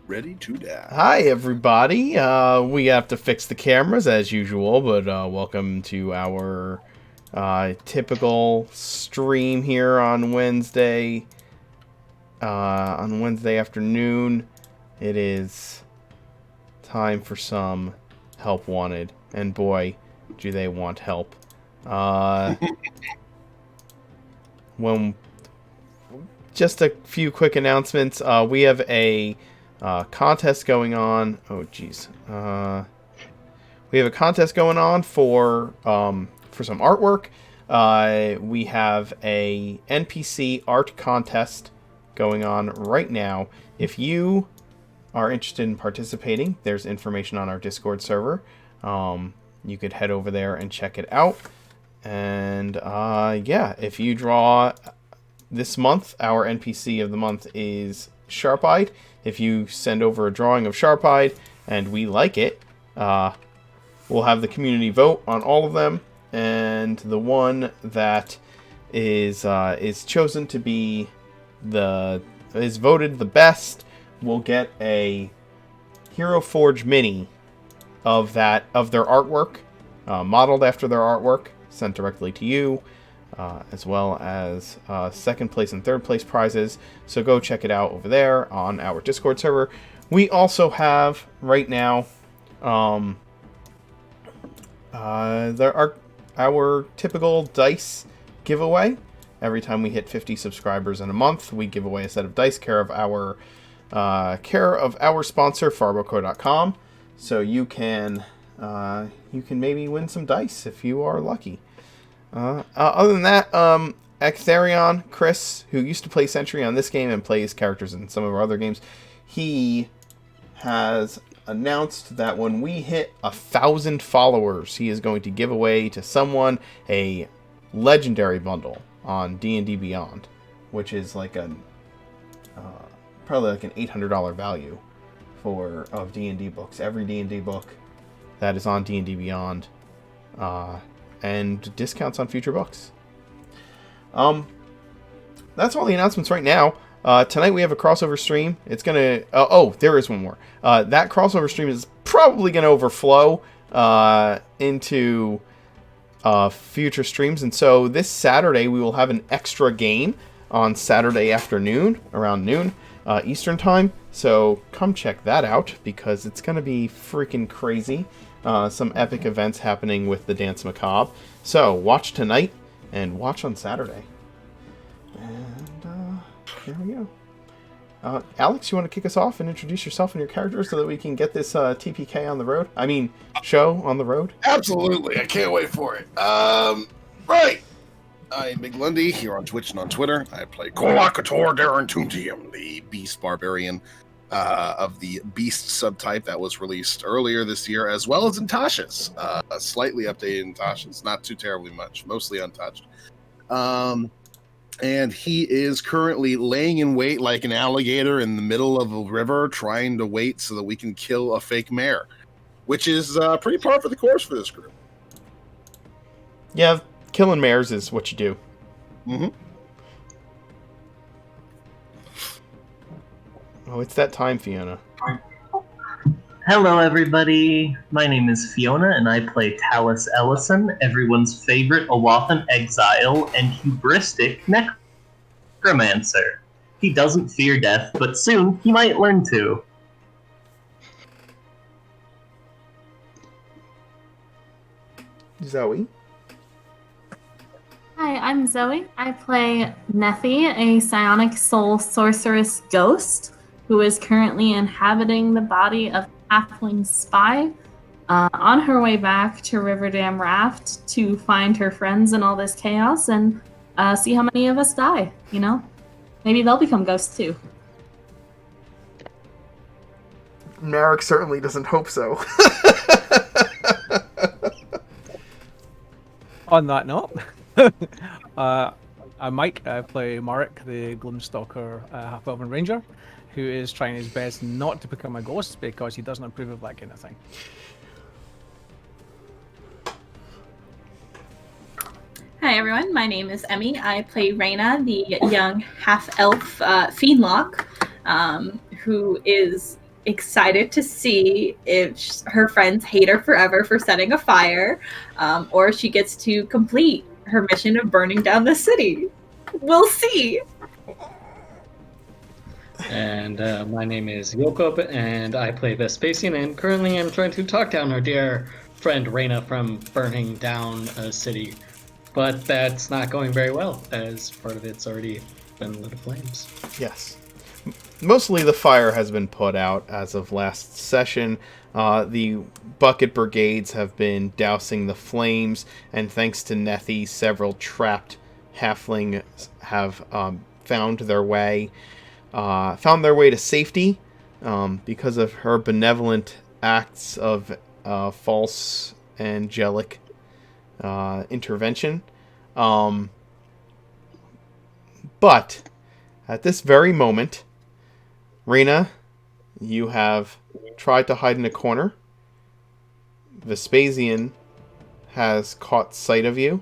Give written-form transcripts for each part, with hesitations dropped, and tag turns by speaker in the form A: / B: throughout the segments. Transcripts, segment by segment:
A: ready to die.
B: Hi, everybody. We have to fix the cameras as usual, but welcome to our typical stream here on Wednesday. On Wednesday afternoon, it is time for some help wanted, and boy, do they want help. Uh, when just a few quick announcements. We have a contest going on. Oh, jeez. We have a contest going on for some artwork. We have a NPC art contest going on right now. If you are interested in participating, there's information on our Discord server. You could head over there and check it out. And yeah, if you draw this month, our NPC of the month is Sharp-Eyed. If you send over a drawing of Sharp-Eyed and we like it, we'll have the community vote on all of them, and the one that is chosen to be is voted the best will get a Hero Forge mini of their artwork, modeled after their artwork, sent directly to you. As well as second place and third place prizes. So go check it out over there on our Discord server. We also have right now there are our typical dice giveaway. Every time we hit 50 subscribers in a month, we give away a set of dice care of our sponsor, farboco.com. So you can maybe win some dice if you are lucky. Other than that, Extherion, Chris, who used to play Sentry on this game and plays characters in some of our other games, he has announced that when we hit 1,000 followers, he is going to give away to someone a legendary bundle on D&D Beyond, which is like probably like an $800 value of D&D books. Every D&D book that is on D&D Beyond. And discounts on future books. That's all the announcements right now. Tonight we have a crossover stream. It's gonna. There is one more. That crossover stream is probably gonna overflow into future streams, and so this Saturday we will have an extra game on Saturday afternoon around noon Eastern time. So come check that out because it's gonna be freaking crazy. Some epic events happening with the Dance Macabre. So, watch tonight and watch on Saturday. And, here we go. Alex, you want to kick us off and introduce yourself and your character so that we can get this TPK on the road? Show on the road?
A: Absolutely. I can't wait for it. Right. I'm Big Lundy here on Twitch and on Twitter. I play Kolakator Darentuntium, the Beast Barbarian. Of the Beast subtype that was released earlier this year, as well as in Tasha's. Slightly updated in Tasha's, not too terribly much, mostly untouched. And he is currently laying in wait like an alligator in the middle of a river, trying to wait so that we can kill a fake mare, which is pretty par for the course for this group.
B: Yeah, killing mares is what you do.
A: Mm-hmm.
B: Oh, it's that time, Fiona.
C: Hello, everybody. My name is Fiona, and I play Talus Ellison, everyone's favorite Awathan exile and hubristic necromancer. He doesn't fear death, but soon he might learn to.
B: Zoe?
D: Hi, I'm Zoe. I play Nephi, a psionic soul sorceress ghost who is currently inhabiting the body of halfling spy on her way back to Riverdam Raft to find her friends in all this chaos and see how many of us die, you know? Maybe they'll become ghosts too.
B: Narek certainly doesn't hope so.
E: On that note, I'm Mike. I play Marek, the Gloomstalker half-elven ranger, who is trying his best not to become a ghost because he doesn't approve of that kind of thing.
F: Hi everyone, my name is Emmy. I play Reyna, the young half-elf fiendlock, who is excited to see if her friends hate her forever for setting a fire, or she gets to complete her mission of burning down the city. We'll see.
G: And my name is Jakob, and I play Vespasian, and currently I'm trying to talk down our dear friend Reyna from burning down a city. But that's not going very well, as part of it's already been lit aflames.
B: Yes. Mostly the fire has been put out as of last session. The bucket brigades have been dousing the flames, and thanks to Nethy, several trapped halflings have found their way to safety because of her benevolent acts of false angelic intervention. But at this very moment, Reyna, you have tried to hide in a corner. Vespasian has caught sight of you,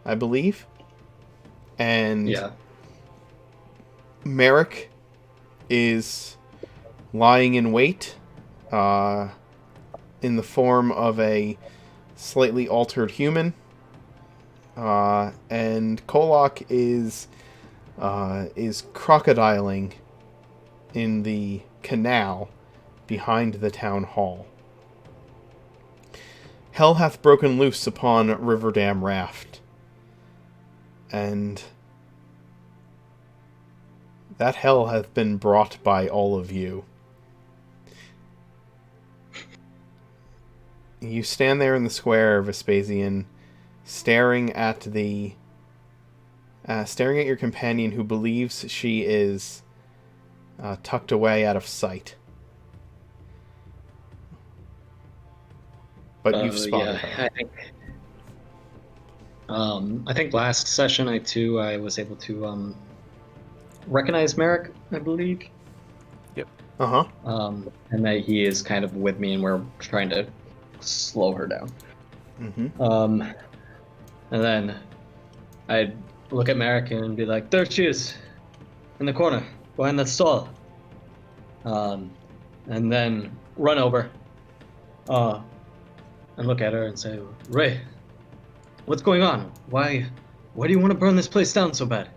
B: I believe. And
G: Yeah.
B: Merrick is lying in wait in the form of a slightly altered human. And Kolok is crocodiling in the canal behind the town hall. Hell hath broken loose upon Riverdam Raft, and that hell hath been brought by all of you. You stand there in the square, Vespasian, staring at your companion, who believes she is tucked away out of sight. But you've spotted her.
G: I think last session I was able to recognize Merrick, I believe.
E: Yep.
B: Uh-huh.
G: And that he is kind of with me, and we're trying to slow her down.
B: Mm-hmm.
G: And then I'd look at Merrick and be like, there she is, in the corner, behind that stall. And then run over, and look at her and say, Ray, what's going on? Why do you want to burn this place down so bad?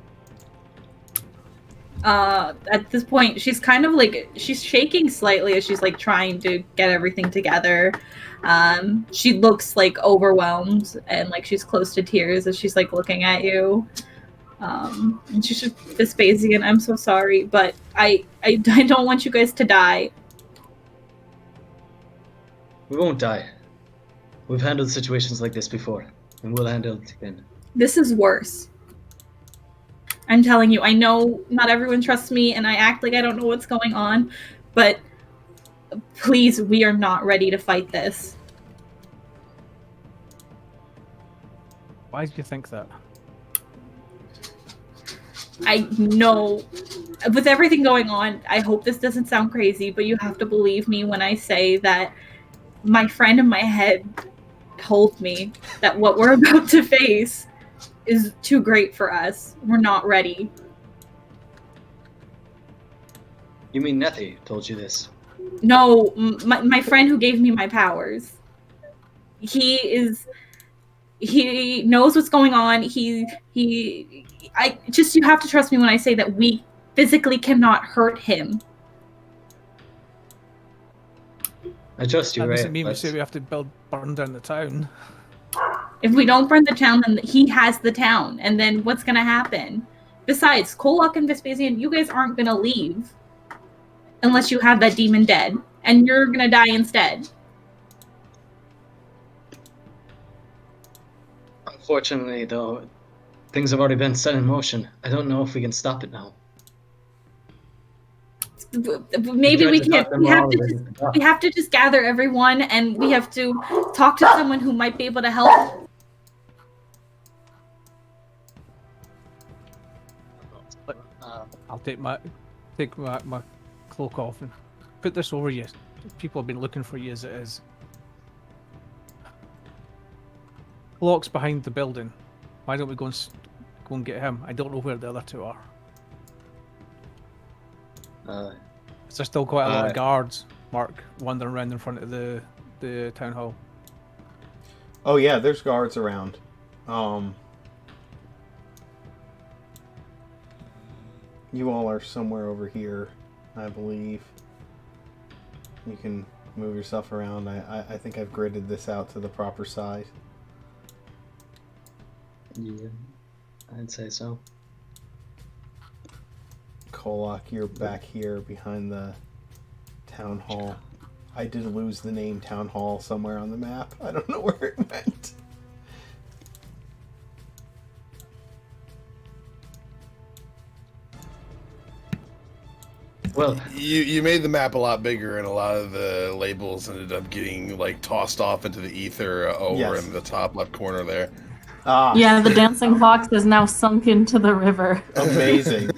F: At this point, she's kind of like, she's shaking slightly as she's like trying to get everything together. She looks like overwhelmed and like she's close to tears as she's like looking at you. And she's just, Vespasian, I'm so sorry, but I don't want you guys to die.
G: We won't die. We've handled situations like this before, and we'll handle it again.
F: This is worse. I'm telling you, I know not everyone trusts me, and I act like I don't know what's going on, but please, we are not ready to fight this.
E: Why do you think that?
F: I know, with everything going on, I hope this doesn't sound crazy, but you have to believe me when I say that my friend in my head told me that what we're about to face is too great for us. We're not ready.
G: You mean Nethy told you this?
F: No, my friend who gave me my powers. He knows what's going on. You have to trust me when I say that we physically cannot hurt him.
G: I trust you,
E: That
G: Ray.
E: doesn't mean we say we have to burn down the town.
F: If we don't burn the town, then he has the town. And then what's going to happen? Besides, Kolok and Vespasian, you guys aren't going to leave unless you have that demon dead. And you're going to die instead.
G: Unfortunately, though, things have already been set in motion. I don't know if we can stop it now.
F: Maybe we can't. We have to just gather everyone, and we have to talk to someone who might be able to help.
E: I'll take my cloak off and put this over you. People have been looking for you as it is. Locke's behind the building. Why don't we go and get him? I don't know where the other two are. So there's still quite a lot
G: Uh,
E: of guards, Mark, wandering around in front of the town hall.
B: Oh yeah, there's guards around. You all are somewhere over here, I believe. You can move yourself around. I think I've gridded this out to the proper size.
G: Yeah, I'd say so.
B: Kolak, you're back here behind the town hall. I did lose the name town hall somewhere on the map. I don't know where it went.
G: Well,
A: You made the map a lot bigger, and a lot of the labels ended up getting like tossed off into the ether over
B: Yes.
A: in the top left corner there.
B: Ah,
D: Yeah, the dancing fox is now sunk into the river.
B: amazing.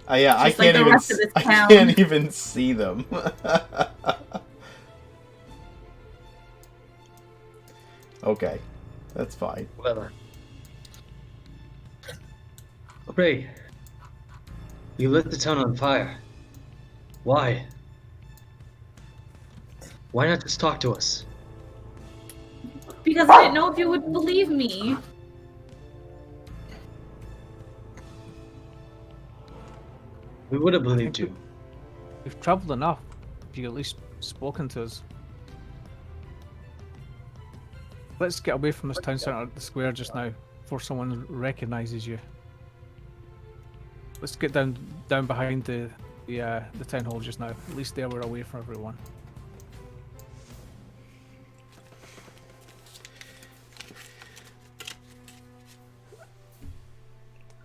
B: Yeah, I
F: Just like
B: can't
F: the
B: even.
F: rest of this
B: I
F: town.
B: can't even see them. Okay, that's fine.
G: well. Ray, you lit the town on fire. Why? Why not just talk to us?
F: Because I didn't know if you would believe me.
G: We would have believed you.
E: We've travelled enough. If you at least spoken to us. Let's get away from this town centre at the square just now, before someone recognises you. Let's get down behind the town hall just now. At least there we're away from everyone.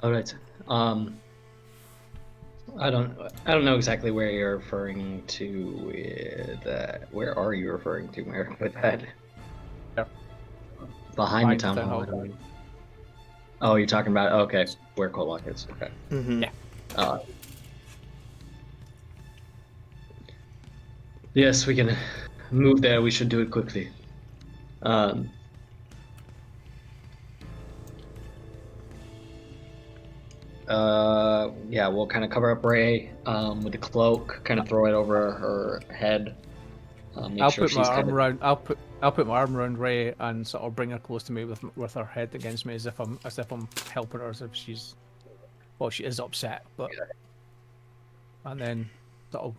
G: All right. I don't know exactly where you're referring to with that. Where are you referring to, Merrick, with that?
E: Yep.
G: Behind the
E: Behind
G: town
E: the
G: hall.
E: town hall.
G: Oh, you're talking about okay, where Kolak is. Okay.
B: Mm-hmm.
E: Yeah.
G: Yes, we can move there. We should do it quickly. Yeah, we'll kind of cover up Ray with the cloak, kind of throw it over her head. Make
E: I'll
G: sure
E: put my
G: she's
E: arm
G: kind of...
E: around. I'll put my arm around Ray and sort of bring her close to me with her head against me, as if I'm helping her, as if she's, well, she is upset, but, and then sort of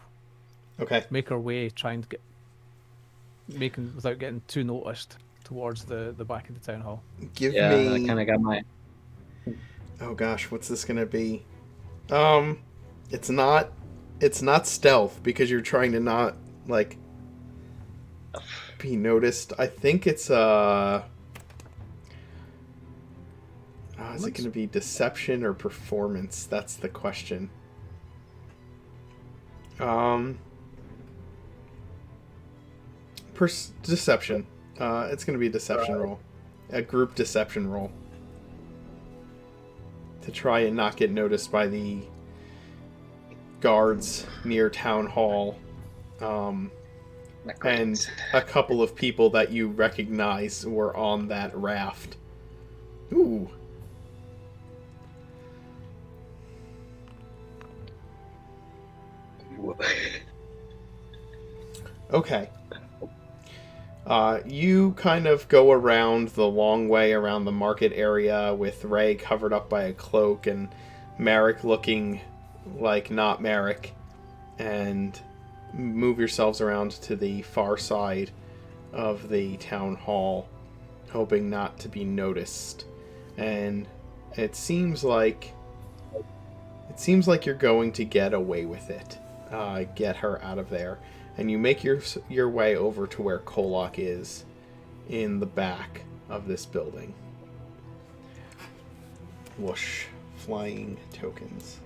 B: Okay.
E: make her way, trying to without getting too noticed towards the back of the town hall.
B: Give
G: Yeah, I
B: me.
G: kind of got my...
B: Oh gosh, what's this gonna be? It's not stealth because you're trying to not like be noticed. I think it's is it gonna be deception or performance? That's the question. Deception. It's gonna be a deception roll, a group deception roll, to try and not get noticed by the guards near town hall, and a couple of people that you recognize were on that raft. Ooh. Okay. You kind of go around the long way around the market area with Ray covered up by a cloak and Merrick looking like not Merrick, and move yourselves around to the far side of the town hall, hoping not to be noticed. And it seems like you're going to get away with it, get her out of there. And you make your way over to where Kolak is, in the back of this building. Whoosh. Flying tokens.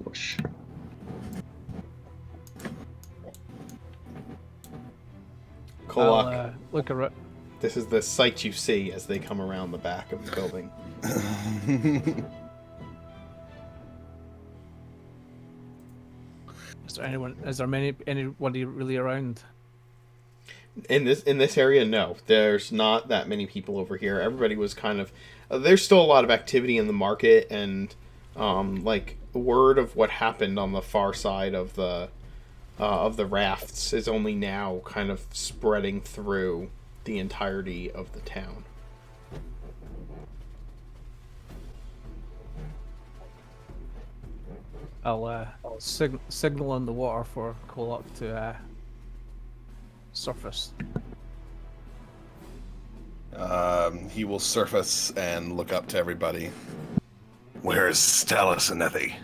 G: Whoosh.
B: Kolak,
E: Look around.
B: this is the sight you see as they come around the back of the building.
E: Is there anybody really around?
B: In this area, no. There's not that many people over here. Everybody was kind of... there's still a lot of activity in the market, and like word of what happened on the far side of the rafts is only now kind of spreading through the entirety of the town.
E: I'll signal on the water for Kolok to surface.
A: He will surface and look up to everybody. Where's Talus and Nethy?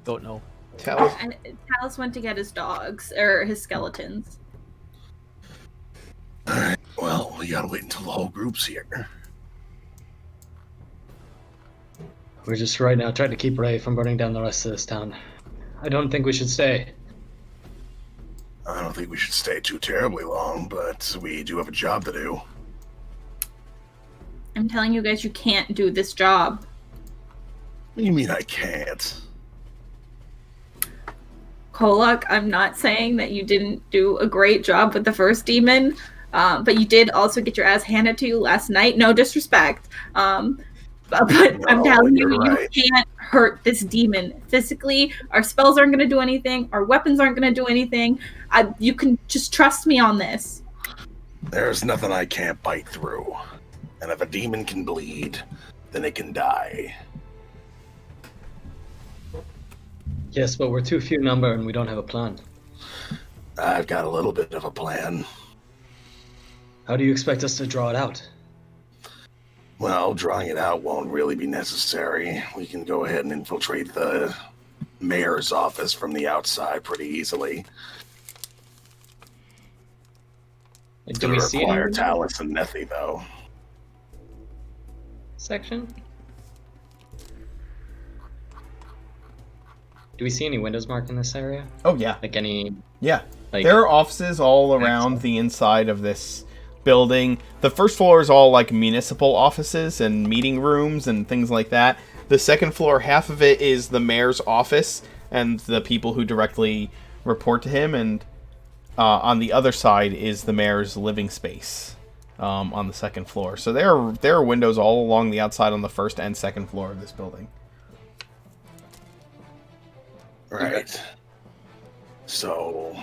E: Don't know.
B: Talus,
F: And Talus went to get his dogs, or his skeletons.
A: Alright, well, we gotta wait until the whole group's here.
G: We're just right now trying to keep Ray from burning down the rest of this town. I don't think we should stay.
A: I don't think we should stay too terribly long, but we do have a job to do.
F: I'm telling you guys, you can't do this job.
A: What do you mean I can't?
F: Kolok, I'm not saying that you didn't do a great job with the first demon, but you did also get your ass handed to you last night. No disrespect. But I'm telling you,
A: right.
F: You can't hurt this demon physically. Our spells aren't going to do anything. Our weapons aren't going to do anything. You can just trust me on this.
A: There's nothing I can't bite through. And if a demon can bleed, then it can die.
G: Yes, but we're too few number and we don't have a plan.
A: I've got a little bit of a plan.
G: How do you expect us to draw it out?
A: Well, drawing it out won't really be necessary. We can go ahead and infiltrate the mayor's office from the outside pretty easily. It's
G: Do
A: going
G: we
A: to
G: see
A: require
G: any
A: Talus and Nethy, though.
G: section? Do we see any windows marked in this area?
B: oh yeah,
G: Like any...
B: yeah.
G: Like,
B: There are offices all around the inside of this building. The first floor is all like municipal offices and meeting rooms and things like that. The second floor, half of it is the mayor's office and the people who directly report to him, and on the other side is the mayor's living space on the second floor. So there are windows all along the outside on the first and second floor of this building.
A: Right. So,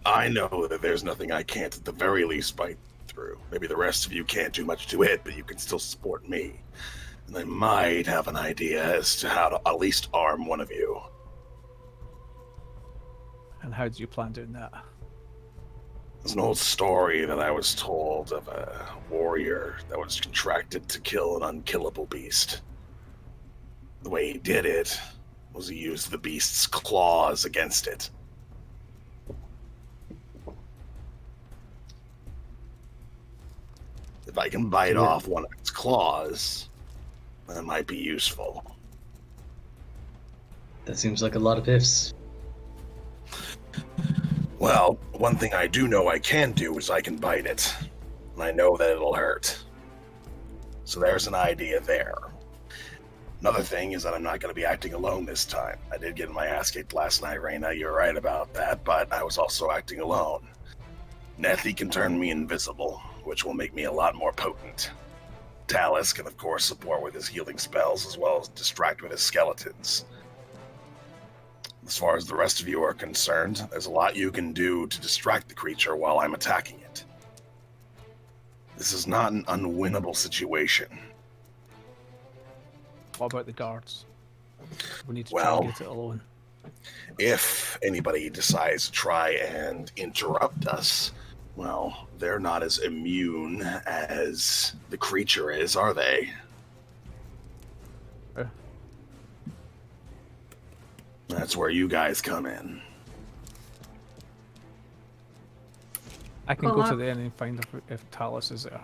A: I know that there's nothing I can't at the very least bite through. Maybe the rest of you can't do much to it, but you can still support me. And I might have an idea as to how to at least arm one of you.
E: And how do you plan doing that?
A: There's an old story that I was told of a warrior that was contracted to kill an unkillable beast. The way he did it was he used the beast's claws against it. If I can bite off one of its claws, that might be useful.
G: that seems like a lot of ifs.
A: Well, one thing I do know I can do is I can bite it. And I know that it'll hurt. So there's an idea there. Another thing is that I'm not going to be acting alone this time. I did get my ass kicked last night, Reyna. You're right about that, but I was also acting alone. Nethy can turn me invisible, which will make me a lot more potent. Talus can, of course, support with his healing spells as well as distract with his skeletons. As far as the rest of you are concerned, there's a lot you can do to distract the creature while I'm attacking it. This is not an unwinnable situation.
E: What about the guards? We need to try
A: Well,
E: and get it alone.
A: If anybody decides to try and interrupt us, well, they're not as immune as the creature is, are they? That's where you guys come in.
E: I can go
F: Well,
E: to the end and find if Talus is there.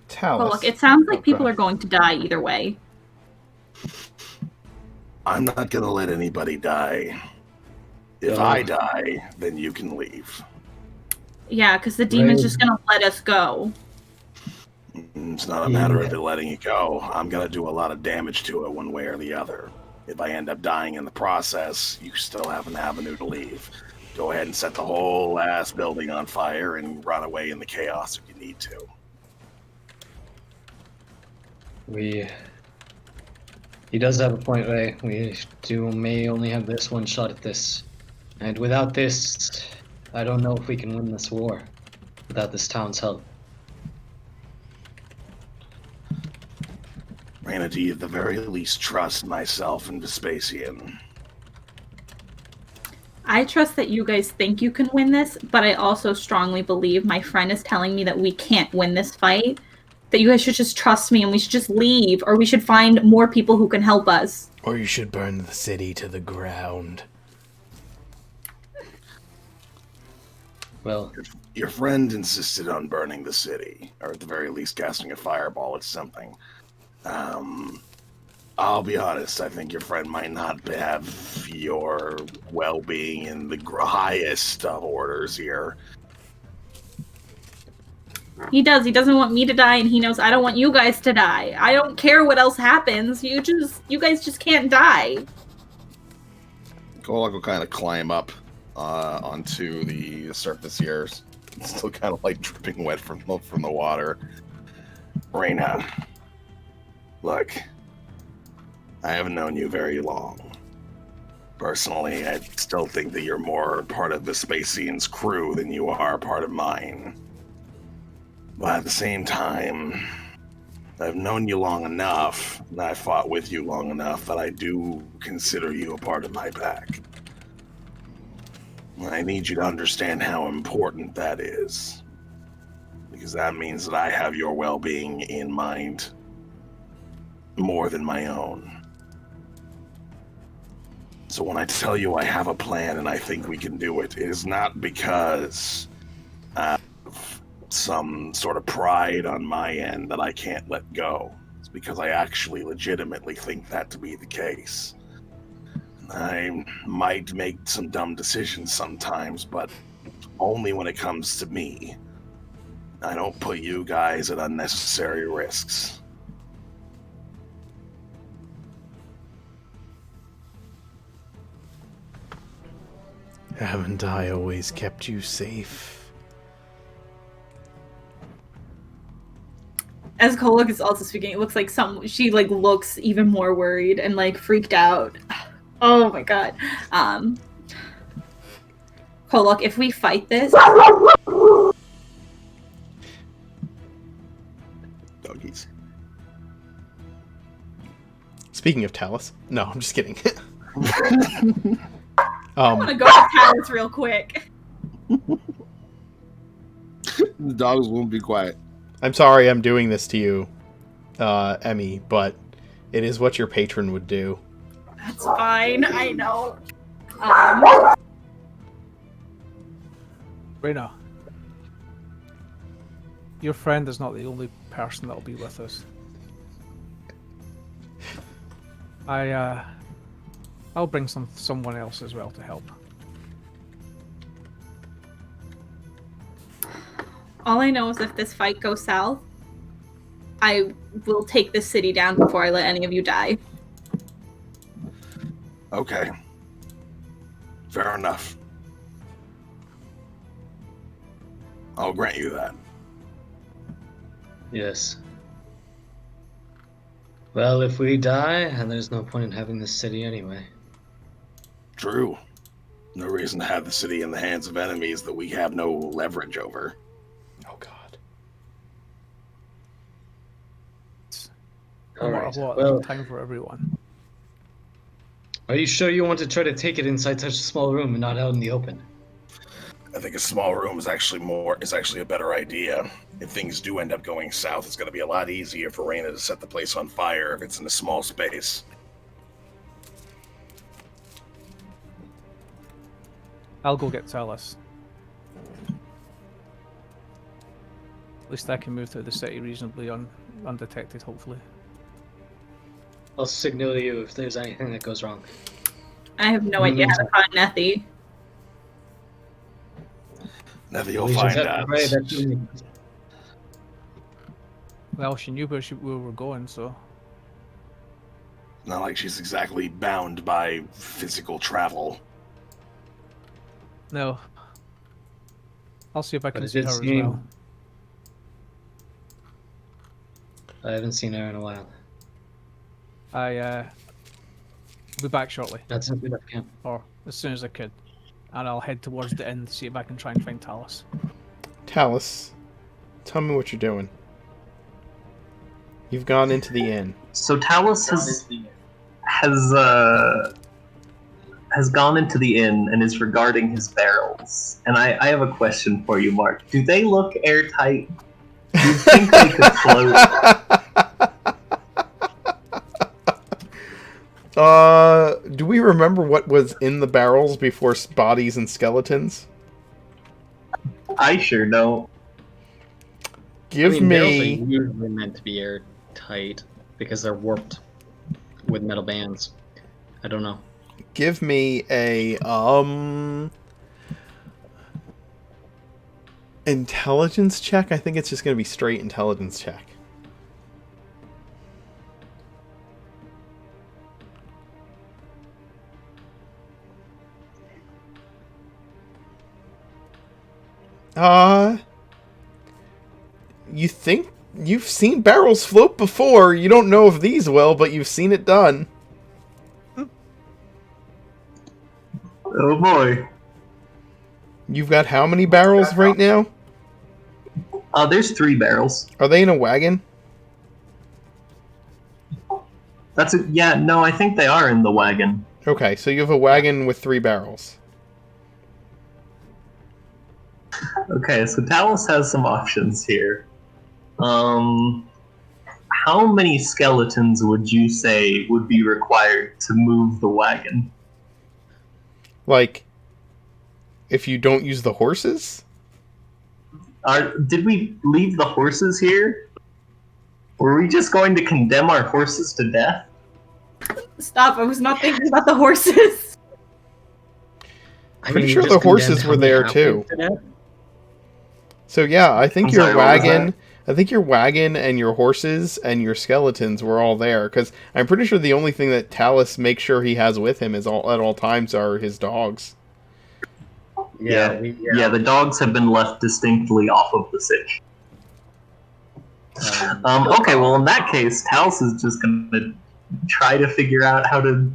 B: Talus.
F: Well, look, it sounds like
B: Oh,
F: people
B: go
F: are going to die either way.
A: I'm not gonna let anybody die. If
G: No.
A: I die, then you can leave.
F: Yeah, because the demon's
G: Right.
F: just going to let us go.
A: It's not a matter of it letting it go. I'm gonna do a lot of damage to it one way or the other. If I end up dying in the process, you still have an avenue to leave. Go ahead and set the whole ass building on fire and run away in the chaos if you need to.
G: We He does have a point, Ray. May only have this one shot at this. And without this, I don't know if we can win this war. Without this town's help.
A: Raina, do you at the very least trust myself and Vespasian?
F: I trust that you guys think you can win this, but I also strongly believe my friend is telling me that we can't win this fight. That you guys should just trust me and we should just leave, or we should find more people who can help us.
B: Or you should burn the city to the ground.
G: Well,
A: Your friend insisted on burning the city, or at the very least casting a fireball at something. I'll be honest, I think your friend might not have your well-being in the highest of orders here.
F: He does. He doesn't want me to die, and he knows I don't want you guys to die. I don't care what else happens. You guys just can't die.
A: Kolak will kind of climb up onto the surface here. It's still kind of like dripping wet from the water. Raina, look, I haven't known you very long. Personally, I still think that you're more part of Vespasian's crew than you are part of mine. But at the same time, I've known you long enough, and I fought with you long enough that I do consider you a part of my pack. I need you to understand how important that is. Because that means that I have your well-being in mind more than my own. So when I tell you I have a plan and I think we can do it, it is not because of some sort of pride on my end that I can't let go. It's because I actually legitimately think that to be the case. I might make some dumb decisions sometimes, but only when it comes to me. I don't put you guys at unnecessary risks.
B: Haven't I always kept you safe?
F: As Kolak is also speaking, it looks like she looks even more worried and freaked out. Oh my god. Kolak, if we fight this,
A: Doggies.
B: Speaking of Talus. No, I'm just kidding.
F: I want to go to Talus real quick.
A: The dogs won't be quiet.
B: I'm sorry I'm doing this to you, Emmy, but it is what your patron would do.
F: That's fine, I know.
E: Reyna, your friend is not the only person that'll be with us. I'll bring someone else as well to help.
F: All I know is if this fight goes south, I will take this city down before I let any of you die.
A: Okay. Fair enough. I'll grant you that.
G: yes. Well, if we die, and there's no point in having this city anyway.
A: True. No reason to have the city in the hands of enemies that we have no leverage over.
B: Oh god.
E: No matter
G: Alright,
E: what,
G: well,
E: there's time for everyone.
G: are you sure you want to try to take it inside such a small room and not out in the open?
A: I think a small room is actually a better idea. If things do end up going south, it's going to be a lot easier for Raina to set the place on fire if it's in a small space.
E: I'll go get Talus. At least I can move through the city reasonably undetected, hopefully.
G: I'll signal to you if there's anything that goes wrong.
F: I have no idea how to find Nethy.
A: Nethy, you'll
G: We just
A: find
G: have to
A: out.
G: pray that
E: Well, she knew where we were going, so...
A: Not like she's exactly bound by physical travel.
E: No. I'll see if I
G: But
E: can
G: it
E: see
G: did
E: her as
G: seem-
E: well.
G: I haven't seen her in a while.
E: I'll be back shortly,
G: That's as good as I can.
E: or as soon as I could, and I'll head towards the inn to see if I can try and find Talus.
B: Talus, tell me what you're doing. You've gone into the inn.
C: So Talus has gone into the inn and is regarding his barrels. And I have a question for you, Mark. Do they look airtight? Do you think they could float?
B: Do we remember what was in the barrels before bodies and skeletons?
C: I sure don't.
B: Give
G: I mean, barrels are
B: me...
G: usually meant to be airtight because they're warped with metal bands. I don't know.
B: Give me a, intelligence check? I think it's just going to be straight intelligence check. You think you've seen barrels float before. You don't know if these will, but you've seen it done.
C: Oh boy.
B: You've got how many barrels right now?
C: There's 3 barrels.
B: Are they in a wagon?
C: Yeah, no, I think they are in the wagon.
B: Okay, so you have a wagon with 3 barrels.
C: Okay, so Talus has some options here. How many skeletons would you say would be required to move the wagon?
B: Like, if you don't use the horses?
C: Did we leave the horses here? Were we just going to condemn our horses to death?
F: Stop! I was not thinking about the horses.
B: Pretty sure the horses were there too. So yeah, I think your wagon and your horses and your skeletons were all there, because I'm pretty sure the only thing that Talus makes sure he has with him at all times are his dogs.
C: Yeah, the dogs have been left distinctly off of the sitch. Okay, well in that case, Talus is just gonna try to figure out how to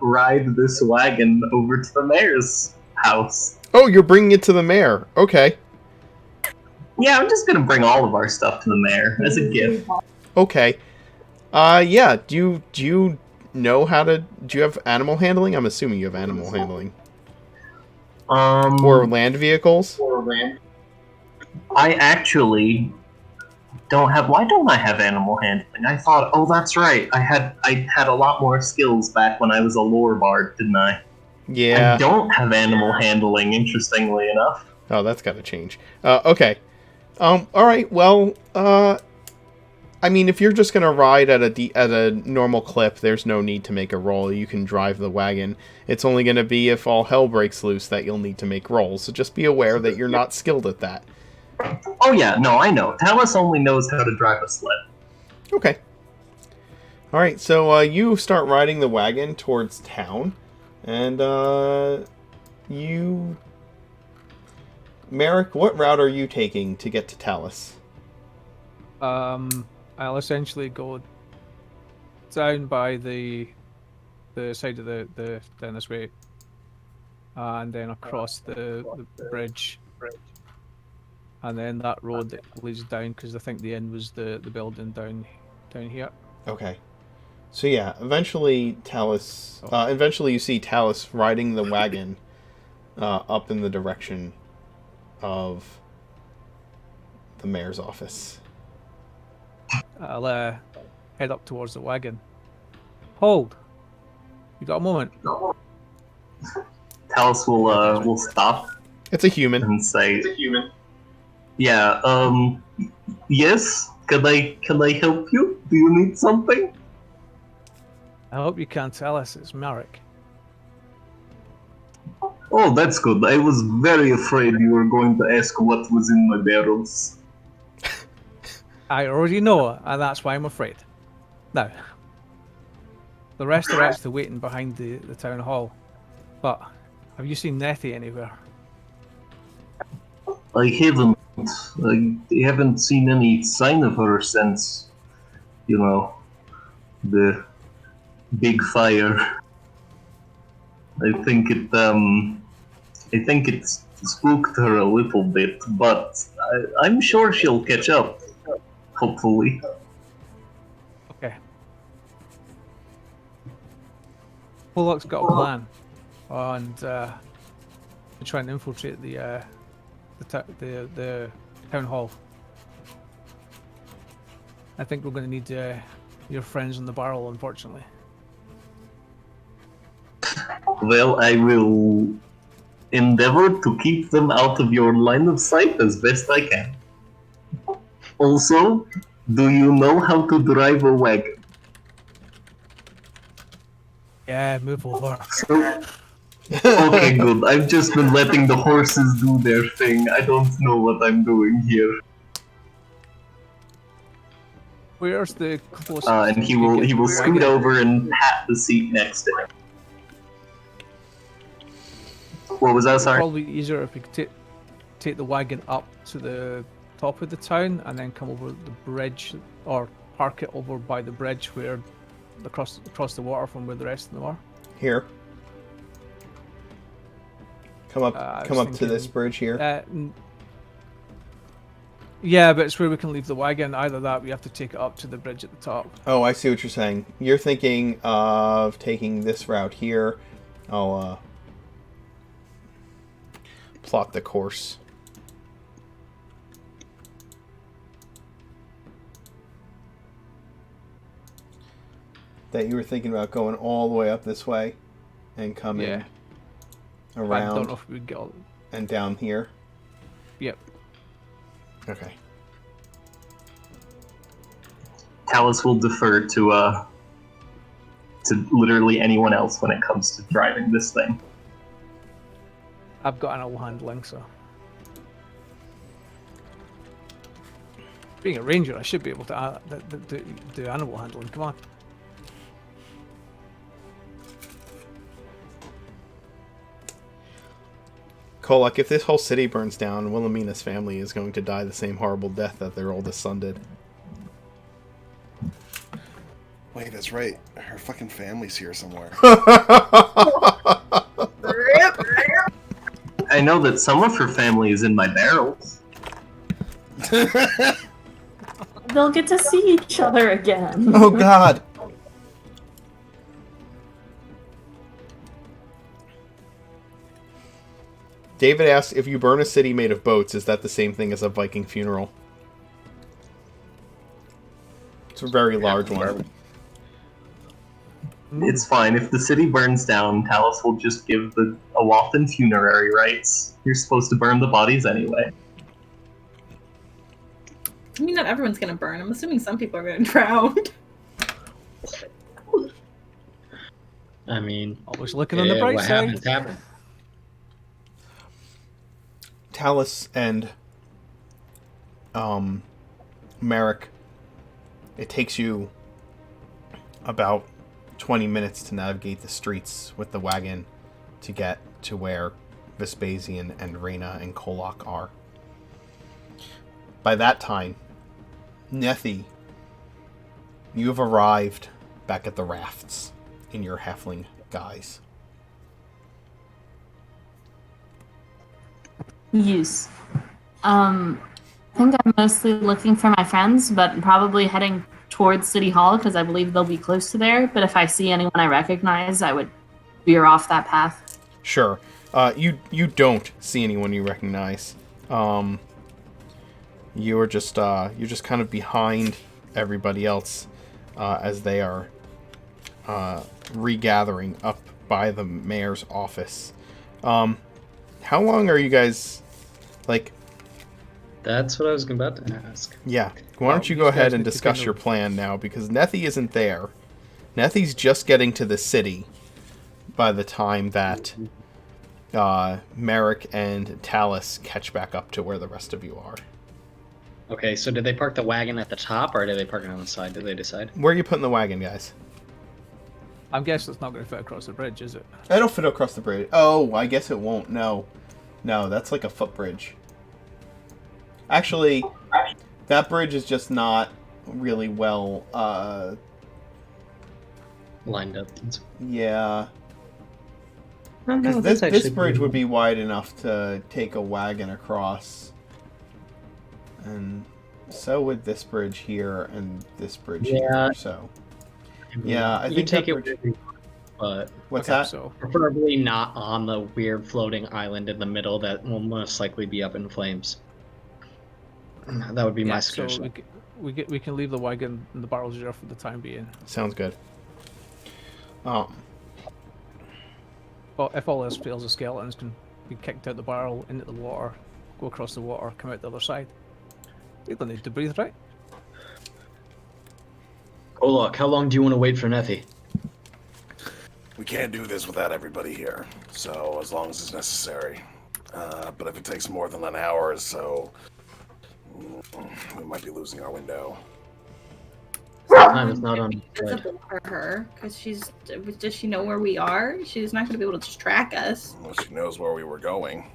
C: ride this wagon over to the mayor's house.
B: Oh, you're bringing it to the mayor. Okay.
C: Yeah, I'm just gonna bring all of our stuff to the mayor as a gift.
B: Okay. Yeah. Do you know how to? Do you have animal handling? I'm assuming you have animal handling. Or land vehicles.
C: I actually don't have. Why don't I have animal handling? I thought, oh, that's right. I had a lot more skills back when I was a lore bard, didn't I?
B: Yeah.
C: I don't have animal handling. Interestingly enough.
B: Oh, that's got to change. Okay. All right. Well, I mean, if you're just gonna ride at a normal clip, there's no need to make a roll. You can drive the wagon. It's only gonna be if all hell breaks loose that you'll need to make rolls. So just be aware that you're not skilled at that.
C: Oh yeah, no, I know. Talus only knows how to drive a sled.
B: Okay. All right. So you start riding the wagon towards town, and Merrick, what route are you taking to get to Talus?
E: I'll essentially go down by the side of the down this way, and then across the bridge, and then that road that leads down, because I think the inn was the building down here.
B: Okay. So yeah, eventually you see Talus riding the wagon up in the direction of the mayor's office.
E: I'll head up towards the wagon. Hold. You got a moment?
C: Talus will stop
B: It's a human.
C: and say, yeah, yes? Can I help you? Do you need something?
E: I hope you can't tell us it's Merrick.
C: Oh, that's good. I was very afraid you were going to ask what was in my barrels.
E: I already know, and that's why I'm afraid. Now, the rest are actually waiting behind the town hall. But have you seen Nettie anywhere?
C: I haven't. I haven't seen any sign of her since, the big fire. I think it spooked her a little bit, but I'm sure she'll catch up. Hopefully.
E: Okay. Pollock's got a plan, and to try and infiltrate the town hall. I think we're going to need your friends on the barrel, unfortunately.
C: Well, I will endeavor to keep them out of your line of sight as best I can. Also, do you know how to drive a wagon?
E: Yeah, move over.
C: Okay, good. I've just been letting the horses do their thing. I don't know what I'm doing here.
E: Where's the closest?
C: And he will scoot over and pat the seat next to him. What was that? Sorry.
E: Probably easier if we could take the wagon up to the top of the town and then come over the bridge, or park it over by the bridge where across the water from where the rest of them are.
B: Here. Come up
E: thinking,
B: to this bridge here.
E: Yeah, but it's where we can leave the wagon. Either that, we have to take it up to the bridge at the top.
B: Oh, I see what you're saying. You're thinking of taking this route here. I'll plot the course. That you were thinking about going all the way up this way and coming around.
E: I don't know if we get all...
B: and down here.
E: Yep.
B: Okay.
C: Talus will defer to literally anyone else when it comes to driving this thing.
E: I've got animal handling, so being a ranger, I should be able to do animal handling. Come on.
B: Kolak, if this whole city burns down, Wilhelmina's family is going to die the same horrible death that their oldest son did.
A: Wait, that's right. Her fucking family's here somewhere.
C: I know that some of her family is in my barrels.
D: They'll get to see each other again.
B: Oh god! David asks, if you burn a city made of boats, is that the same thing as a Viking funeral? It's a very large one.
C: It's fine. If the city burns down, Talus will just give the Awathan funerary rites. You're supposed to burn the bodies anyway.
F: I mean, not everyone's gonna burn. I'm assuming some people are gonna drown.
G: I mean,
E: always looking on the bright side.
G: What happened?
B: Talus and Merrick, it takes you about 20 minutes to navigate the streets with the wagon to get to where Vespasian and Reyna and Kolak are. By that time, Nethi, you have arrived back at the rafts in your halfling guise.
D: Yes. I think I'm mostly looking for my friends, but probably heading towards City Hall because I believe they'll be close to there. But if I see anyone I recognize, I would veer off that path.
B: Sure. You don't see anyone you recognize. You're just kind of behind everybody else as they are regathering up by the mayor's office. How long are you guys, like...
G: That's what I was about to ask.
B: Yeah. Why don't you go ahead and discuss your plan now, because Nethi isn't there. Nethi's just getting to the city by the time that Merrick and Talus catch back up to where the rest of you are.
G: Okay, so did they park the wagon at the top, or did they park it on the side? Did they decide?
B: Where are you putting the wagon, guys?
E: I'm guessing it's not going to fit across the bridge, is it?
B: It'll fit across the bridge. Oh, I guess it won't. No, that's like a footbridge. Actually, that bridge is just not really well
G: lined up.
B: Yeah.
G: Oh, no,
B: Because
G: that's
B: this
G: actually
B: bridge
G: pretty-
B: would be wide enough to take a wagon across. And so would this bridge here and this bridge
G: Yeah.
B: here. So, yeah, I
G: you
B: think
G: take
B: that
G: it,
B: bridge...
G: with you, but
B: What's
E: Okay,
B: that?
E: So,
G: preferably not on the weird floating island in the middle that will most likely be up in flames. That would be my
E: yeah, so
G: suggestion.
E: we can leave the wagon and the barrels here for the time being.
B: Sounds good.
E: Well, if all else fails, the skeletons can be kicked out the barrel into the water, go across the water, come out the other side. They don't need to breathe, right?
G: Olok, how long do you want to wait for Nephi?
A: We can't do this without everybody here, so as long as it's necessary. But if it takes more than an hour or so, we might be losing our window.
G: Time is not on my side.
F: Visible for her, because does she know where we are? She's not going to be able to just track us.
A: Unless she knows where we were going.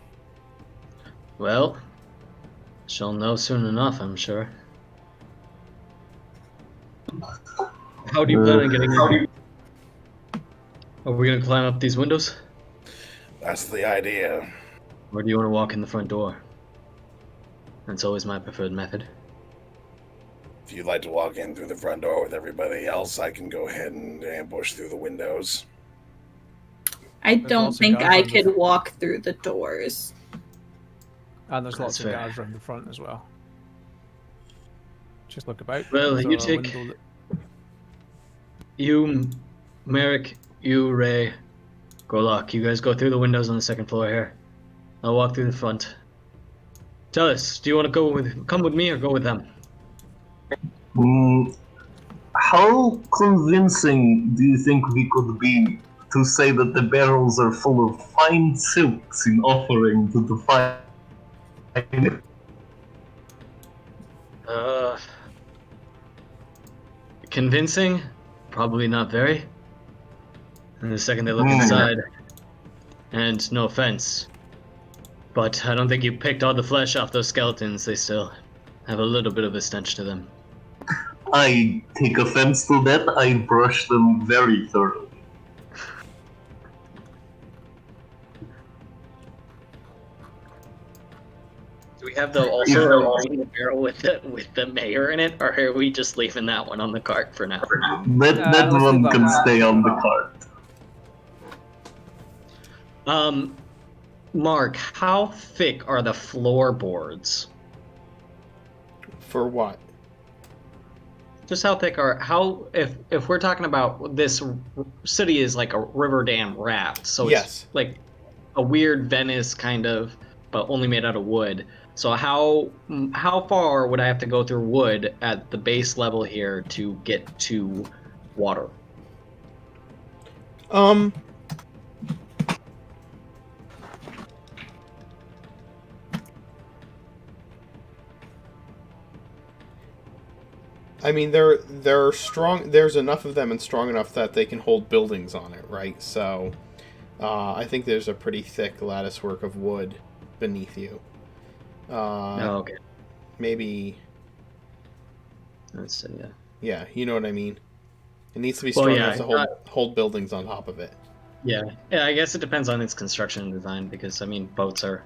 G: Well, she'll know soon enough, I'm sure. How do you plan on getting in? Are we gonna climb up these windows?
A: That's the idea.
G: Or do you want to walk in the front door? That's always my preferred method.
A: If you'd like to walk in through the front door with everybody else, I can go ahead and ambush through the windows.
F: I
E: There's
F: don't
E: lots of
F: think
E: guards
F: I
E: on the-
F: could walk through the doors.
E: And there's lots
G: That's
E: of
G: fair.
E: guards around the front as well. Just look about.
G: Well,
E: Is
G: you
E: there a
G: take-
E: window
G: You, Merrick, you, Ray, Golok, you guys go through the windows on the second floor here. I'll walk through the front. Tell us, do you want to come with me or go with them?
C: How convincing do you think we could be to say that the barrels are full of fine silks in offering to define it?
G: Convincing? Probably not very. And the second they look inside, and no offense, but I don't think you picked all the flesh off those skeletons. They still have a little bit of a stench to them.
C: I take offense to that. I brush them very thoroughly.
G: Do we have the barrel with the mayor in it, or are we just leaving that one on the cart for now?
C: That
E: let's
C: one
E: leave that
C: can
E: one.
C: stay on the cart.
G: Mark, how thick are the floorboards?
B: For what?
G: Just how thick if we're talking about this city is like a river dam raft, so it's
B: Yes.
G: like a weird Venice kind of, but only made out of wood. So how far would I have to go through wood at the base level here to get to water?
B: I mean, they're strong. There's enough of them and strong enough that they can hold buildings on it, right? So, I think there's a pretty thick lattice work of wood beneath you.
G: Oh, okay.
B: Maybe,
G: Let's see. Yeah.
B: yeah, you know what I mean. It needs to be
G: Well,
B: strong
G: yeah,
B: enough to hold buildings on top of it.
G: Yeah. Yeah. I guess it depends on its construction and design because I mean boats are.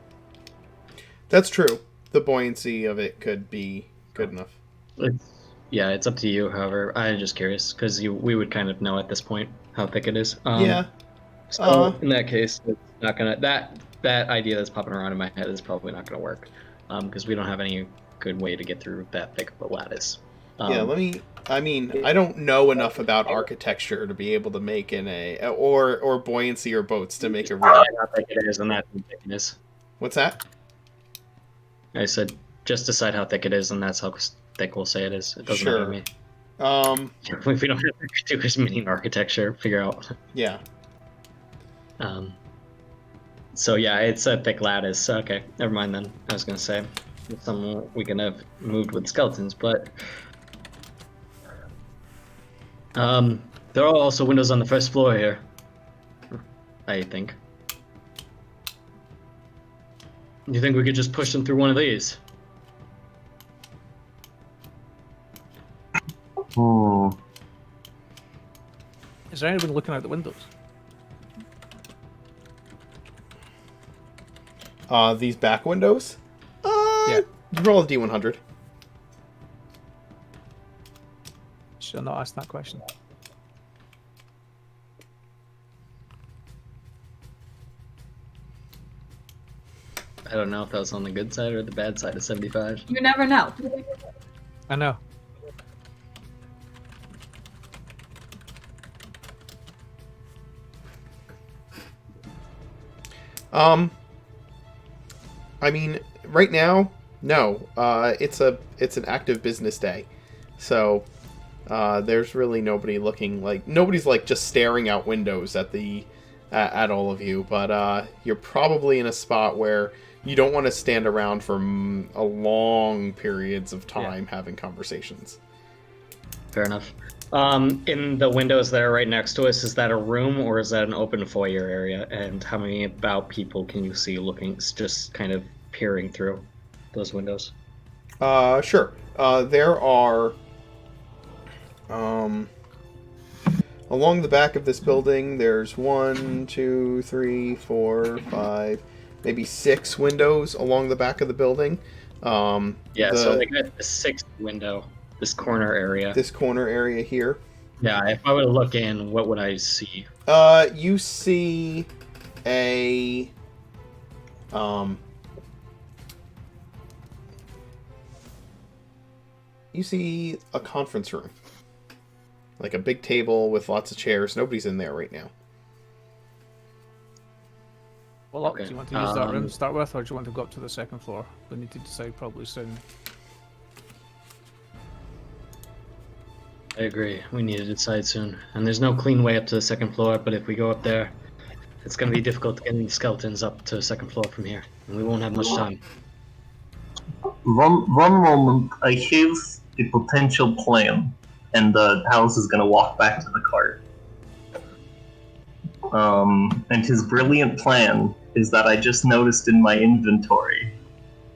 B: That's true. The buoyancy of it could be good enough.
G: Yeah, it's up to you. However, I'm just curious because we would kind of know at this point how thick it is.
B: Yeah.
G: So in that case, it's not gonna that idea that's popping around in my head is probably not gonna work because we don't have any good way to get through that thick of a lattice.
B: Yeah. I mean, I don't know enough about architecture to be able to make or buoyancy or boats to make a real.
G: How thick it is, and that's how thick it is.
B: What's that?
G: I said just decide how thick it is, and that's how thick we'll say it is. It doesn't matter to me. If we don't have to do as many architecture, figure out.
B: Yeah.
G: So yeah, it's a thick lattice. Okay, never mind then. I was gonna say some we can have moved with skeletons, but there are also windows on the first floor here. I think. You think we could just push them through one of these?
E: Is there anyone looking out the windows?
B: These back windows?
E: Yeah.
B: Roll a D100.
E: Should I not ask that question?
G: I don't know if that was on the good side or the bad side of 75.
F: You never know.
E: I know.
B: I mean, right now, no. It's an active business day, so there's really nobody looking nobody's just staring out windows at at all of you. But you're probably in a spot where you don't want to stand around for a long periods of time having conversations.
G: Fair enough. In the windows that are right next to us, is that a room or is that an open foyer area? And how many about people can you see looking, just kind of peering through those windows?
B: Sure. There are, along the back of this building, there's 1, 2, 3, 4, 5, maybe 6 windows along the back of the building.
G: So like a 6th window. This corner area.
B: This corner area here.
G: Yeah, if I were to look in, what would I see?
B: You see a conference room. Like a big table with lots of chairs. Nobody's in there right now.
E: Well, do you want to use that room to start with, or do you want to go up to the second floor? We need to decide probably soon.
G: I agree. We need to decide soon. And there's no clean way up to the second floor, but if we go up there, it's going to be difficult to get any skeletons up to the second floor from here. And we won't have much time.
C: One moment, I have a potential plan, and Talos is going to walk back to the cart. And his brilliant plan is that I just noticed in my inventory,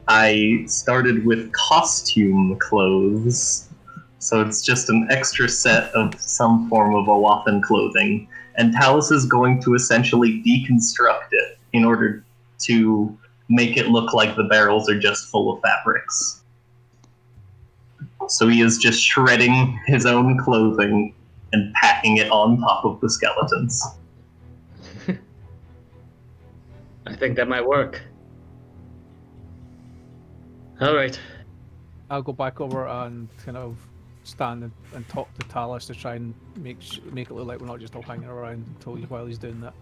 C: I started with costume clothes. So it's just an extra set of some form of Awathan clothing, and Talos is going to essentially deconstruct it in order to make it look like the barrels are just full of fabrics. So he is just shredding his own clothing and packing it on top of the skeletons.
G: I think that might work. Alright.
E: I'll go back over and kind of stand and talk to Talos to try and make it look like we're not just all hanging around while he's doing that.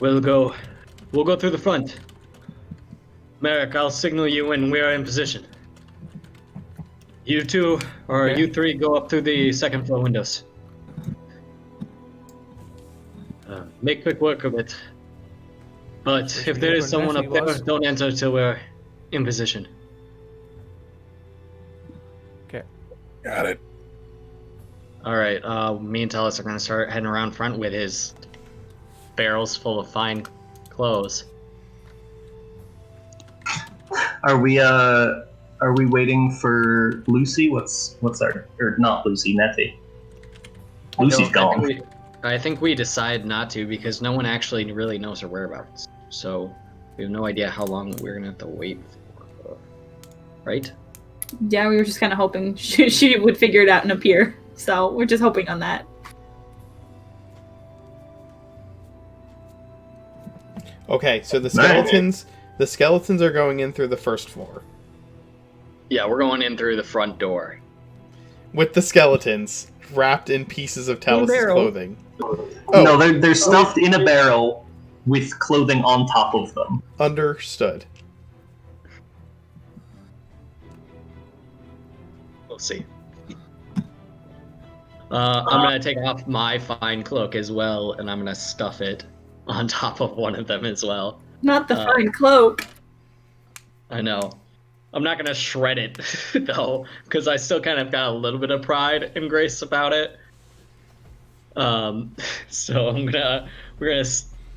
G: We'll go through the front. Merrick, I'll signal you when we are in position. You two, or you three, go up through the second floor windows. Make quick work of it. But if there is someone up there, don't enter till we're in position.
E: Okay.
A: Got it.
G: Alright, me and Talos are gonna start heading around front with his barrels full of fine clothes.
C: Are we waiting for Lucy? What's our, or not Lucy, Nettie? Lucy's gone.
G: I think we decide not to because no one actually really knows her whereabouts. So we have no idea how long we're gonna have to wait for. Right?
F: Yeah, we were just kind of hoping she would figure it out and appear. So we're just hoping on that.
B: Okay, so the skeletons are going in through the first floor.
G: Yeah, we're going in through the front door.
B: With the skeletons wrapped in pieces of Talos' clothing.
C: Oh. No, they're stuffed in a barrel with clothing on top of them.
B: Understood.
G: We'll see. I'm gonna take off my fine cloak as well, and I'm gonna stuff it on top of one of them as well.
F: Not the fine cloak.
G: I know. I'm not gonna shred it though, because I still kind of got a little bit of pride and grace about it. So we're gonna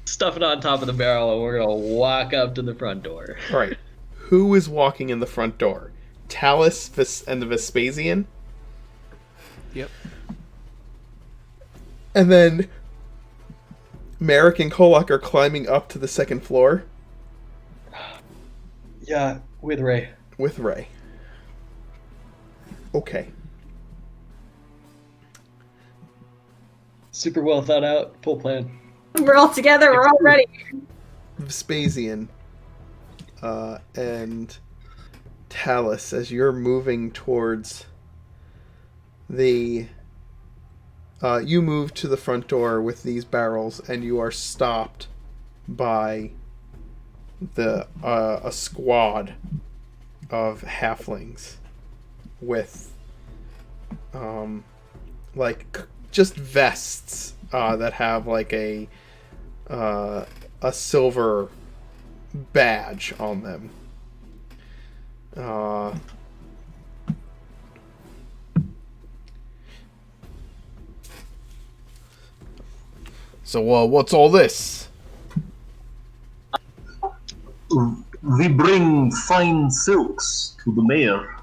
G: stuff it on top of the barrel, and we're gonna walk up to the front door.
B: All right. Who is walking in the front door? Talos and the Vespasian?
E: Yep.
B: And then Merrick and Kolak are climbing up to the second floor
G: Yeah, with Ray.
B: with Ray. Okay.
G: Super well thought out, full plan.
F: We're all together. We're all ready.
B: Vespasian and Talus, as you're moving towards the... you move to the front door with these barrels, and you are stopped by a squad of halflings with just vests that have like a silver badge on them. So what's all this?
C: We bring fine silks to the mayor.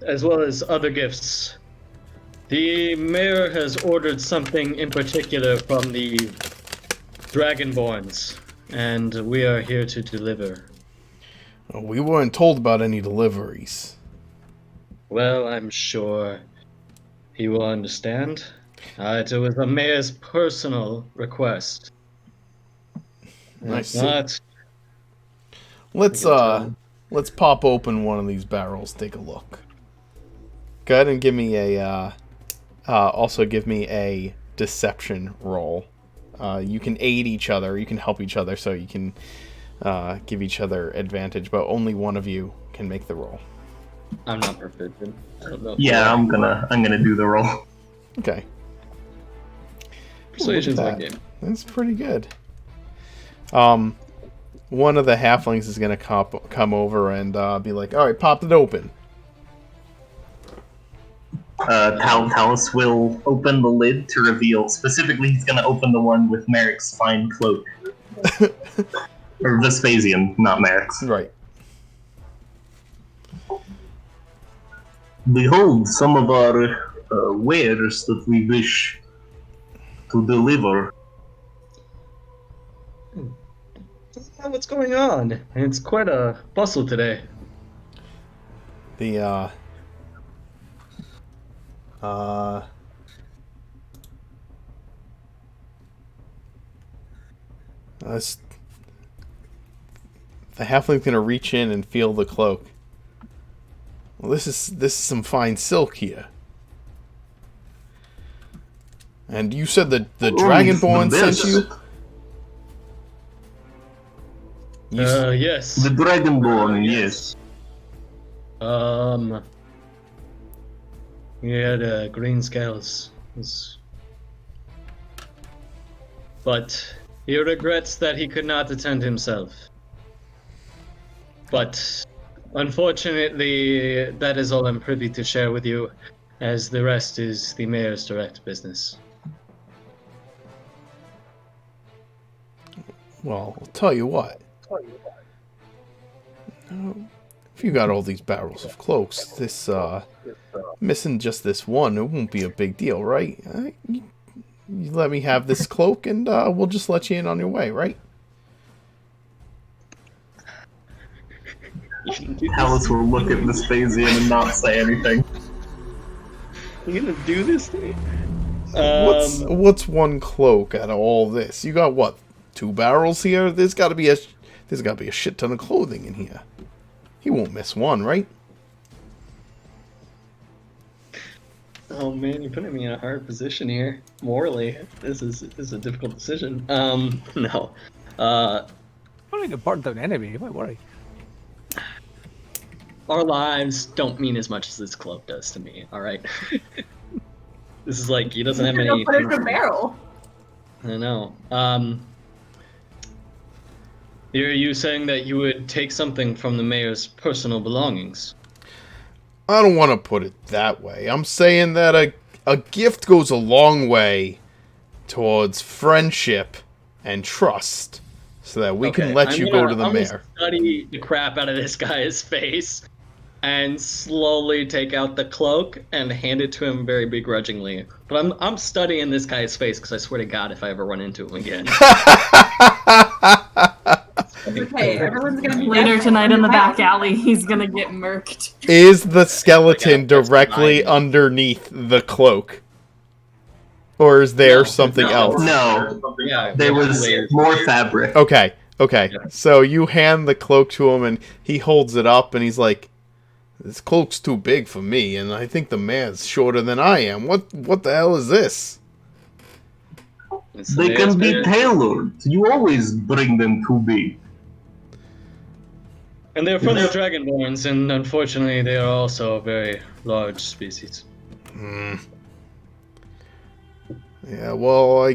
G: As well as other gifts. The mayor has ordered something in particular from the Dragonborns, and we are here to deliver.
B: Oh, we weren't told about any deliveries.
G: Well, I'm sure he will understand. It was the mayor's personal request.
B: I
G: It's
B: see.
G: not-
B: Let's pop open one of these barrels. Take a look. Go ahead and give me a. Also, give me a deception roll. You can aid each other. You can help each other, so you can give each other advantage. But only one of you can make the roll.
G: I'm not proficient. I don't know if
C: Yeah,
G: you
C: I'm gonna do the roll.
B: Okay,
G: Persuasion's
B: Look
G: my
B: at that.
G: game.
B: That's pretty good. One of the halflings is gonna come over and be like, "All right, pop it open."
C: Talus will open the lid to reveal. Specifically, he's gonna open the one with Merrick's fine cloak. Or Vespasian, not Merrick's.
B: Right.
C: Behold, some of our wares that we wish to deliver.
G: What's going on? It's quite a bustle today.
B: The halfling's gonna reach in and feel the cloak. Well, this is some fine silk here. And you said that the Dragonborn sent you?
G: Yes.
C: The Dragonborn, yes.
G: He had green scales. But he regrets that he could not attend himself. But unfortunately, that is all I'm privy to share with you, as the rest is the mayor's direct business.
B: Well, I'll tell you what. If you got all these barrels of cloaks, this missing just this one, it won't be a big deal, right? You let me have this cloak, and we'll just let you in on your way, right?
C: Talus will look at Vespasian and not say anything.
G: You gonna do this to me?
B: What's one cloak out of all this? You got what? 2 barrels here? There's got to be a shit ton of clothing in here. He won't miss one, right?
G: Oh man, you're putting me in a hard position here. Morally, this is a difficult decision. No.
E: I'm gonna get burned down anyway, you might worry.
G: Our lives don't mean as much as this cloak does to me, alright? This is like, he doesn't have any...
F: Put it in a barrel.
G: I know. Are you saying that you would take something from the mayor's personal belongings?
B: I don't want to put it that way. I'm saying that a gift goes a long way towards friendship and trust, so that we can let you go to the
G: I'm
B: mayor.
G: gonna study the crap out of this guy's face. and slowly take out the cloak and hand it to him very begrudgingly. But I'm studying this guy's face because I swear to God, if I ever run into him again.
F: Okay, everyone's gonna be
D: Later
F: dead.
D: tonight in the back alley, he's gonna get murked.
B: Is the skeleton
G: Yeah, that's
B: directly
G: fine.
B: underneath the cloak? Or is there something else?
C: No,
G: Yeah,
C: there was
G: layers.
C: more fabric.
B: Okay, okay.
G: Yeah.
B: So you hand the cloak to him, and he holds it up, and he's like, "This cloak's too big for me, and I think the man's shorter than I am. What the hell is this?"
G: It's
C: They can be
G: layers,
C: tailored. You always bring them to be.
G: and they're from the Dragonborns, and unfortunately, they are also a very large species.
B: Hmm. Yeah, well,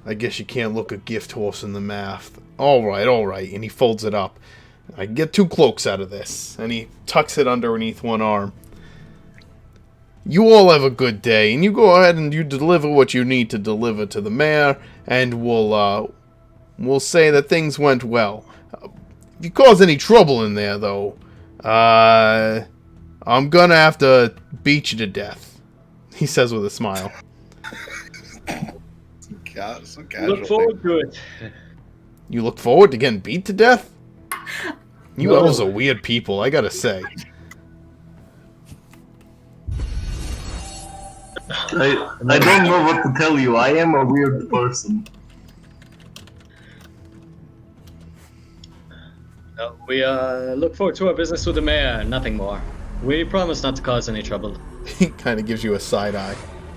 B: I guess you can't look a gift horse in the mouth. All right. And he folds it up. I can get 2 cloaks out of this. And he tucks it underneath one arm. You all have a good day, and you go ahead and you deliver what you need to deliver to the mayor, and we'll say that things went well. If you cause any trouble in there, though, I'm gonna have to beat you to death. He says with a smile.
A: God, so casual.
G: Look forward to it.
B: You look forward to getting beat to death? You
G: No.
B: elves are weird people, I gotta say.
C: I don't know what to tell you. I am a weird person.
G: We look forward to our business with the mayor, nothing more. We promise not to cause any trouble.
B: He kind of gives you a side eye.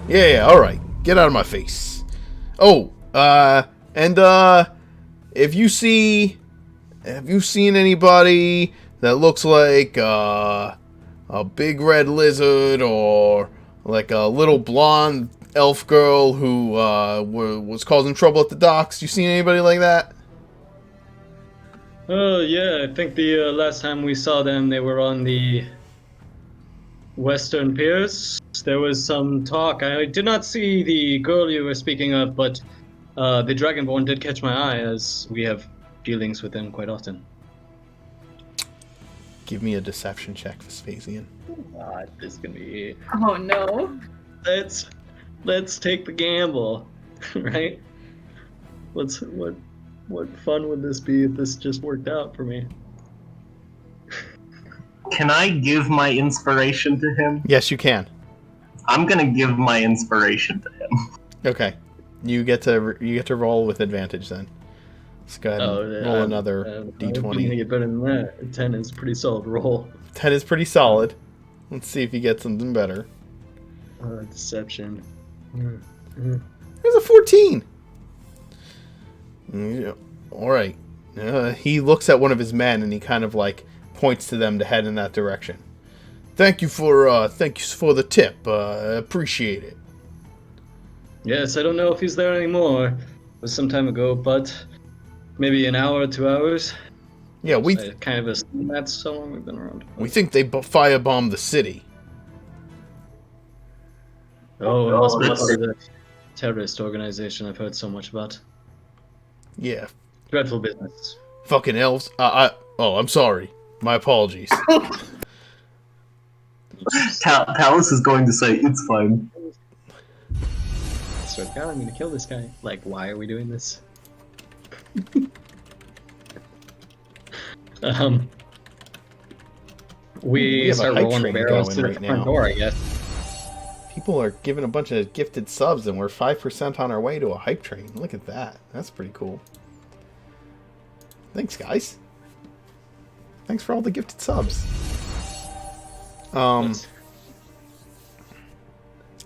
B: Yeah, alright. Get out of my face. Oh, if you see... Have you seen anybody that looks like, a big red lizard or like a little blonde elf girl who, was causing trouble at the docks? You seen anybody like that?
G: Oh, yeah, I think the last time we saw them, they were on the Western Piers. There was some talk. I did not see the girl you were speaking of, but the Dragonborn did catch my eye, as we have dealings with them quite often.
B: Give me a deception check, Vespasian.
G: This is gonna be...
F: Oh no.
G: Let's take the gamble, right? What fun would this be if this just worked out for me?
C: Can I give my inspiration to him?
B: Yes, you can.
C: I'm gonna give my inspiration to him.
B: Okay. You get to roll with advantage then. Let's go ahead and roll another
G: I'm
B: d20.
G: gonna get better than that. 10 is a pretty solid roll.
B: 10 is pretty solid. Let's see if you get something better.
G: Deception.
B: There's a 14. Yeah. All right. He looks at one of his men and he kind of like points to them to head in that direction. Thank you for the tip. Appreciate it.
G: Yes, I don't know if he's there anymore. It was some time ago, but maybe an hour or 2 hours.
B: Yeah, we
G: I kind of assume that's so long we've been around.
B: think they firebombed the city.
G: Oh, it must be
C: that's-
G: part of the terrorist organization I've heard so much about.
B: Yeah,
G: Dreadful business.
B: fucking elves. I'm sorry. My apologies.
C: Talus is going to say it's fine.
G: I swear to God, I'm gonna kill this guy. Like, why are we doing this? We
B: have a
G: start
B: hype
G: rolling the
B: train
G: barrels
B: going
G: to the
B: right
G: front
B: now.
G: door, I guess.
B: People are giving a bunch of gifted subs, and we're 5% on our way to a hype train. Look at that. That's pretty cool. Thanks, guys. Thanks for all the gifted subs.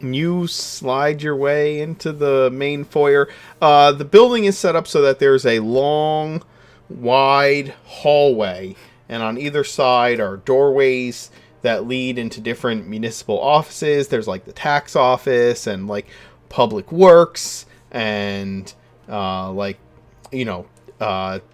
B: You slide your way into the main foyer. The building is set up so that there's a long, wide hallway, and on either side are doorways that lead into different municipal offices. There's like the tax office and like public works and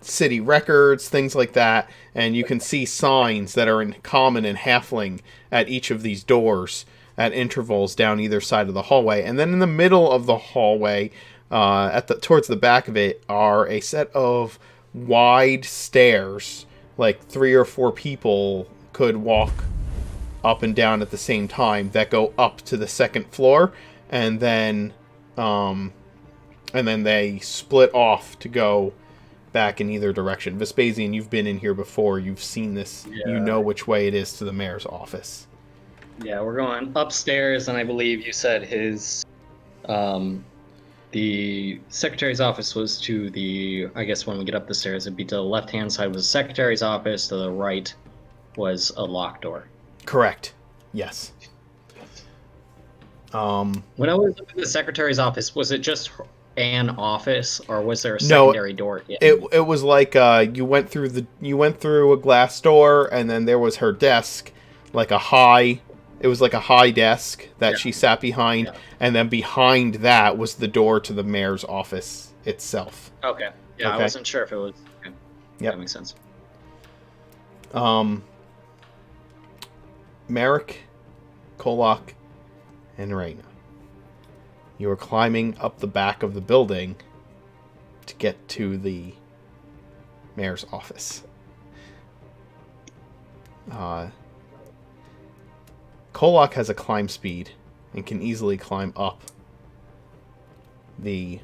B: city records, things like that. And you can see signs that are in common and halfling at each of these doors at intervals down either side of the hallway. And then in the middle of the hallway, towards the back of it, are a set of wide stairs, like 3 or 4 people could walk up and down at the same time that go up to the second floor, and then they split off to go back in either direction. Vespasian, you've been in here before. You've seen this.
G: Yeah.
B: You know which way it is to the mayor's office.
G: Yeah, we're going upstairs, and I believe you said his, the secretary's office was to the, I guess when we get up the stairs, it'd be to the left-hand side was the secretary's office, to the right was a locked door.
B: Correct. Yes.
G: When I was at the secretary's office, was it just an office, or was there a secondary door?
B: It was like you went through a glass door, and then there was her desk, like a high. It was like a high desk that she sat behind, and then behind that was the door to the mayor's office itself.
G: Okay. Yeah, I wasn't sure if it was. Okay.
B: Yeah,
G: that makes sense.
B: Merrick, Kolak, and Raina. You are climbing up the back of the building to get to the mayor's office. Kolak has a climb speed and can easily climb up the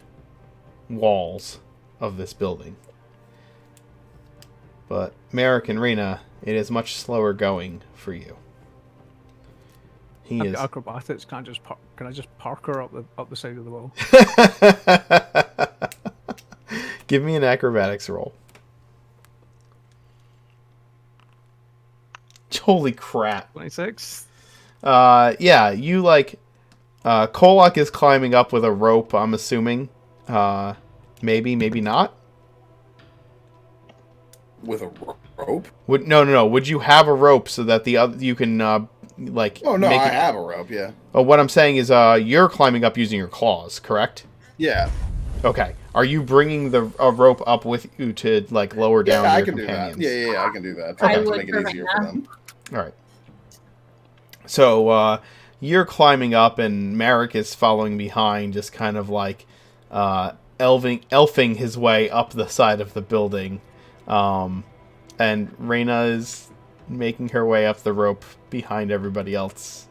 B: walls of this building. But Merrick and Raina, it is much slower going for you.
E: I've got acrobatics. Can I just park her up the side of the wall?
B: Give me an acrobatics roll. Holy crap.
E: 26.
B: Yeah, you Kolak is climbing up with a rope, I'm assuming. Maybe not.
A: With a rope?
B: No. Would you have a rope so that the other you can
A: Oh no, I have a rope. Yeah.
B: Oh, what I'm saying is, you're climbing up using your claws, correct?
A: Yeah.
B: Okay. Are you bringing a rope up with you to lower down your companions?
A: Yeah, I can do that.
F: I
A: To
F: would
A: make it
F: for
A: easier
F: Raina.
A: for them.
B: All right. So you're climbing up, and Merrick is following behind, just kind of elfing his way up the side of the building, and Raina is making her way up the rope behind everybody else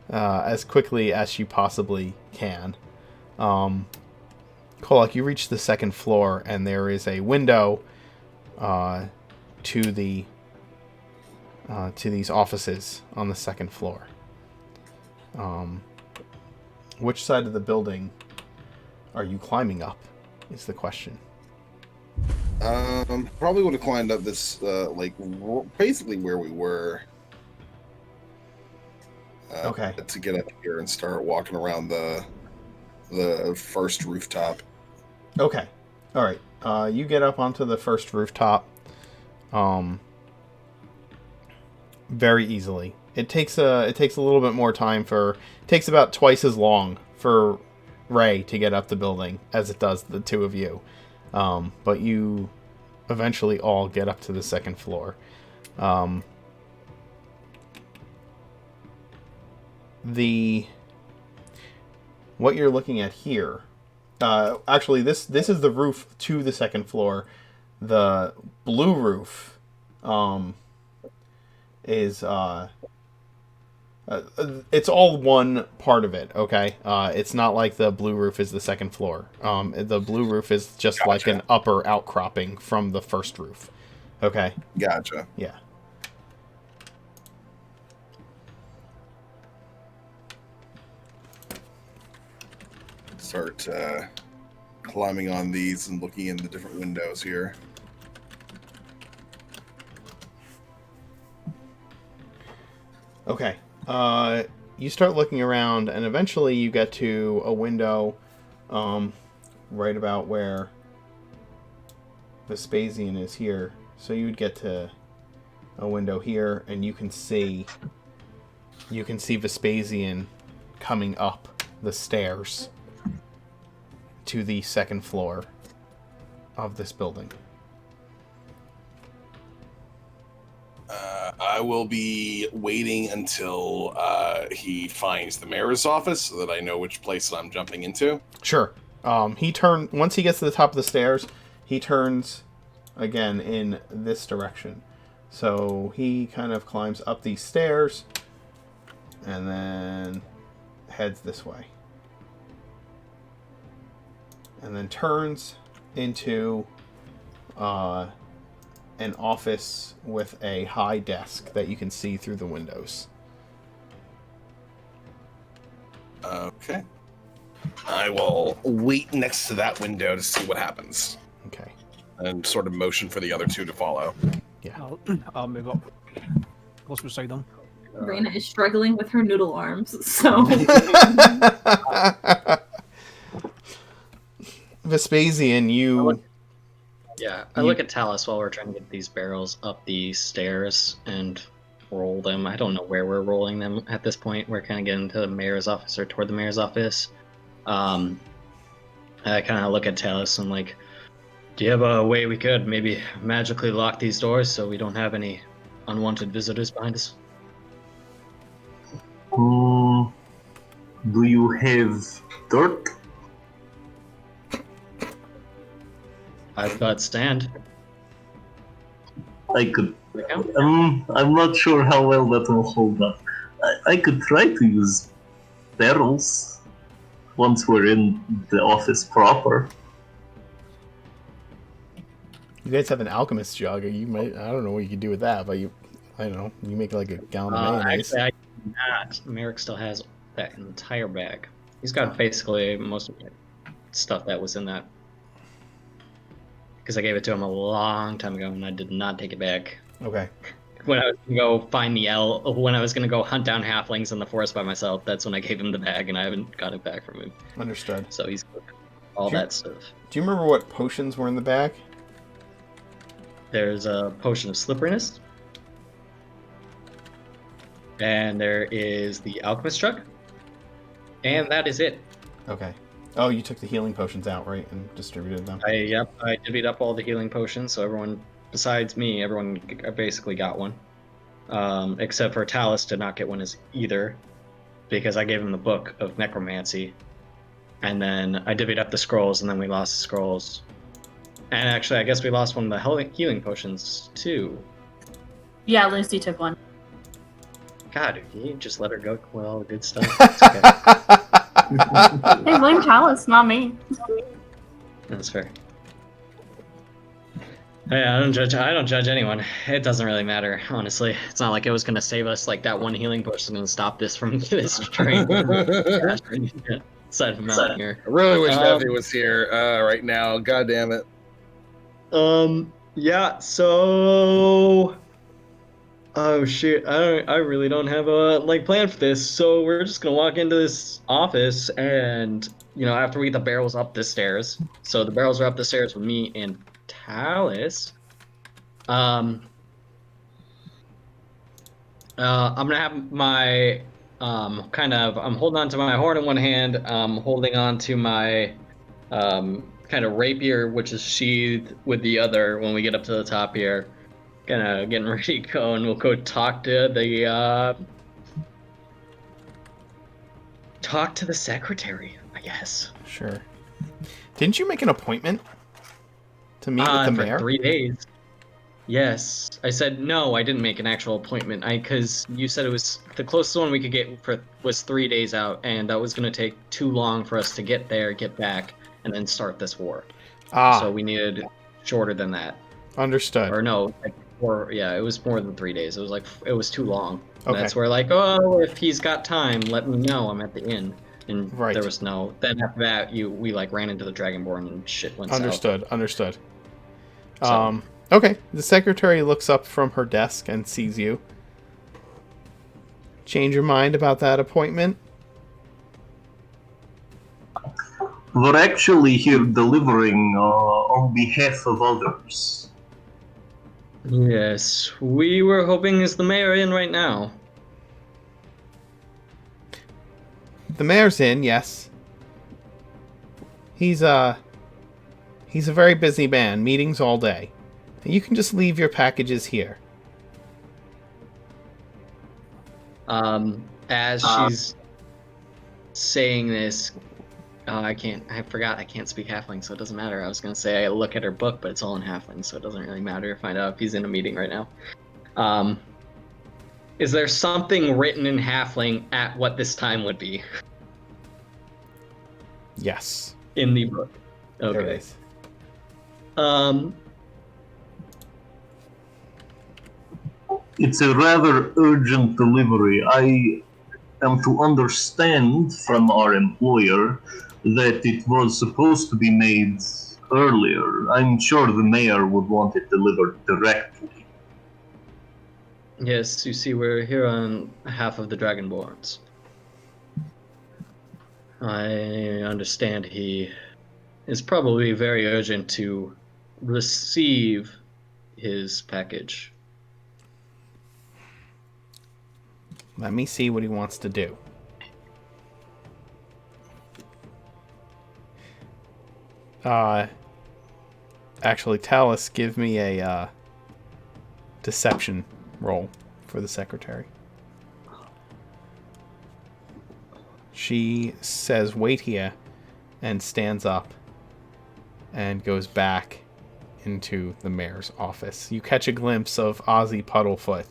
B: as quickly as she possibly can. Kolak, you reach the second floor, and there is a window to these offices on the second floor. Which side of the building are you climbing up, is the question.
A: Probably would have climbed up this, basically where we were.
B: Okay.
A: To get up here and start walking around the first rooftop.
B: Okay. All right. You get up onto the first rooftop. Very easily. It takes a little bit more time it takes about twice as long for Ray to get up the building as it does the two of you. But you eventually all get up to the second floor. What you're looking at here, actually this is the roof to the second floor. The blue roof is it's all one part of it, okay? It's not like the blue roof is the second floor. The blue roof is just like an upper outcropping from the first roof. Okay?
A: Gotcha.
B: Yeah.
A: Start climbing on these and looking in the different windows here.
B: Okay. You start looking around, and eventually you get to a window right about where Vespasian is here. So you would get to a window here, and you can see Vespasian coming up the stairs to the second floor of this building.
A: I will be waiting until he finds the mayor's office so that I know which place I'm jumping into.
B: Sure. Once he gets to the top of the stairs, he turns again in this direction. So he kind of climbs up these stairs, and then heads this way. And then turns into an office with a high desk that you can see through the windows.
A: Okay. I will wait next to that window to see what happens.
B: Okay.
A: And sort of motion for the other two to follow.
E: I'll move up close beside them.
F: Raina is struggling with her noodle arms, so
B: Vespasian, you...
G: Yeah, I look at Talus while we're trying to get these barrels up the stairs and roll them. I don't know where we're rolling them at this point. We're kind of getting to the mayor's office or toward the mayor's office. I kind of look at Talus and like, do you have a way we could maybe magically lock these doors so we don't have any unwanted visitors behind us?
C: Do you have dirt?
G: I've got stand.
C: I could. I'm not sure how well that will hold up. I could try to use barrels once we're in the office proper.
B: You guys have an alchemist jug. You might. I don't know what you could do with that, but I don't know. You make like a gallon of mayonnaise.
G: Actually, I do not. Merrick still has that entire bag. He's got basically most of the stuff that was in that. Because I gave it to him a long time ago and I did not take it back.
B: Okay.
G: When I was gonna go find the when I was gonna go hunt down halflings in the forest by myself, that's when I gave him the bag and I haven't got it back from him.
B: Understood.
G: So he's all that stuff.
B: Do you remember what potions were in the bag?
G: There's a potion of slipperiness. And there is the alchemist jug. And that is it.
B: Okay. Oh, you took the healing potions out, right, and distributed them?
G: I divvied up all the healing potions, so everyone, besides me, everyone basically got one. Except for Talus did not get one either, because I gave him the book of necromancy. And then I divvied up the scrolls, and then we lost the scrolls. And actually, I guess we lost one of the healing potions, too.
D: Yeah, Lucy took one.
G: God, you just let her go with all the good stuff. It's okay.
D: Hey, blame Talus, not me.
G: That's fair. Yeah, I don't judge anyone. It doesn't really matter, honestly. It's not like it was gonna save us. Like that one healing potion gonna stop this from this train. Aside from out here.
A: I really wish Neffy was here right now. God damn it.
G: Yeah. So. Oh shit! I really don't have a plan for this. So we're just gonna walk into this office, and after we get the barrels up the stairs. So the barrels are up the stairs with me and Talus. I'm gonna have my I'm holding on to my horn in one hand. I'm holding on to my kind of rapier, which is sheathed with the other. When we get up to the top here. Getting ready to go, and we'll go talk to the secretary, I guess.
B: Sure. Didn't you make an appointment to meet with the mayor?
G: For 3 days. Yes, I said no. I didn't make an actual appointment. Because you said it was the closest one we could get was 3 days out, and that was going to take too long for us to get there, get back, and then start this war. So we needed shorter than that.
B: Understood.
G: Or no. It was more than 3 days. It was too long.
B: Okay.
G: That's where if he's got time, let me know. I'm at the inn. And there was no. Then after that, we ran into the Dragonborn and shit went south.
B: Understood.
G: So.
B: Okay. The secretary looks up from her desk and sees you. Change your mind about that appointment?
C: We're actually here delivering on behalf of others.
G: Yes, we were hoping is the mayor in right now.
B: The mayor's in, yes. He's a very busy man, meetings all day. You can just leave your packages here.
G: As she's saying this, I forgot I can't speak halfling, so it doesn't matter. I was gonna say I look at her book, but it's all in halfling, so it doesn't really matter. Find out if he's in a meeting right now. Is there something written in Halfling at what this time would be
B: Yes.
G: in the book?
B: There it
G: Okay.
B: is.
C: It's a rather urgent delivery. I am to understand from our employer that it was supposed to be made earlier. I'm sure the mayor would want it delivered directly.
G: Yes, you see, we're here on behalf of the Dragonborns. I understand he is probably very urgent to receive his package.
B: Let me see what he wants to do. Actually, Talus, give me a deception roll for the secretary. She says, "Wait here," and stands up and goes back into the mayor's office. You catch a glimpse of Ozzy Puddlefoot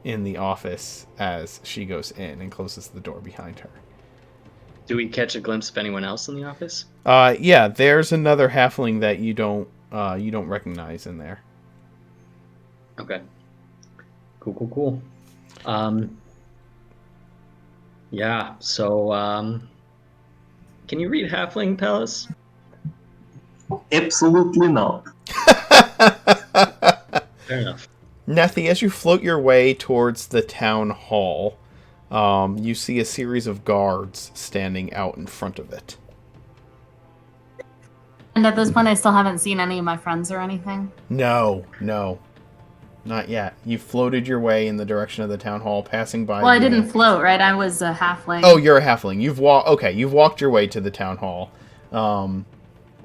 B: in the office as she goes in and closes the door behind her.
G: Do we catch a glimpse of anyone else in the office?
B: Yeah, there's another halfling that you don't recognize in there.
G: Okay. Cool. Yeah, so, can you read Halfling, Talus?
C: Absolutely not.
G: Fair enough.
B: Nethy, as you float your way towards the town hall, you see a series of guards standing out in front of it.
D: And at this point, I still haven't seen any of my friends or anything.
B: No, not yet. You floated your way in the direction of the town hall, passing by.
D: Well, I didn't float, right? I was a halfling.
B: Oh, you're a halfling. You've walked your way to the town hall.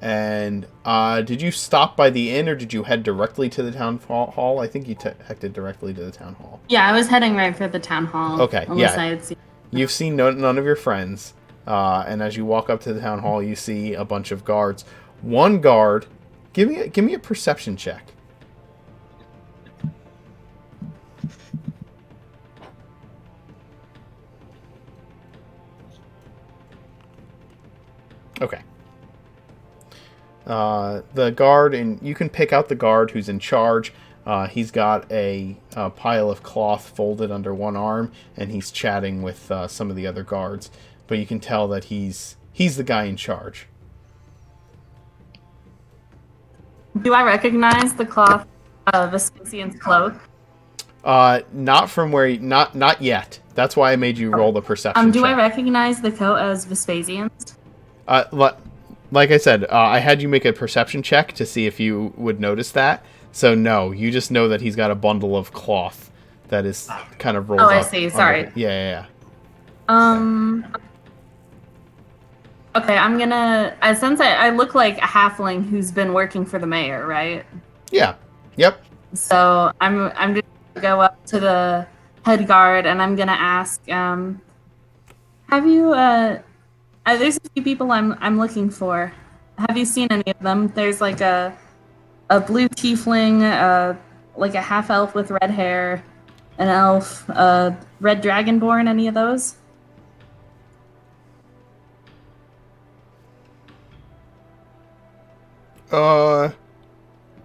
B: And did you stop by the inn, or did you head directly to the town hall? I think you headed directly to the town hall.
D: Yeah, I was heading right for the town hall.
B: Okay,
D: unless
B: yeah.
D: I had seen.
B: You've seen none of your friends, and as you walk up to the town hall, you see a bunch of guards. One guard, give me a perception check. Okay. The guard, and you can pick out the guard who's in charge. He's got a pile of cloth folded under one arm, and he's chatting with some of the other guards. But you can tell that he's the guy in charge.
D: Do I recognize the cloth of Vespasian's cloak?
B: Not from where not yet. That's why I made you roll the perception.
D: Do
B: check.
D: I recognize the coat as Vespasian's?
B: Like I said, I had you make a perception check to see if you would notice that. So no, you just know that he's got a bundle of cloth that is kind of rolled up.
D: Oh, I see. Sorry.
B: Yeah.
D: Okay, I'm gonna. Since I look like a halfling who's been working for the mayor, right?
B: Yeah. Yep.
D: So I'm just gonna go up to the head guard and I'm gonna ask, have you there's a few people I'm looking for. Have you seen any of them? There's like a blue tiefling, like a half elf with red hair, an elf, red dragonborn, any of those?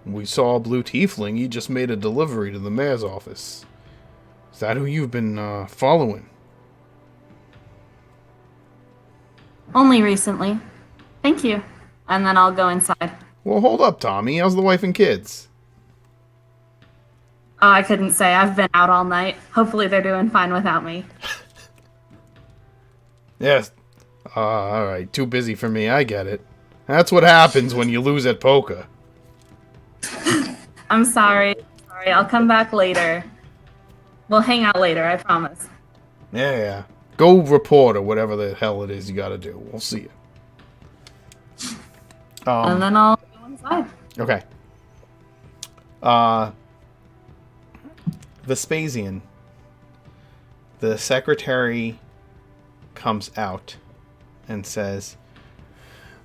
B: We saw a blue tiefling. He just made a delivery to the mayor's office. Is that who you've been following?
D: Only recently. Thank you. And then I'll go inside.
B: Well, hold up, Tommy. How's the wife and kids?
D: Oh, I couldn't say. I've been out all night. Hopefully they're doing fine without me.
B: Yes. Alright. Too busy for me. I get it. That's what happens when you lose at poker.
D: I'm sorry. I'll come back later. We'll hang out later, I promise.
B: Yeah. Go report or whatever the hell it is you gotta do. We'll see you.
D: And then I'll go inside.
B: Okay. Vespasian. The secretary comes out and says,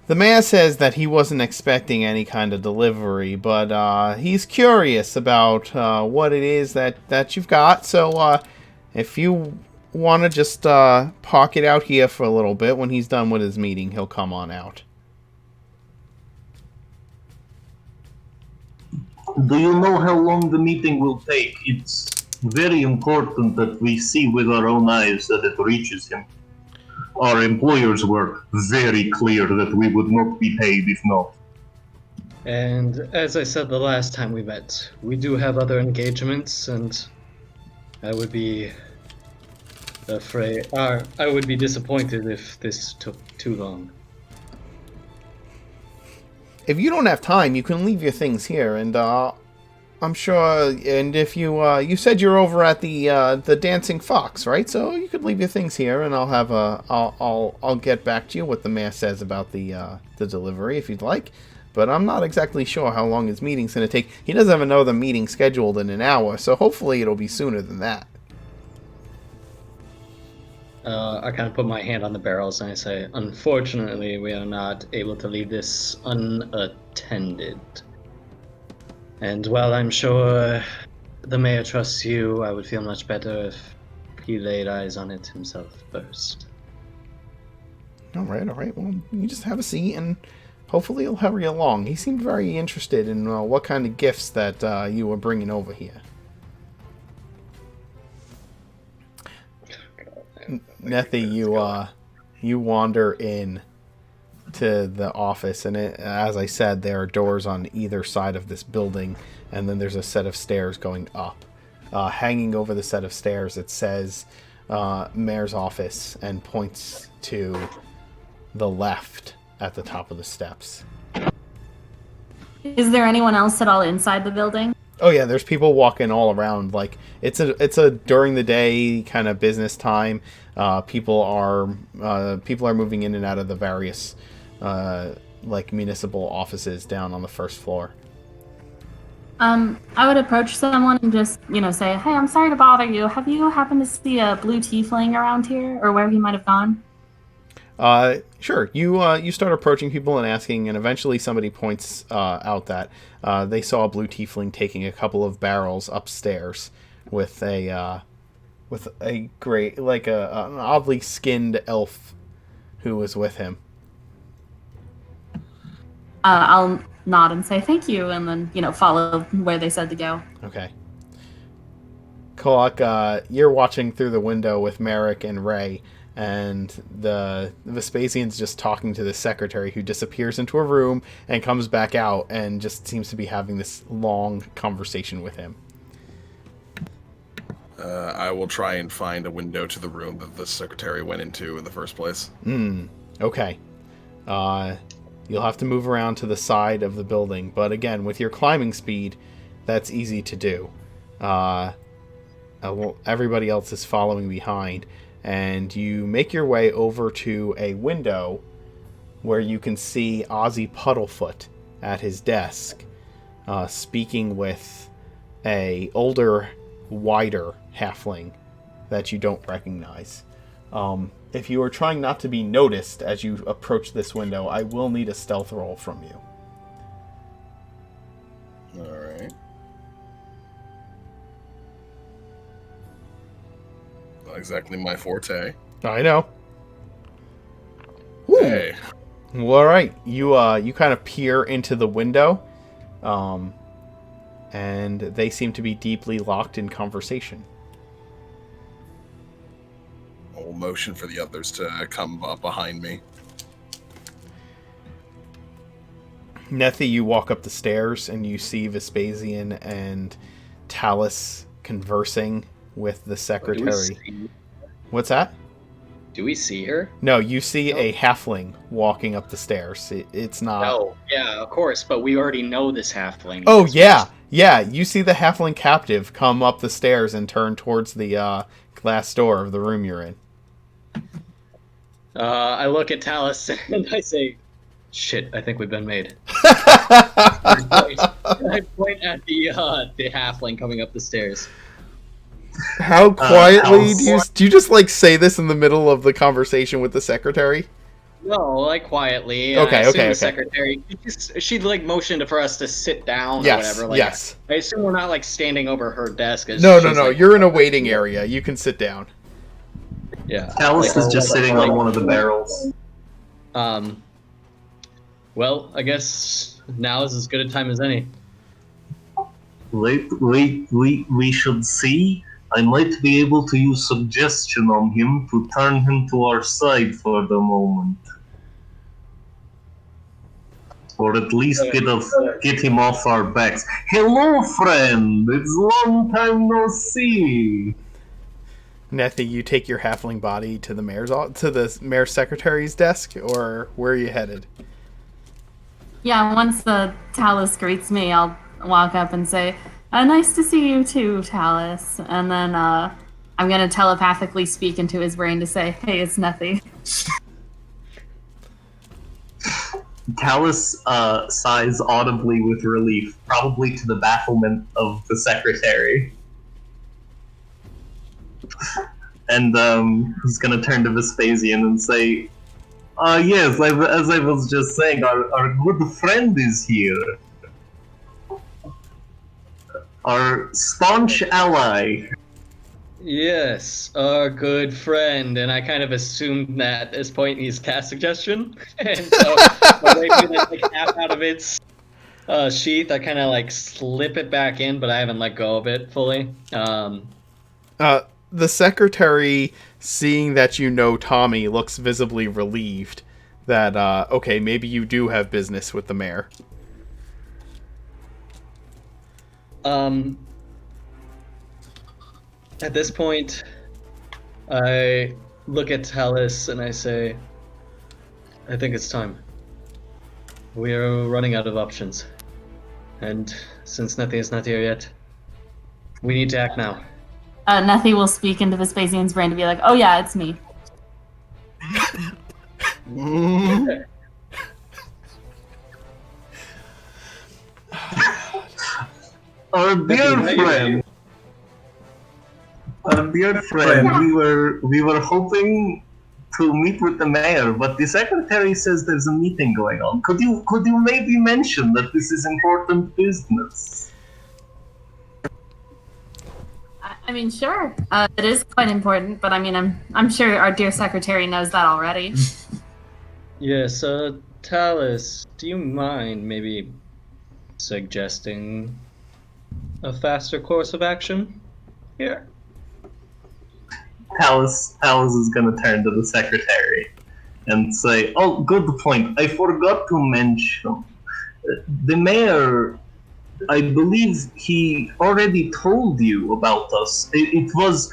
B: the mayor says that he wasn't expecting any kind of delivery, but he's curious about what it is that you've got. So If you want to just park it out here for a little bit, when he's done with his meeting, he'll come on out.
C: Do you know how long the meeting will take? It's very important that we see with our own eyes that it reaches him. Our employers were very clear that we would not be paid if not.
G: And as I said the last time we met, we do have other engagements, and I would be I would be disappointed if this took too long.
B: If you don't have time, you can leave your things here, and I'm sure. And if you said you're over at the Dancing Fox, right? So you could leave your things here, and I'll get back to you what the mayor says about the delivery if you'd like. But I'm not exactly sure how long his meeting's gonna take. He doesn't have another meeting scheduled in an hour, so hopefully it'll be sooner than that.
G: I kind of put my hand on the barrels and I say, unfortunately, we are not able to leave this unattended. And while I'm sure the mayor trusts you, I would feel much better if he laid eyes on it himself first.
B: All right. Well, you just have a seat, and hopefully he'll hurry along. He seemed very interested in what kind of gifts that you were bringing over here. Nethy, you wander in to the office, and as I said, there are doors on either side of this building, and then there's a set of stairs going up. Hanging over the set of stairs, it says Mayor's office and points to the left at the top of the steps.
D: Is there anyone else at all inside the building?
B: Oh yeah, there's people walking all around. Like it's a during the day kind of business time. People are moving in and out of the various like municipal offices down on the first floor.
D: I would approach someone and just, say, "Hey, I'm sorry to bother you. Have you happened to see a blue tiefling around here, or where he might have gone?"
B: Sure. You start approaching people and asking, and eventually somebody points out that they saw a blue tiefling taking a couple of barrels upstairs with a great, like an oddly skinned elf who was with him.
D: I'll nod and say thank you, and then follow where they said to go.
B: Okay. Kolak, you're watching through the window with Merrick and Ray. And the Vespasian's just talking to the secretary, who disappears into a room and comes back out and just seems to be having this long conversation with him.
A: I will try and find a window to the room that the secretary went into in the first place.
B: Okay. You'll have to move around to the side of the building, but again, with your climbing speed, that's easy to do. Everybody else is following behind. And you make your way over to a window where you can see Ozzy Puddlefoot at his desk, speaking with a older, wider halfling that you don't recognize. If you are trying not to be noticed as you approach this window, I will need a stealth roll from you.
A: All right. Not exactly my forte.
B: I know.
A: Hey.
B: Well, all right. You kind of peer into the window, and they seem to be deeply locked in conversation.
A: I'll motion for the others to come up behind me.
B: Nethy, you walk up the stairs and you see Vespasian and Talus conversing with the secretary. What's that?
G: Do we see her?
B: No, you see a halfling walking up the stairs. It's not...
G: Oh, yeah, of course, but we already know this halfling.
B: Oh, yeah. Yeah, you see the halfling captive come up the stairs and turn towards the glass door of the room you're in.
G: I look at Talus and I say, "Shit, I think we've been made." I point at the halfling coming up the stairs.
B: How quietly do you just like say this in the middle of the conversation with the secretary?
G: No, like quietly.
B: Okay,
G: I assume
B: okay,
G: the
B: okay.
G: secretary. She'd like motioned for us to sit down or
B: Yes,
G: whatever. Like,
B: yes.
G: I assume we're not like standing over her desk. As
B: No,
G: she's, like,
B: you're in a waiting area. You can sit down.
G: Yeah.
C: Talus is just sitting on one of the barrels.
G: Well, I guess now is as good a time as any.
C: We should see. I might be able to use suggestion on him to turn him to our side for the moment. Or at least get him off our backs. Hello, friend! It's long time no see!
B: Nethy, you take your halfling body to the mayor's secretary's desk, or where are you headed?
D: Yeah, once the Talus greets me, I'll walk up and say, nice to see you too, Talus. And then I'm going to telepathically speak into his brain to say, hey, it's Nethy.
C: Talus sighs audibly with relief, probably to the bafflement of the secretary. And he's gonna turn to Vespasian and say, yes, as I was just saying, our good friend is here. Our staunch ally.
G: Yes, our good friend, and I kind of assumed that at this point he's cast suggestion, and so my rapier that's like half out of its sheath, I kind of like slip it back in, but I haven't let go of it fully.
B: The secretary, seeing that you know Tommy, looks visibly relieved that, okay, maybe you do have business with the mayor.
G: At this point, I look at Talus and I say, I think it's time. We are running out of options. And since Nethy is not here yet, we need to act now.
D: Nethy will speak into Vespasian's brain to be like, oh yeah, it's me.
C: Our dear friend, we were hoping to meet with the mayor, but the secretary says there's a meeting going on. Could you maybe mention that this is important business?
D: I mean, sure. It is quite important, but I mean, I'm sure our dear secretary knows that already.
G: Yes, Talus, do you mind maybe suggesting a faster course of action here?
C: Talus is going to turn to the secretary and say, oh, good point. I forgot to mention. The mayor, I believe he already told you about us. It was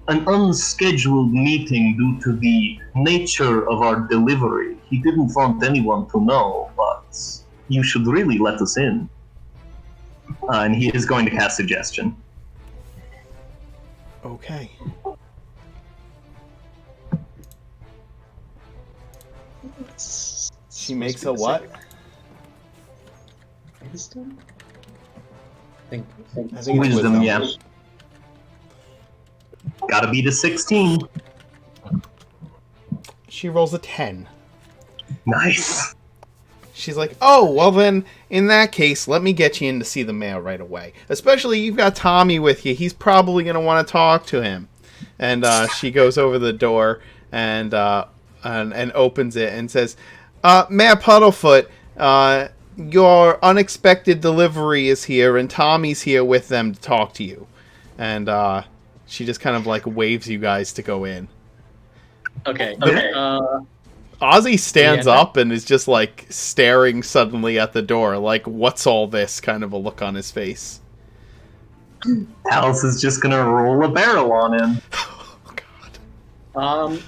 C: an unscheduled meeting due to the nature of our delivery. He didn't want anyone to know, but you should really let us in. And he is going to cast suggestion.
B: Okay. She makes a what?
G: Wisdom? I think
B: it's
C: Wisdom, yeah. Gotta beat a 16.
B: She rolls a 10.
C: Nice.
B: She's like, oh, well then, in that case, let me get you in to see the mayor right away. Especially you've got Tommy with you. He's probably going to want to talk to him. And she goes over the door and opens it and says, Mayor Puddlefoot, your unexpected delivery is here, and Tommy's here with them to talk to you. And she just kind of like waves you guys to go in.
G: Okay.
B: Ozzy stands up and is just like staring suddenly at the door, like, what's all this? Kind of a look on his face.
C: Talus is just gonna roll a barrel on him.
B: Oh, God.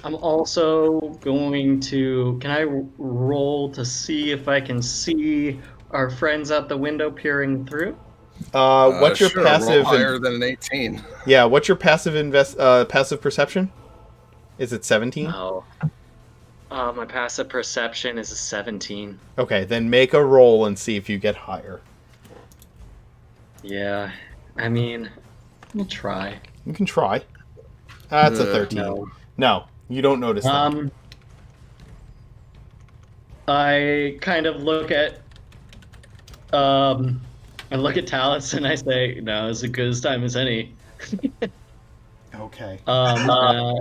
G: I'm also going to. Can I roll to see if I can see our friends out the window peering through?
B: What's your
A: sure,
B: passive?
A: roll higher than an 18.
B: Yeah, what's your passive passive perception? Is it 17?
G: No. My passive perception is a 17.
B: Okay, then make a roll and see if you get higher.
G: Yeah, I mean, we'll try.
B: You can try. That's a 13. No, you don't notice that.
G: I kind of look at Talus and I say, "No, it's as good as time as any."
B: Okay.
G: Huh?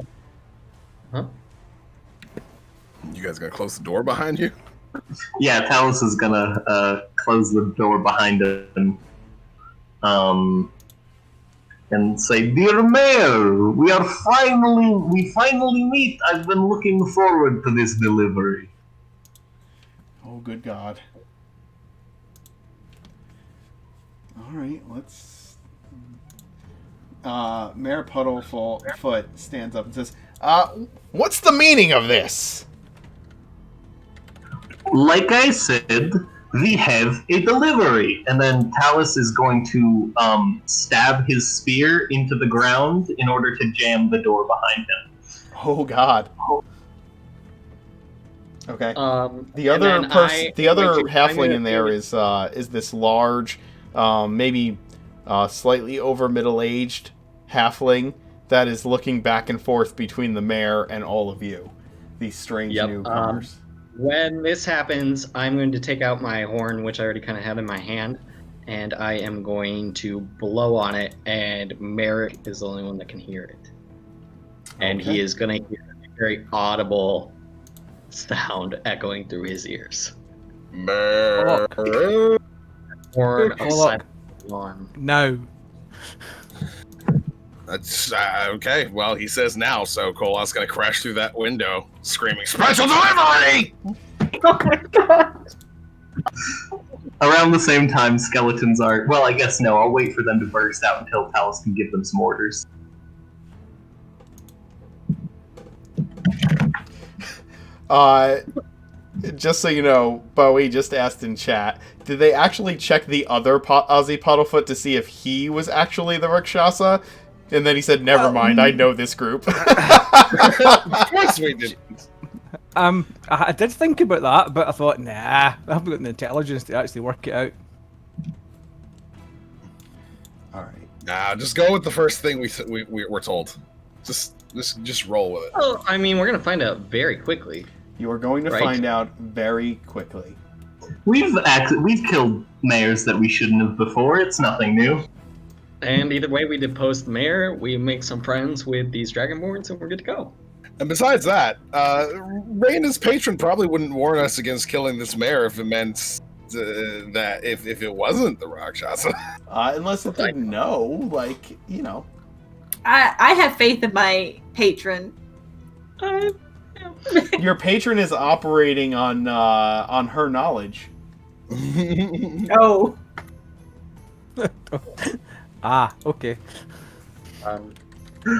A: You guys gonna close the door behind you?
C: Yeah, Talus is gonna close the door behind him, and say, "Dear Mayor, we finally meet. I've been looking forward to this delivery."
B: Oh, good God. All right, let's. Mayor Puddlefoot stands up and says, "What's the meaning of this?"
C: Like I said, we have a delivery. And then Talus is going to stab his spear into the ground in order to jam the door behind him.
B: Oh God. The
G: And
B: other
G: then
B: person, the other
G: I'm
B: halfling
G: gonna
B: in there
G: do-
B: is this large, maybe slightly over middle-aged halfling that is looking back and forth between the mayor and all of you, these strange
G: Yep,
B: newcomers.
G: When this happens, I'm going to take out my horn, which I already kind of had in my hand, and I am going to blow on it, and Merrick is the only one that can hear it. And
B: Okay.
G: he is going to hear a very audible sound echoing through his ears.
A: Brrr.
G: Horn of
E: Hold
G: silent
E: up.
G: alarm.
E: Now.
A: That's okay. Well, he says now, so Kolot's gonna crash through that window, screaming, "Special delivery!"
F: Oh my god.
C: Around the same time, skeletons are. Well, I guess no. I'll wait for them to burst out until Talus can give them some orders.
B: Just so you know, Bowie just asked in chat, did they actually check the other Ozzy Puddlefoot to see if he was actually the Rakshasa? And then he said, "Never mind, I know this group."
A: Of course we did.
E: I did think about that, but I thought, nah, I haven't got the intelligence to actually work it out.
B: All right.
A: Nah, just go with the first thing we're told. Just roll with it.
G: Well, I mean, we're going to find out very quickly.
B: You are going to
G: Right.
B: find out very quickly.
C: We've killed mayors that we shouldn't have before. It's nothing new.
G: And either way, we depose the mayor, we make some friends with these dragonborns, and we're good to go.
A: And besides that, Raina's patron probably wouldn't warn us against killing this mayor if it meant that if it wasn't the Rakshasa.
B: Unless it didn't know, like, you know.
F: I have faith in my patron.
B: Your patron is operating on her knowledge.
F: Oh.
E: Ah, okay.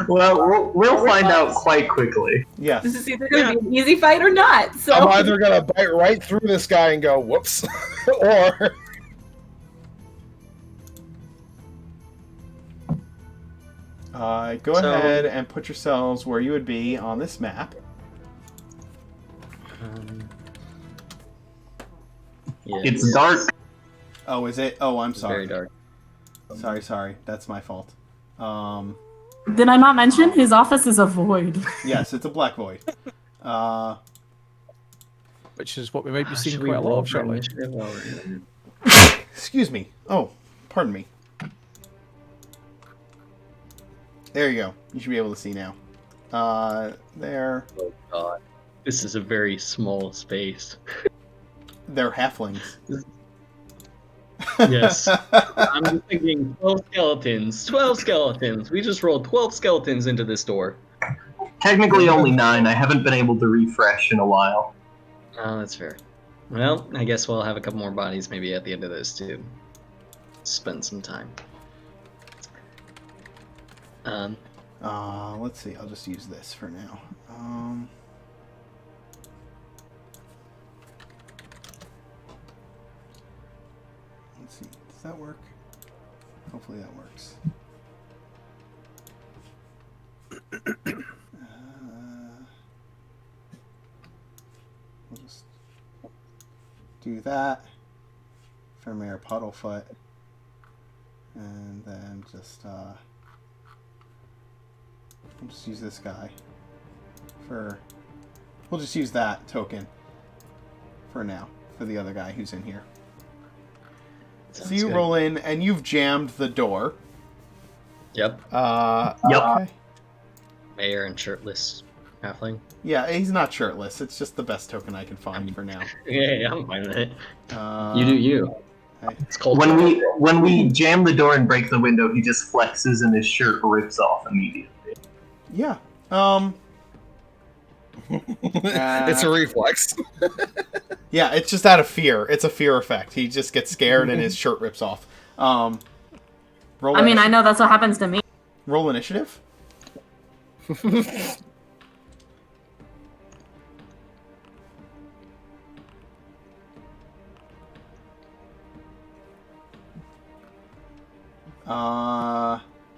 C: Well, we'll find out quite quickly.
B: Yes.
F: This is either going to be an easy fight or not. So
A: I'm either gonna bite right through this guy and go whoops, or
B: Go ahead and put yourselves where you would be on this map.
G: Yes.
C: It's dark.
B: Oh, is it? Oh, I'm
G: It's
B: sorry.
G: very dark.
B: Sorry. That's my fault.
D: Did I not mention his office is a void?
B: Yes, it's a black void.
E: Which is what we might be seeing
G: Should we
E: quite a lot
G: roll
E: of
G: for
E: shortly.
G: initiative while we're-
B: Excuse me. Oh, pardon me. There you go. You should be able to see now. There.
G: Oh god. This is a very small space.
B: They're halflings.
G: Yes. I'm just thinking 12 skeletons. 12 skeletons. We just rolled 12 skeletons into this door.
C: Technically only 9. I haven't been able to refresh in a while.
G: Oh, that's fair. Well, I guess we'll have a couple more bodies maybe at the end of this too. Spend some time.
B: Let's see. I'll just use this for now. Let's see. Does that work? Hopefully that works. We'll just do that for Mayor Puddlefoot. And then just, we'll just use this guy for, we'll just use that token for now, for the other guy who's in here.
G: Sounds
B: So you
G: good.
B: roll in, and you've jammed the door.
G: Yep.
C: Yep.
B: Okay.
G: Mayor and shirtless halfling.
B: Yeah, he's not shirtless. It's just the best token I can find for now.
G: Yeah, I'm fine with it.
H: You do you.
B: Hey.
G: It's cold.
C: When we jam the door and break the window, he just flexes and his shirt rips off immediately.
B: Yeah.
A: It's a reflex.
B: Yeah, it's just out of fear. It's a fear effect. He just gets scared and his shirt rips off. Roll
D: I mean,
B: initi-
D: I know that's what happens to me.
B: Roll initiative.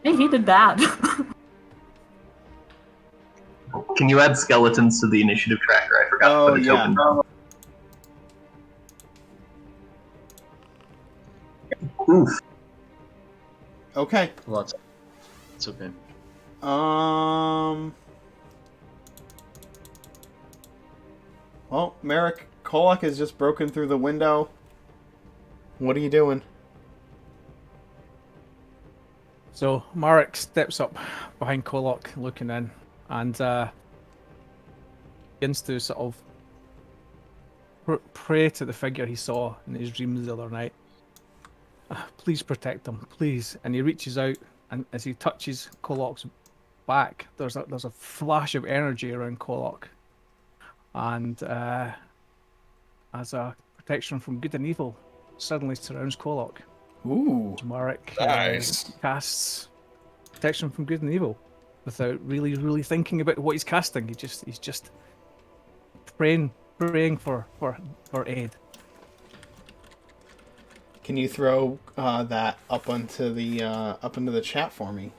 D: Hey, he did bad.
C: Can you add skeletons to the initiative tracker? I forgot
B: Oh,
C: to put a token down. Oof.
B: Okay.
G: Well, it's okay.
B: Well, Merrick, Kolak has just broken through the window. What are you doing?
E: So Marek steps up behind Kolok, looking in, and begins to sort of pray to the figure he saw in his dreams the other night. Please protect him, please. And he reaches out, and as he touches Kolok's back, there's a flash of energy around Kolok, and as a protection from good and evil, suddenly surrounds Kolok.
B: Ooh.
E: Marek
A: Nice.
E: casts protection from good and evil without really thinking about what he's casting. He's just praying for aid.
B: Can you throw that up onto the chat for me?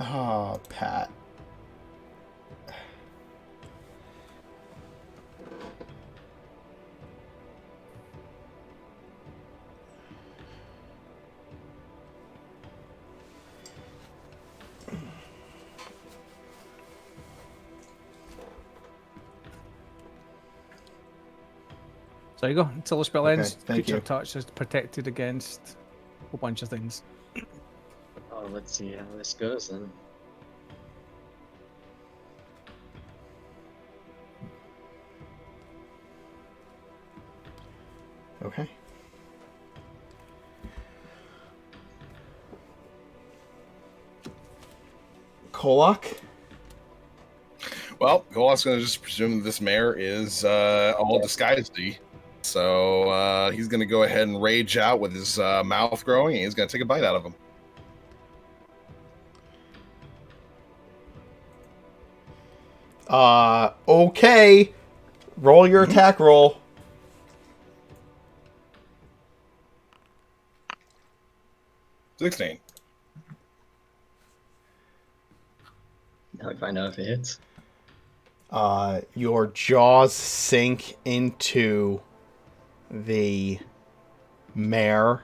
B: Oh, Pat.
E: So there you go. Until the spell
B: Okay,
E: ends,
B: thank
E: creature
B: you.
E: touch is protected against a whole bunch of things.
G: Oh, let's see how this goes then.
B: Okay. Kolak?
A: Well, Golok's going to just presume that this mayor is all disguised. So he's going to go ahead and rage out with his mouth growing, and he's going to take a bite out of him.
B: Okay. Roll your attack roll.
A: $16.
G: Now we find out if it hits.
B: Your jaws sink into the mare,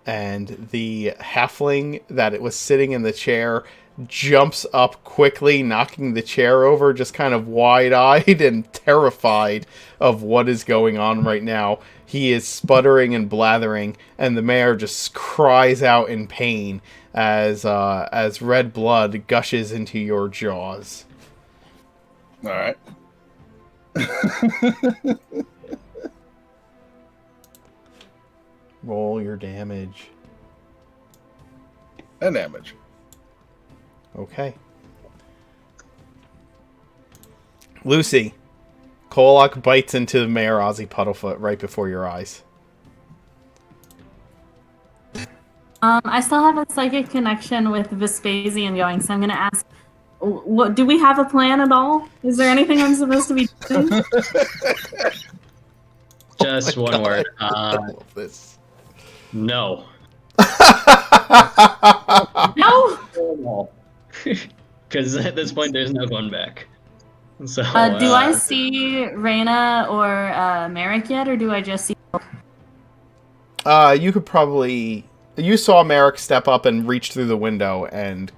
B: and the halfling that it was sitting in the chair jumps up quickly, knocking the chair over, just kind of wide-eyed and terrified of what is going on right now. He is sputtering and blathering, and the mare just cries out in pain as red blood gushes into your jaws.
A: All right.
B: Roll your damage.
A: And damage.
B: Okay. Lucy, Kolak bites into the Mayor Ozzy Puddlefoot right before your eyes.
D: I still have a psychic connection with Vespasian going, so I'm going to ask, what, do we have a plan at all? Is there anything I'm supposed to be doing?
G: Just one word.
B: I love this.
G: No.
D: No?
G: Because at this point, there's no going back. So
D: Do I see Reyna or Merrick yet, or do I just see?
B: You could probably... You saw Merrick step up and reach through the window and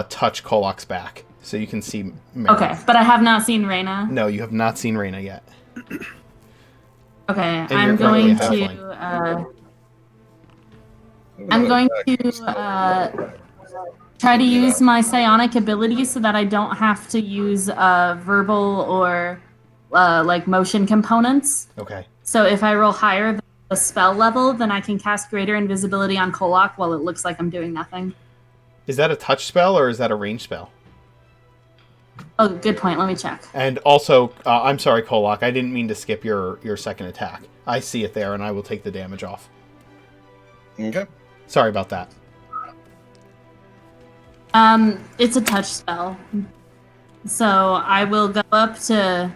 B: touch Kolok's back. So you can see Merrick.
D: Okay, but I have not seen Reyna.
B: No, you have not seen Reyna yet.
D: Okay,
B: you're
D: I'm
B: currently
D: going
B: a
D: to. I'm going to try to use my psionic abilities so that I don't have to use verbal or like motion components.
B: Okay.
D: So if I roll higher than the spell level, then I can cast greater invisibility on Kolok while it looks like I'm doing nothing.
B: Is that a touch spell or is that a range spell?
D: Oh, good point. Let me check.
B: And also, I'm sorry, Kolok, I didn't mean to skip your second attack. I see it there, and I will take the damage off.
A: Okay.
B: Sorry about that.
D: It's a touch spell. So I will go up to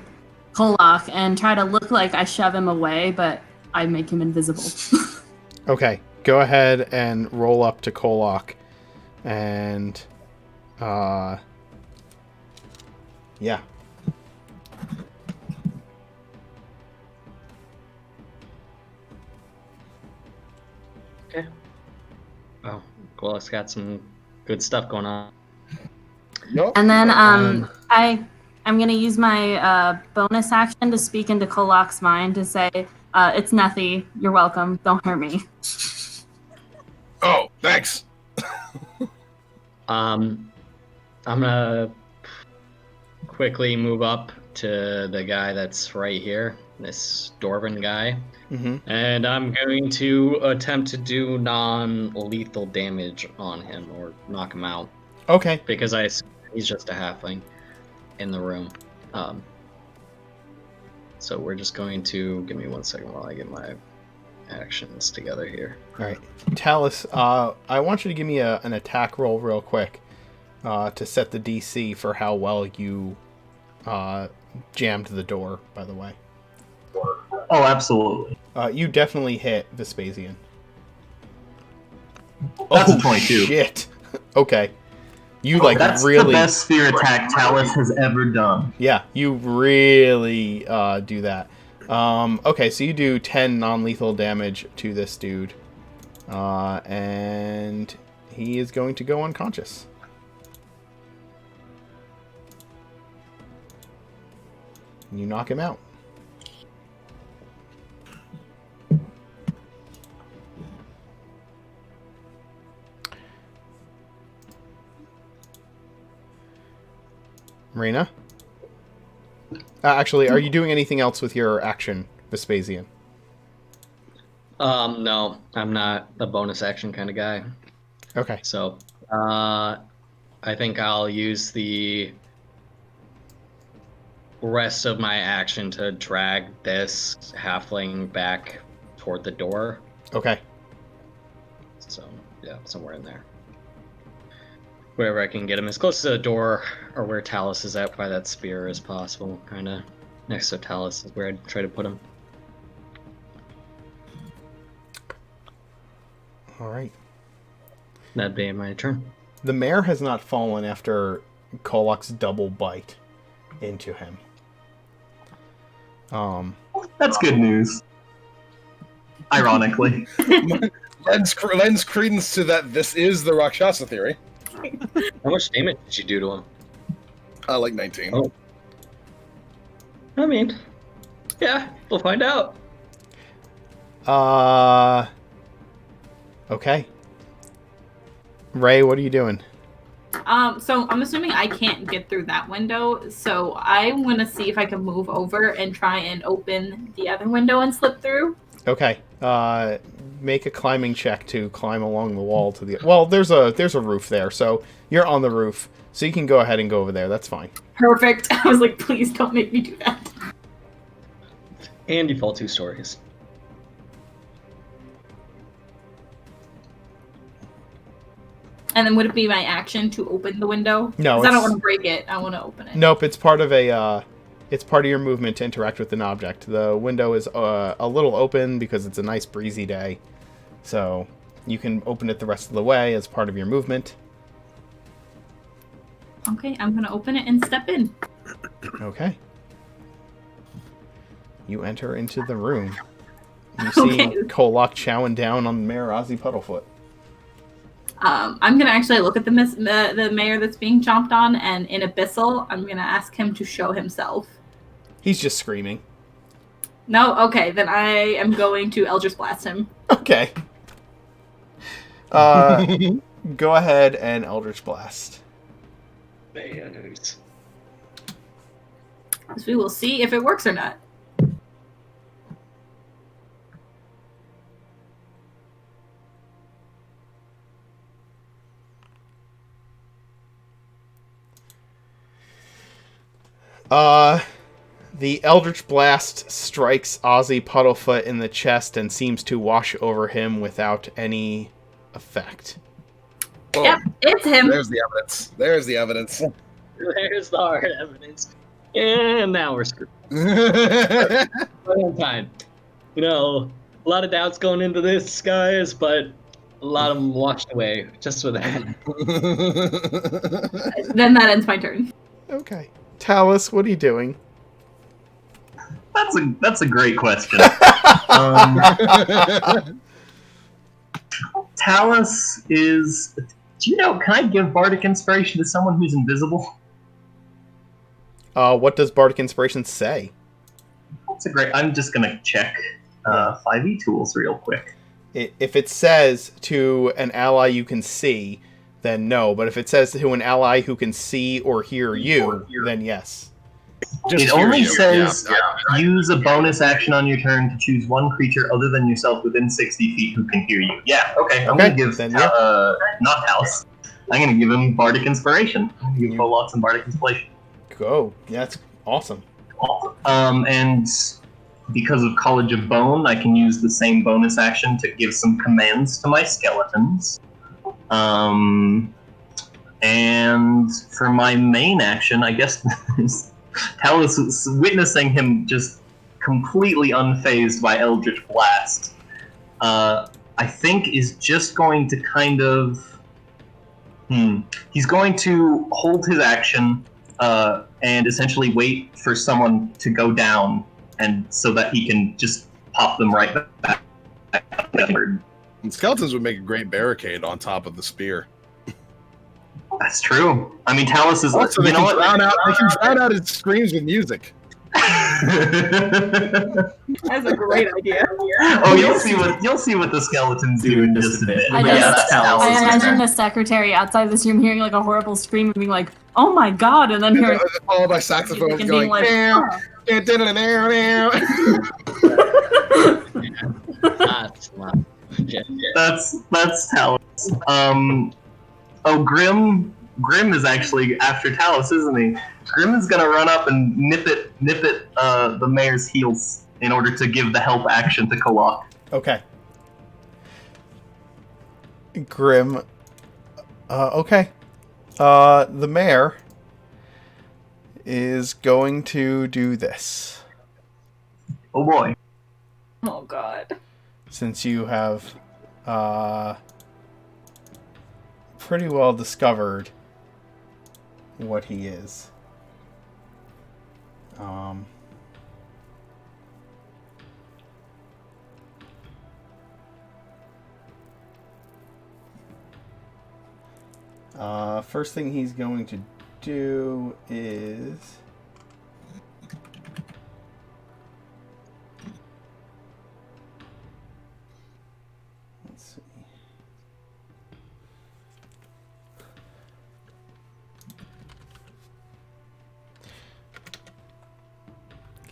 D: Kolok and try to look like I shove him away, but I make him invisible.
B: Okay, go ahead and roll up to Kolok. And, yeah.
G: Okay. Oh, Kolok's got some good stuff going on.
A: Yup.
D: And then I'm gonna use my bonus action to speak into Kolok's mind to say, "It's Nethy. You're welcome. Don't hurt me."
A: Oh, thanks.
G: I'm gonna quickly move up to the guy that's right here, this Dwarven guy, and I'm going to attempt to do non-lethal damage on him or knock him out.
B: Okay.
G: Because I assume he's just a halfling in the room. So we're just going to... Give me 1 second while I get my actions together here.
B: All right. Talus, I want you to give me an attack roll real quick to set the DC for how well you jammed the door, by the way.
C: Oh, absolutely.
B: You definitely hit Vespasian.
C: That's a 22.
B: Shit. Okay. You
C: That's
B: really...
C: the best spear attack Talus has ever done.
B: Yeah, you really do that. Okay, so you do 10 non-lethal damage to this dude. And he is going to go unconscious. You knock him out. Reyna? Actually, are you doing anything else with your action, Vespasian?
G: No, I'm not a bonus action kind of guy.
B: Okay.
G: So, I think I'll use the rest of my action to drag this halfling back toward the door.
B: Okay.
G: So, yeah, somewhere in there. Wherever I can get him as close to the door or where Talus is at by that spear as possible. Kind of next to Talus is where I'd try to put him.
B: All right.
G: That'd be my turn.
B: The mare has not fallen after Kolok's double bite into him.
C: That's good news. Ironically.
A: Lends credence to that this is the Rakshasa theory.
G: How much damage did you do to him?
A: Like 19.
G: Oh. I mean, yeah, we'll find out.
B: Okay. Ray, what are you doing?
F: So I'm assuming I can't get through that window, so I want to see if I can move over and try and open the other window and slip through.
B: Okay. Make a climbing check to climb along the wall to the... Well, there's a roof there, so you're on the roof, so you can go ahead and go over there. That's fine.
F: Perfect. I was like, please don't make me do that.
G: And you fall 2 stories.
F: And then would it be my action to open the window?
B: No,
F: 'Cause I don't want to break it. I want to open it.
B: Nope, it's part of it's part of your movement to interact with an object. The window is a little open because it's a nice breezy day, so you can open it the rest of the way as part of your movement.
F: Okay, I'm gonna open it and step in.
B: Okay. You enter into the room. You see
F: Okay.
B: Kolak chowing down on Mayor Ozzy Puddlefoot.
F: I'm gonna actually look at the mayor that's being chomped on, and in Abyssal, I'm gonna ask him to show himself.
B: He's just screaming.
F: No, okay, then I am going to Eldritch Blast him.
B: Okay. Go ahead and Eldritch Blast.
G: Mayors.
F: So we will see if it works or not.
B: The Eldritch Blast strikes Ozzy Puddlefoot in the chest and seems to wash over him without any effect.
A: Boom.
F: Yep, it's him.
A: There's the evidence. There's the evidence.
G: There's the hard evidence. And now we're screwed.
A: That's
G: One time. You know, a lot of doubts going into this, guys, but a lot of them washed away just with that.
F: Then that ends my turn.
B: Okay. Talus, what are you doing?
C: That's a great question. Talus is. Do you know? Can I give bardic inspiration to someone who's invisible?
B: What does Bardic Inspiration say?
C: That's a great. I'm just gonna check 5e tools real quick.
B: If it says to an ally you can see, then no. But if it says to an ally who can see or hear you, then yes.
C: It only says use a bonus action on your turn to choose one creature other than yourself within 60 feet who can hear you. Yeah, okay. I'm
B: Okay,
C: gonna give
B: then,
C: not Talus. I'm gonna give him bardic inspiration. I'm gonna give Polak some bardic inspiration.
B: Go. Yeah, that's awesome.
C: And because of College of Bone, I can use the same bonus action to give some commands to my skeletons. And for my main action, I guess Talus was witnessing him just completely unfazed by Eldritch Blast. I think is just going to kind of... He's going to hold his action and essentially wait for someone to go down, and so that he can just pop them right back.
A: And skeletons would make a great barricade on top of the spear.
C: That's true. I mean, Talus is...
A: Also, they can drown out his screams with music.
F: That's a great idea.
C: Oh, you'll see what the skeletons do in just a bit.
D: I imagine the secretary outside this room hearing like a horrible scream and being like, "Oh my god!" and then hearing
A: Followed by saxophones
D: and
A: going.
D: being like,
C: That's Talus. Grim is actually after Talus, isn't he? Grim is gonna run up and nip at the mayor's heels in order to give the help action to Kolak.
B: Okay. Grim. Okay. The mayor is going to do this.
C: Oh boy.
F: Oh god.
B: Since you have pretty well discovered what he is. First thing he's going to do is... Let's see.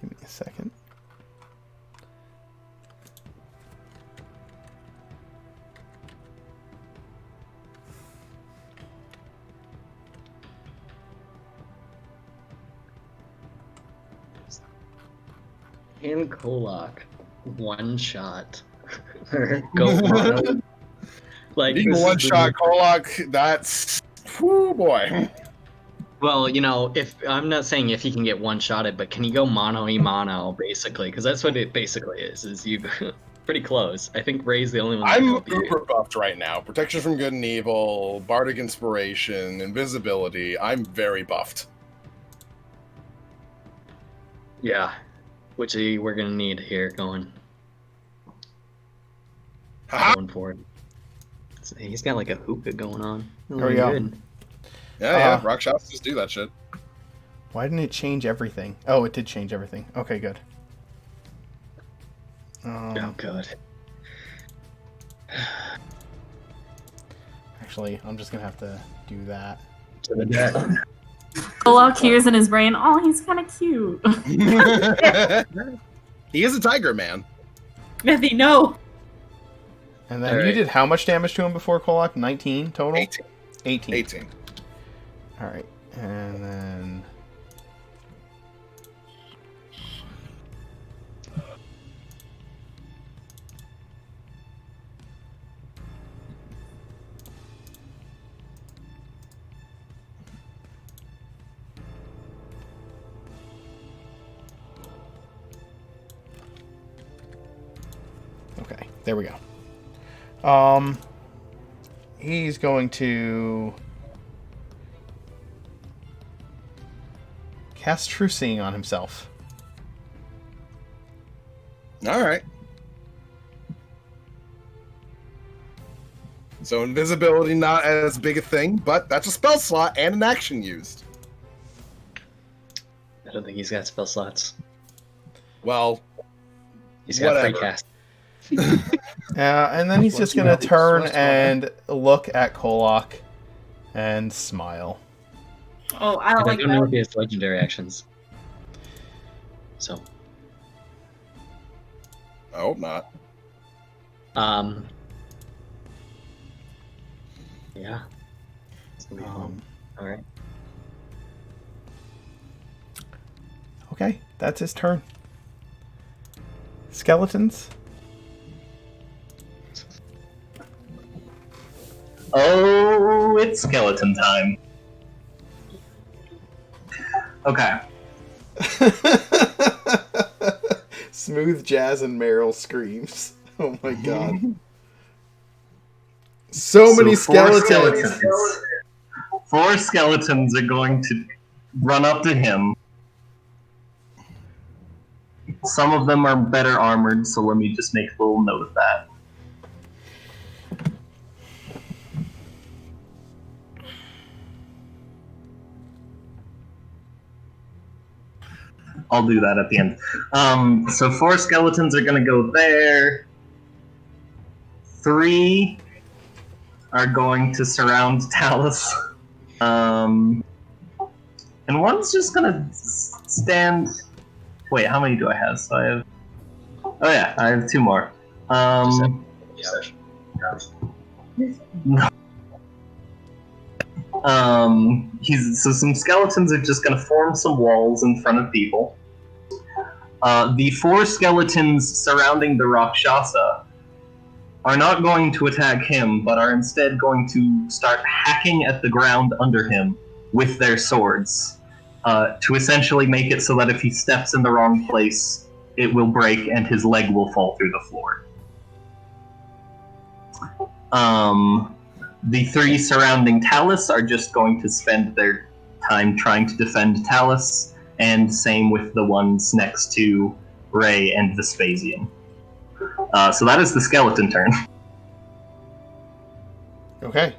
B: Give me a second.
G: In Kolak, one shot. Go mono. Like
A: Being
G: this
A: one
G: is
A: shot Kolak, that's whoo boy.
G: Well, you know, if I'm not saying if he can get one shotted, but can he go mono e mono basically? Because that's what it basically is you pretty close. I think Ray's the only one.
A: I'm
G: that can
A: uber buffed right now. Protection from good and evil, bardic inspiration, invisibility. I'm very buffed.
G: Yeah. Which we're gonna need here going forward. He's got like a hookah going on.
B: There we go.
G: Good.
A: Yeah, rock shots just do that shit.
B: Why didn't it change everything? Oh, it did change everything. Okay, good.
G: Oh god.
B: Actually, I'm just gonna have to do that.
G: To the deck.
D: Golok hears in his brain, oh, he's kind of cute.
A: He is a tiger man.
F: Methy, no.
B: And then
G: All
B: you
G: right.
B: did how much damage to him before, Kolak? 19 total?
A: 18.
B: 18. All right, and then... Okay, there we go. He's going to cast True Seeing on himself.
A: All right. So invisibility not as big a thing, but that's a spell slot and an action used.
G: I don't think he's got spell slots.
A: Well,
G: He's got free
A: whatever.
G: cast.
B: And then he's just going to turn and look at Kolak and smile.
F: Oh, I
G: And
F: don't
G: I
F: like
G: don't know if
F: that.
G: he has legendary actions. So,
A: I hope not.
G: yeah. It's gonna be fun. All right.
B: Okay, that's his turn. Skeletons?
C: Oh, it's skeleton time. Okay.
B: Smooth jazz and Meryl screams. Oh my god. So many skeletons.
C: Four skeletons are going to run up to him. Some of them are better armored, so let me just make a little note of that. I'll do that at the end. So 4 skeletons are going to go there. 3 are going to surround Talus. And one's just going to stand... Wait, how many do I have? So I have... Oh yeah, I have 2 more. So some skeletons are just going to form some walls in front of people. The 4 skeletons surrounding the Rakshasa are not going to attack him, but are instead going to start hacking at the ground under him with their swords, to essentially make it so that if he steps in the wrong place, it will break and his leg will fall through the floor. The 3 surrounding Talus are just going to spend their time trying to defend Talus, and same with the ones next to Ray and Vespasian. So that is the skeleton turn.
B: Okay.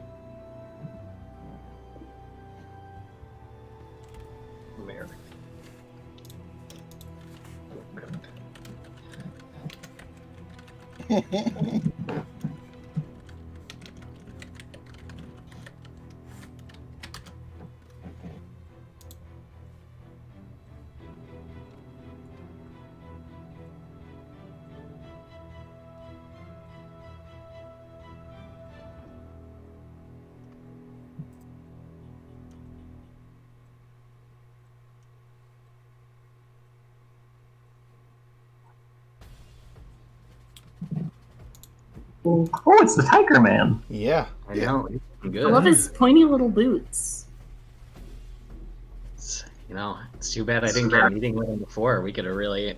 C: Oh, it's the Tiger Man.
B: Yeah.
G: I know. Good.
D: I love his pointy little boots.
G: It's too bad I didn't get a meeting with him before. We could have really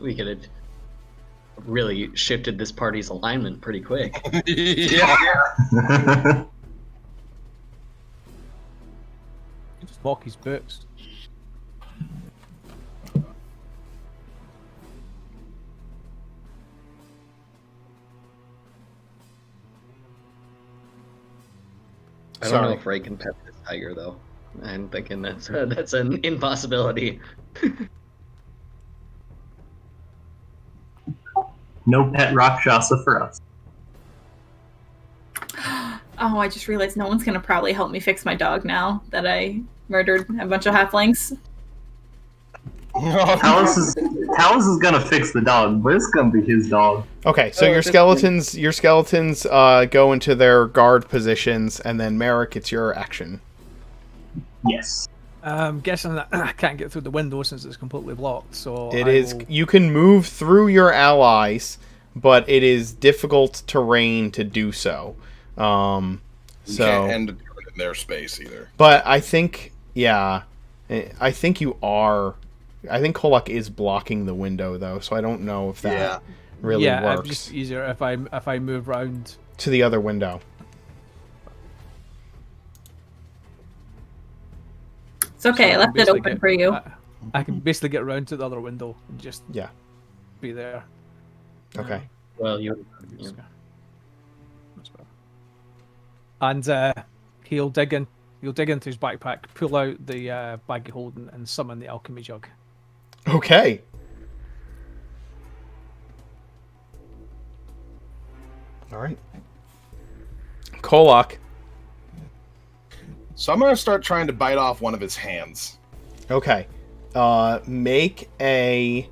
G: shifted this party's alignment pretty quick.
A: Yeah.
E: You just walk his boots.
G: I don't know if Ray can pet this tiger though. I'm thinking that's an impossibility.
C: No pet Rakshasa for us.
F: Oh, I just realized no one's gonna probably help me fix my dog now that I murdered a bunch of halflings.
C: Talus is gonna fix the dog, but it's gonna be his dog.
B: Okay, so your skeletons go into their guard positions, and then Merrick, it's your action.
C: Yes.
E: I'm guessing that I can't get through the window since it's completely blocked. So
B: You can move through your allies, but it is difficult terrain to do so.
A: You can't end it in their space either.
B: But I think, I think you are. I think Kolak is blocking the window though, so I don't know if that really works.
E: It's just easier if I move round
B: to the other window.
F: It's okay, I left it open for you.
E: I can basically get around to the other window and just be there.
B: Okay.
G: Well,
E: And he'll dig into his backpack, pull out the bag of holding, and summon the alchemy jug.
B: Okay. All right. Kolak.
A: So I'm going to start trying to bite off one of his hands.
B: Okay. Make a...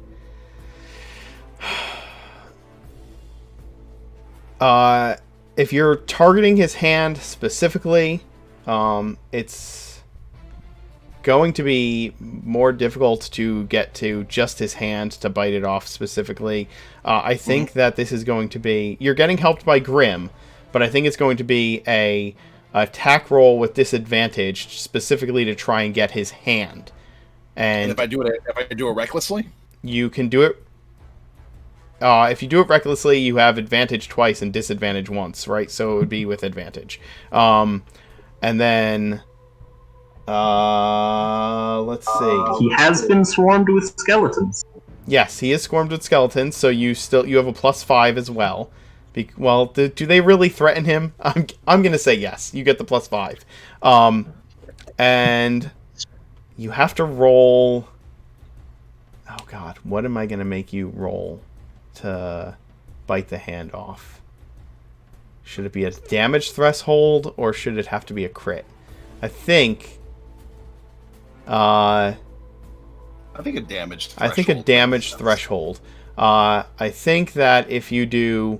B: if you're targeting his hand specifically, it's going to be more difficult to get to just his hand to bite it off specifically. I think that this is going to be... You're getting helped by Grim, but I think it's going to be a attack roll with disadvantage specifically to try and get his hand. And
A: if I do it recklessly?
B: You can do it... if you do it recklessly, you have advantage twice and disadvantage once, right? So it would be with advantage. And then... let's see.
C: He has been swarmed with skeletons.
B: Yes, he is swarmed with skeletons, so you have a +5 as well. Do they really threaten him? I'm gonna say yes. You get the +5. And you have to roll... Oh god, what am I gonna make you roll to bite the hand off? Should it be a damage threshold, or should it have to be a crit? I think a damage threshold. I think a damage threshold. I think that if you do...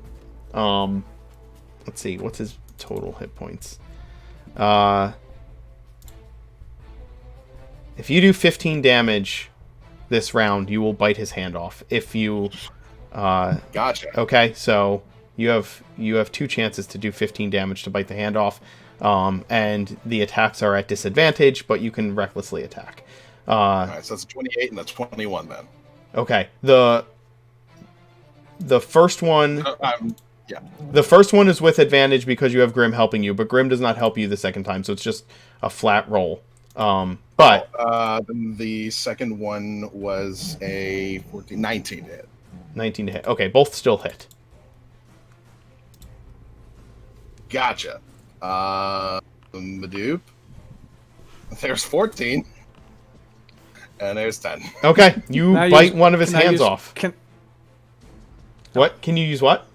B: let's see, what's his total hit points? If you do 15 damage this round, you will bite his hand off. If you...
A: Gotcha.
B: Okay, so you have 2 chances to do 15 damage to bite the hand off. And the attacks are at disadvantage, but you can recklessly attack.
A: Alright, so that's 28 and that's 21 then.
B: Okay. The first one... The first one is with advantage because you have Grim helping you, but Grim does not help you the second time, so it's just a flat roll. But...
A: the second one was a 19 to hit. 19 to hit.
B: Okay, both still hit.
A: Gotcha. Madoop. There's 14. And there's 10.
B: Okay, you bite one of his hands off. What? Can you use what?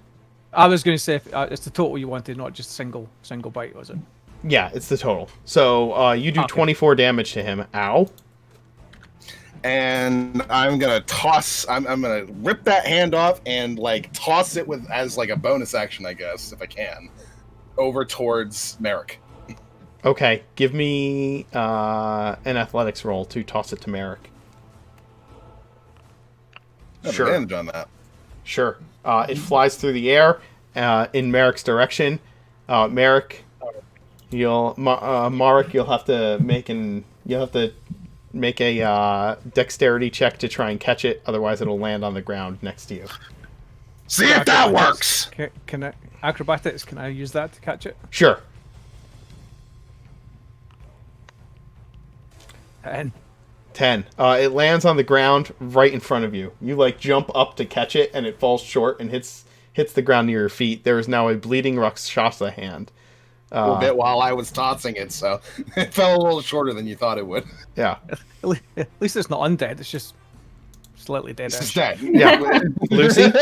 E: I was going to say, it's the total you wanted, not just single bite, was it?
B: Yeah, it's the total. So, you do 24 damage to him. Ow.
A: And I'm gonna toss. I'm gonna rip that hand off and toss it as a bonus action, I guess, if I can, over towards Merrick.
B: Okay, give me an athletics roll to toss it to Merrick.
A: Sure. Advantage on that.
B: Sure. It flies through the air in Merrick's direction. Merrick, Marek, you'll have to make a dexterity check to try and catch it. Otherwise, it'll land on the ground next to you.
A: See if that works.
E: Can I, acrobatics? Can I use that to catch it?
B: Sure. 10. It lands on the ground right in front of you. You jump up to catch it, and it falls short and hits the ground near your feet. There is now a bleeding Rakshasa hand
A: little bit while I was tossing it, so it fell a little shorter than you thought it would.
B: Yeah.
E: At least it's not undead. It's just slightly dead.
A: It's just dead.
B: Yeah. Lucy?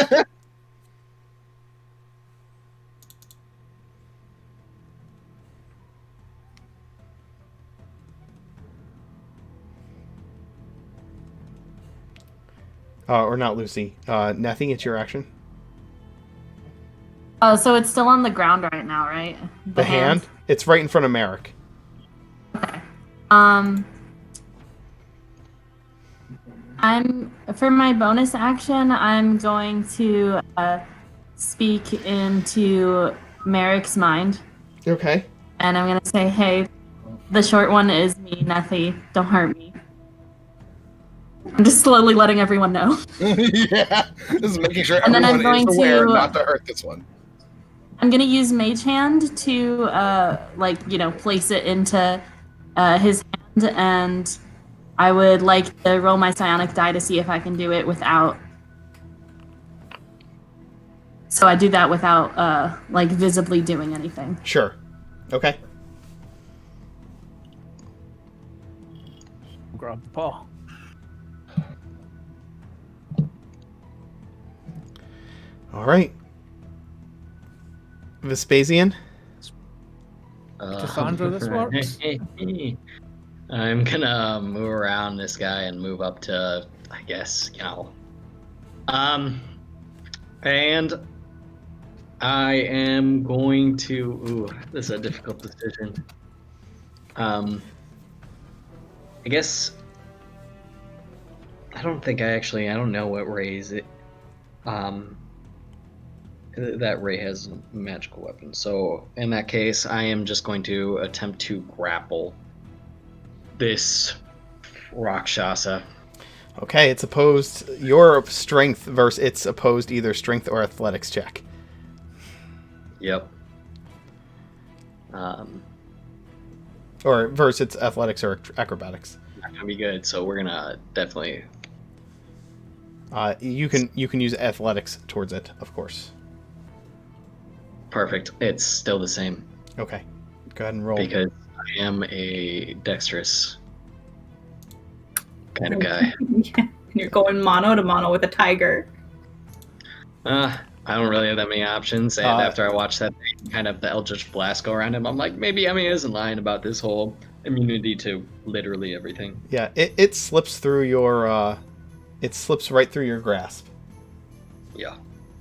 B: Or not Lucy. Nothing, it's your action.
D: So it's still on the ground right now, right?
B: The hand? It's right in front of Merrick.
D: Okay. For my bonus action, I'm going to speak into Merrick's mind.
B: Okay.
D: And I'm gonna say, hey, the short one is me, Nethy. Don't hurt me. I'm just slowly letting everyone know.
A: Yeah, just making sure
D: And then
A: everyone
D: I'm going
A: is aware
D: to-
A: not to hurt this one.
D: I'm gonna use Mage Hand to, place it into his hand, and I would like to roll my psionic die to see if I can do it without. So I do that without, visibly doing anything.
B: Sure. Okay.
E: Grab the paw.
B: All right. Vespasian?
E: Cassandra, this works.
G: I'm gonna move around this guy and move up to, I guess, and I am going to. Ooh, this is a difficult decision. I guess I don't know what raise it. That Ray has a magical weapon. So in that case, I am just going to attempt to grapple this Rakshasa.
B: Okay, it's opposed your strength versus its opposed either strength or athletics check.
G: Yep.
B: Or versus its athletics or acrobatics.
G: Not gonna be good, so we're gonna definitely.
B: You can use athletics towards it, of course.
G: Perfect. It's still the same.
B: Okay. Go ahead and roll.
G: Because I am a dexterous kind of guy.
F: Yeah. You're going mono to mono with a tiger.
G: I don't really have that many options, and after I watched that kind of the Eldritch Blast go around him, I'm like, maybe Emmy isn't lying about this whole immunity to literally everything.
B: Yeah, it slips through your it slips right through your grasp.
G: Yeah,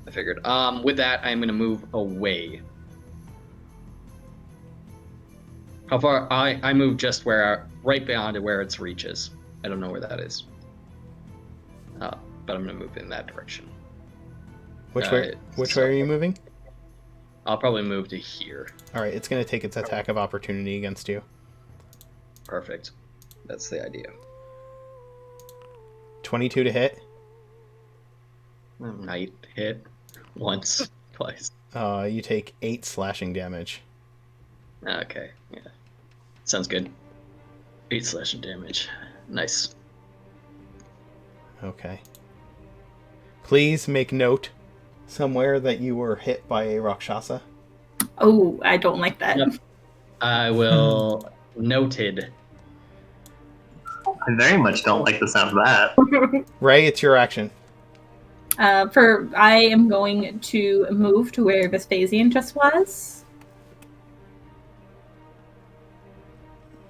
G: I figured. With that, I'm gonna move away. How far? I move just right beyond where its reaches. I don't know where that is. But I'm gonna move in that direction.
B: Which way are you moving?
G: I'll probably move to here.
B: All right, it's going to take its attack of opportunity against you.
G: Perfect. That's the idea.
B: 22 to hit.
G: Might hit once, twice.
B: You take 8 slashing damage.
G: Okay, yeah. Sounds good. 8 slashing damage. Nice.
B: Okay. Please make note somewhere that you were hit by a Rakshasa.
F: Oh, I don't like that.
G: Yep. I will. Noted.
C: I very much don't like the sound of that.
B: Ray, it's your action.
F: I am going to move to where Vespasian just was.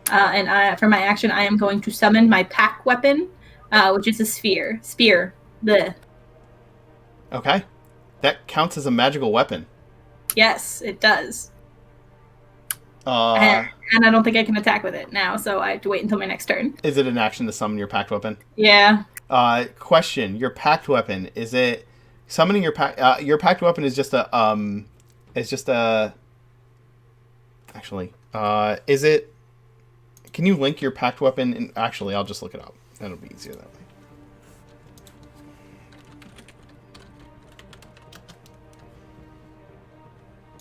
F: For my action, I am going to summon my pack weapon, which is a spear. Spear. Bleh.
B: Okay. That counts as a magical weapon.
F: Yes, it does.
B: Uh,
F: And I don't think I can attack with it now, so I have to wait until my next turn.
B: is it an action to summon your packed weapon?
F: Yeah.
B: Question: your packed weapon, is it summoning your packed weapon is just a actually is it? Can you link your packed weapon? Actually, I'll just look it up. That'll be easier that way.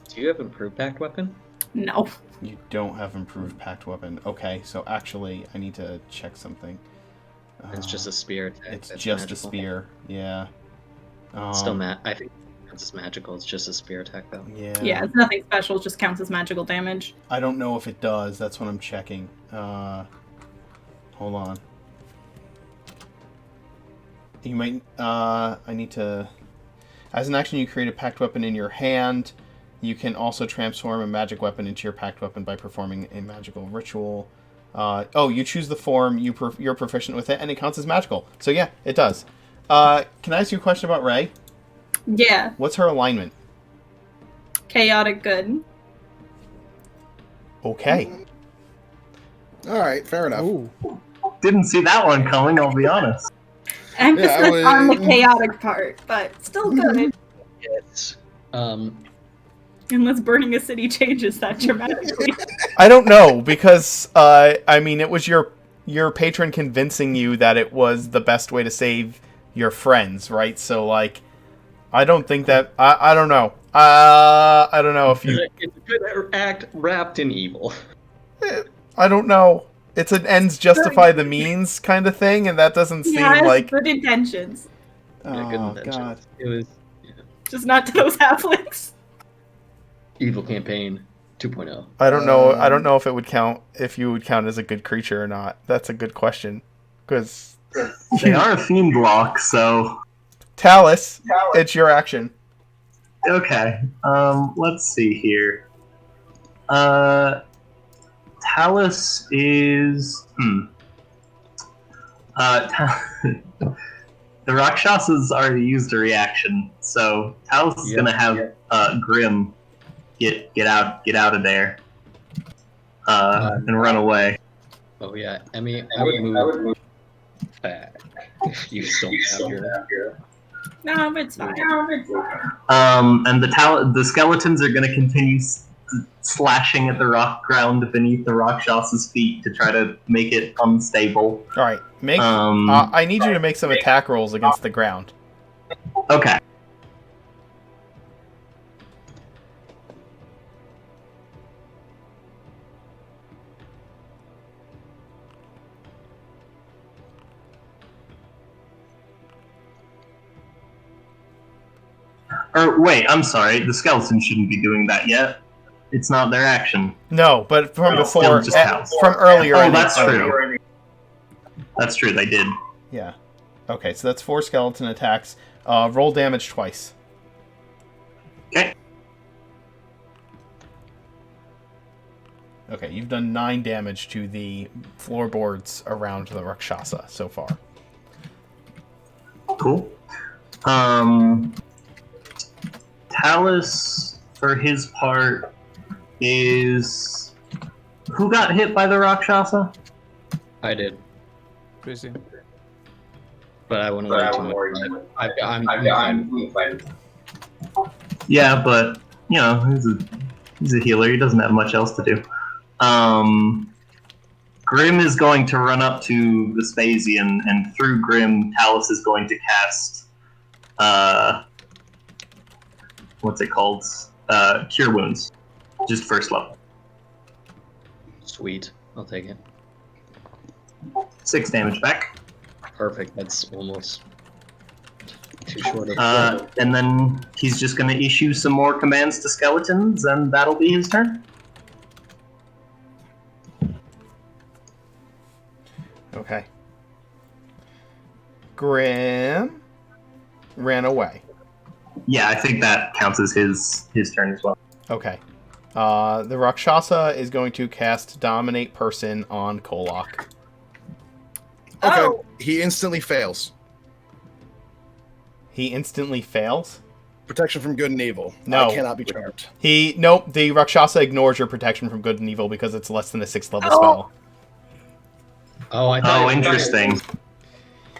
G: Do you have improved packed weapon?
F: No.
B: You don't have improved packed weapon. Okay, so actually, I need to check something.
G: It's just a spear attack.
B: It's
G: that's
B: just
G: magical.
B: a spear. Yeah.
G: Still, Matt. I think It's magical. It's just a spear attack, though.
B: Yeah.
F: Yeah, it's nothing special. It just counts as magical damage.
B: I don't know if it does. That's what I'm checking. Hold on. You might. I need to. As an action, you create a packed weapon in your hand. You can also transform a magic weapon into your packed weapon by performing a magical ritual. You choose the form you're proficient with it, and it counts as magical. So yeah, it does. Can I ask you a question about Ray?
F: Yeah,
B: What's her alignment?
F: chaotic good.
B: Okay.
A: All right, fair enough.
E: Ooh.
C: Didn't see that one coming, I'll be honest.
F: Emphasis
A: I would-
F: on the chaotic part, but still good.
G: It's
F: Unless burning a city changes that dramatically.
B: I don't know because I mean it was your patron convincing you that it was the best way to save your friends, right? So like, I don't think that I don't know. I don't know if you.
G: it's a good act wrapped in evil.
B: I don't know. It's an ends justify the means kind of thing, and that doesn't seem
F: Yeah, it has
B: like.
F: good intentions,
G: Yeah, good
B: Oh
G: intentions.
B: god.
G: It was
F: just not to those halflings.
G: evil campaign 2.0.
B: I don't know. I don't know if it would count if you would count as a good creature or not. That's a good question. Because
C: They are a fiend lock, so
B: Talus, it's your action.
C: okay. Let's see here. Talus is the Rakshasas already used a reaction, so Talus is
G: Yep.
C: gonna have Grim get out of there and run away.
G: Oh yeah, I mean, I would move back if you still have your.
F: No, it's fine.
C: And the skeletons are gonna continue slashing at the rock ground beneath the Rakshas's feet to try to make it unstable.
B: All right, make.
C: Um,
B: I need you to make some attack rolls against the ground.
C: Okay. Or wait, I'm sorry. The skeletons shouldn't be doing that yet. It's not their action.
B: No, but from
C: No,
B: before,
C: still just counts.
B: from earlier. I
C: Oh,
B: need-
C: that's true. That's true. They did.
B: Yeah. Okay, so that's 4 skeleton attacks. Roll damage twice.
C: Okay.
B: Okay, you've done 9 damage to the floorboards around the Rakshasa so far.
C: Cool. Talus, for his part, is who got hit by the Rakshasa?
G: I did,
E: Crazy.
G: but I wouldn't worry too much. I'm fine.
C: Yeah, but you know he's a healer. He doesn't have much else to do. Grim is going to run up to Vespasian, and through Grim, Talus is going to cast what's it called? Cure Wounds. Just first level.
G: Sweet, I'll take it.
C: 6 damage back.
G: Perfect. That's almost too short of.
C: And then he's just going to issue some more commands to skeletons, and that'll be his turn.
B: Okay. Grim ran away.
C: Yeah, I think that counts as his turn as well.
B: Okay. The Rakshasa is going to cast Dominate Person on Kolak.
A: Okay,
F: Oh.
A: he instantly fails.
B: He instantly fails.
A: Protection from good and evil.
B: No.
A: I cannot be charmed.
B: Nope, the Rakshasa ignores your protection from good and evil because it's less than a 6th level spell.
G: Oh, I thought.
C: Oh, interesting.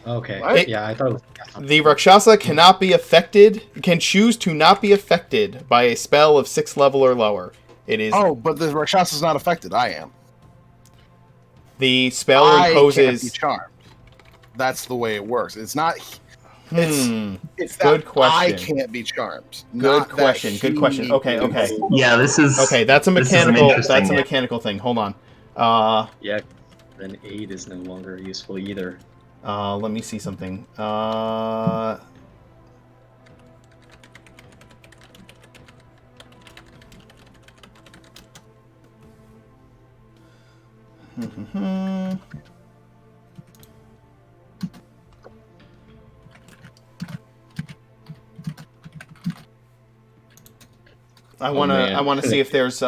G: Okay.
B: What?
G: Yeah, I thought. It was...
B: The Rakshasa cannot be affected, can choose to not be affected by a spell of 6th level or lower. It is
A: Oh, but the Rakshasa's not affected. I am.
B: the spell
A: I can't be
B: imposes.
A: charmed. That's the way it works. It's not.
B: Hmm.
A: It's
B: Good
A: that
B: question.
A: I can't be charmed.
B: Good
A: not that
B: question. Good
A: he-
B: question. Okay.
C: Yeah, this is
B: Okay, that's a
C: This is an
B: mechanical.
C: interesting-
B: That's a mechanical thing. Hold on.
G: Yeah. Then aid is no longer useful either.
B: Let me see something. I want to see if there's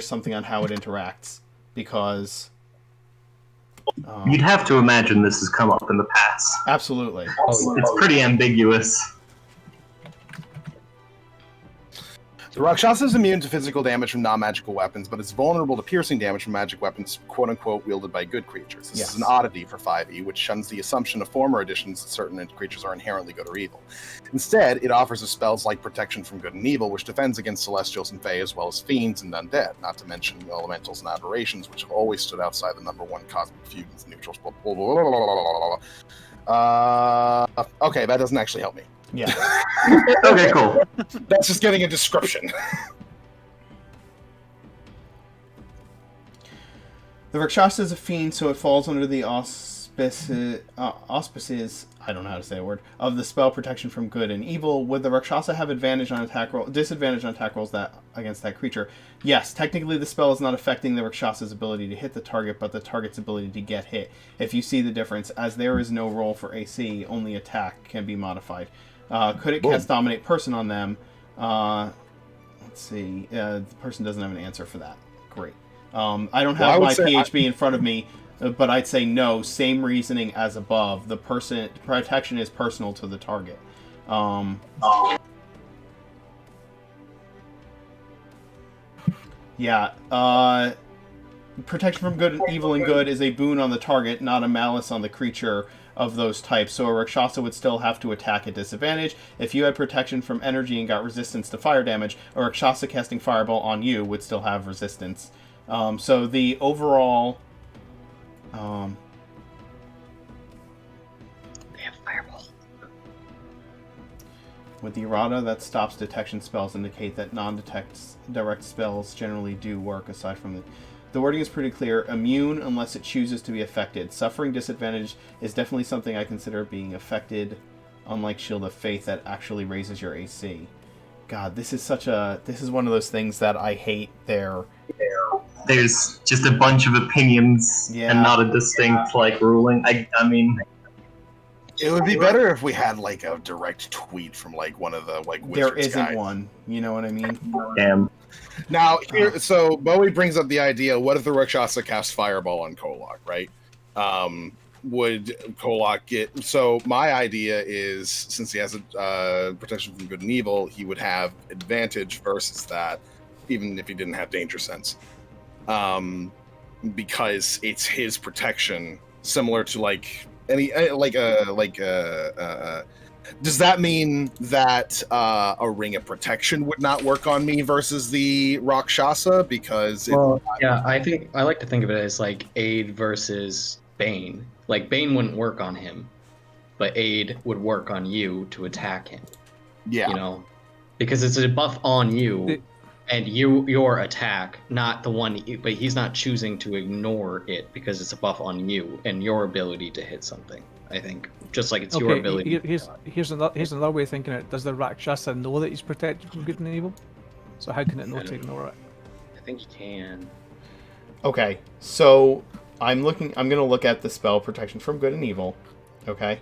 B: something on how it interacts, because
C: You'd have to imagine this has come up in the past.
B: absolutely.
C: It's pretty ambiguous.
A: The Rakshasa is immune to physical damage from non-magical weapons, but it's vulnerable to piercing damage from magic weapons, quote-unquote, wielded by good creatures. This is an oddity for 5e, which shuns the assumption of former editions that certain creatures are inherently good or evil. Instead, it offers us spells like Protection from Good and Evil, which defends against Celestials and Fae, as well as Fiends and Undead, not to mention Elementals and Aberrations, which have always stood outside the number one cosmic fusions and neutrals. Okay, that doesn't actually help me.
B: Yeah.
C: Okay, cool.
A: That's just getting a description.
B: The Rakshasa is a fiend, so it falls under the auspices, I don't know how to say a word, of the spell Protection from Good and Evil. Would the Rakshasa have disadvantage on attack rolls against that creature? Yes, technically the spell is not affecting the Rakshasa's ability to hit the target, but the target's ability to get hit. If you see the difference, as there is no roll for AC, only attack can be modified. Could it cast Dominate Person on them? Let's see. The person doesn't have an answer for that. Great. I don't have my PHB in front of me, but I'd say no. Same reasoning as above. The protection is personal to the target. Yeah. Protection from Good and Evil and Good is a boon on the target, not a malice on the creature of those types, so a Rakshasa would still have to attack at disadvantage. If you had protection from energy and got resistance to fire damage, a Rakshasa casting Fireball on you would still have resistance. So the overall... They
G: have Fireball.
B: With the errata that stops detection spells indicate that non-direct spells generally do work, aside from the wording is pretty clear. Immune unless it chooses to be affected. Suffering disadvantage is definitely something I consider being affected, unlike Shield of Faith that actually raises your AC. God, this is one of those things that I hate there.
C: There's just a bunch of opinions and not a distinct ruling. I mean,
A: it would be better if we had a direct tweet from one of the Wizards
B: there isn't
A: guys.
B: one. You know what I mean?
C: Damn.
A: Now, so Bowie brings up the idea, what if the Rakshasa cast Fireball on Kolak, right? Would Kolak get... So my idea is, since he has a Protection from Good and Evil, he would have advantage versus that, even if he didn't have Danger Sense. Because it's his protection, similar to does that mean that a Ring of Protection would not work on me versus the Rakshasa? Because
G: I think I like to think of it as Aid versus Bane. Bane wouldn't work on him, but Aid would work on you to attack him.
A: Yeah,
G: because it's a buff on you. And your attack, not the one, but he's not choosing to ignore it because it's a buff on you and your ability to hit something. I think just like it's your ability.
E: Here's another way of thinking it. Does the Rakshasa know that he's protected from good and evil? So how can it know to ignore it?
G: I think he can.
B: Okay, so I'm gonna look at the spell Protection from Good and Evil. Okay.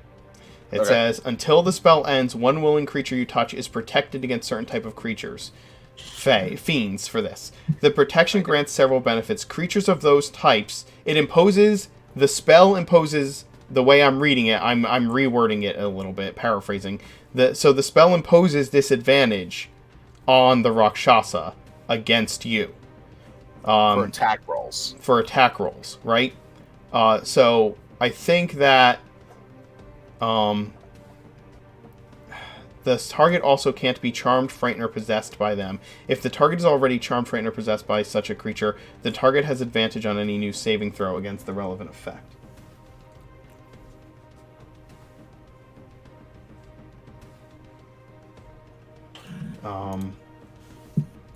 B: It says, until the spell ends, one willing creature you touch is protected against certain type of creatures. Fiends for this. The protection grants several benefits. Creatures of those types, the spell imposes, the way I'm reading it, I'm rewording it a little bit, paraphrasing. So the spell imposes disadvantage on the Rakshasa against you.
A: for attack rolls.
B: For attack rolls, right? So I think that the target also can't be charmed, frightened, or possessed by them. If the target is already charmed, frightened, or possessed by such a creature, the target has advantage on any new saving throw against the relevant effect.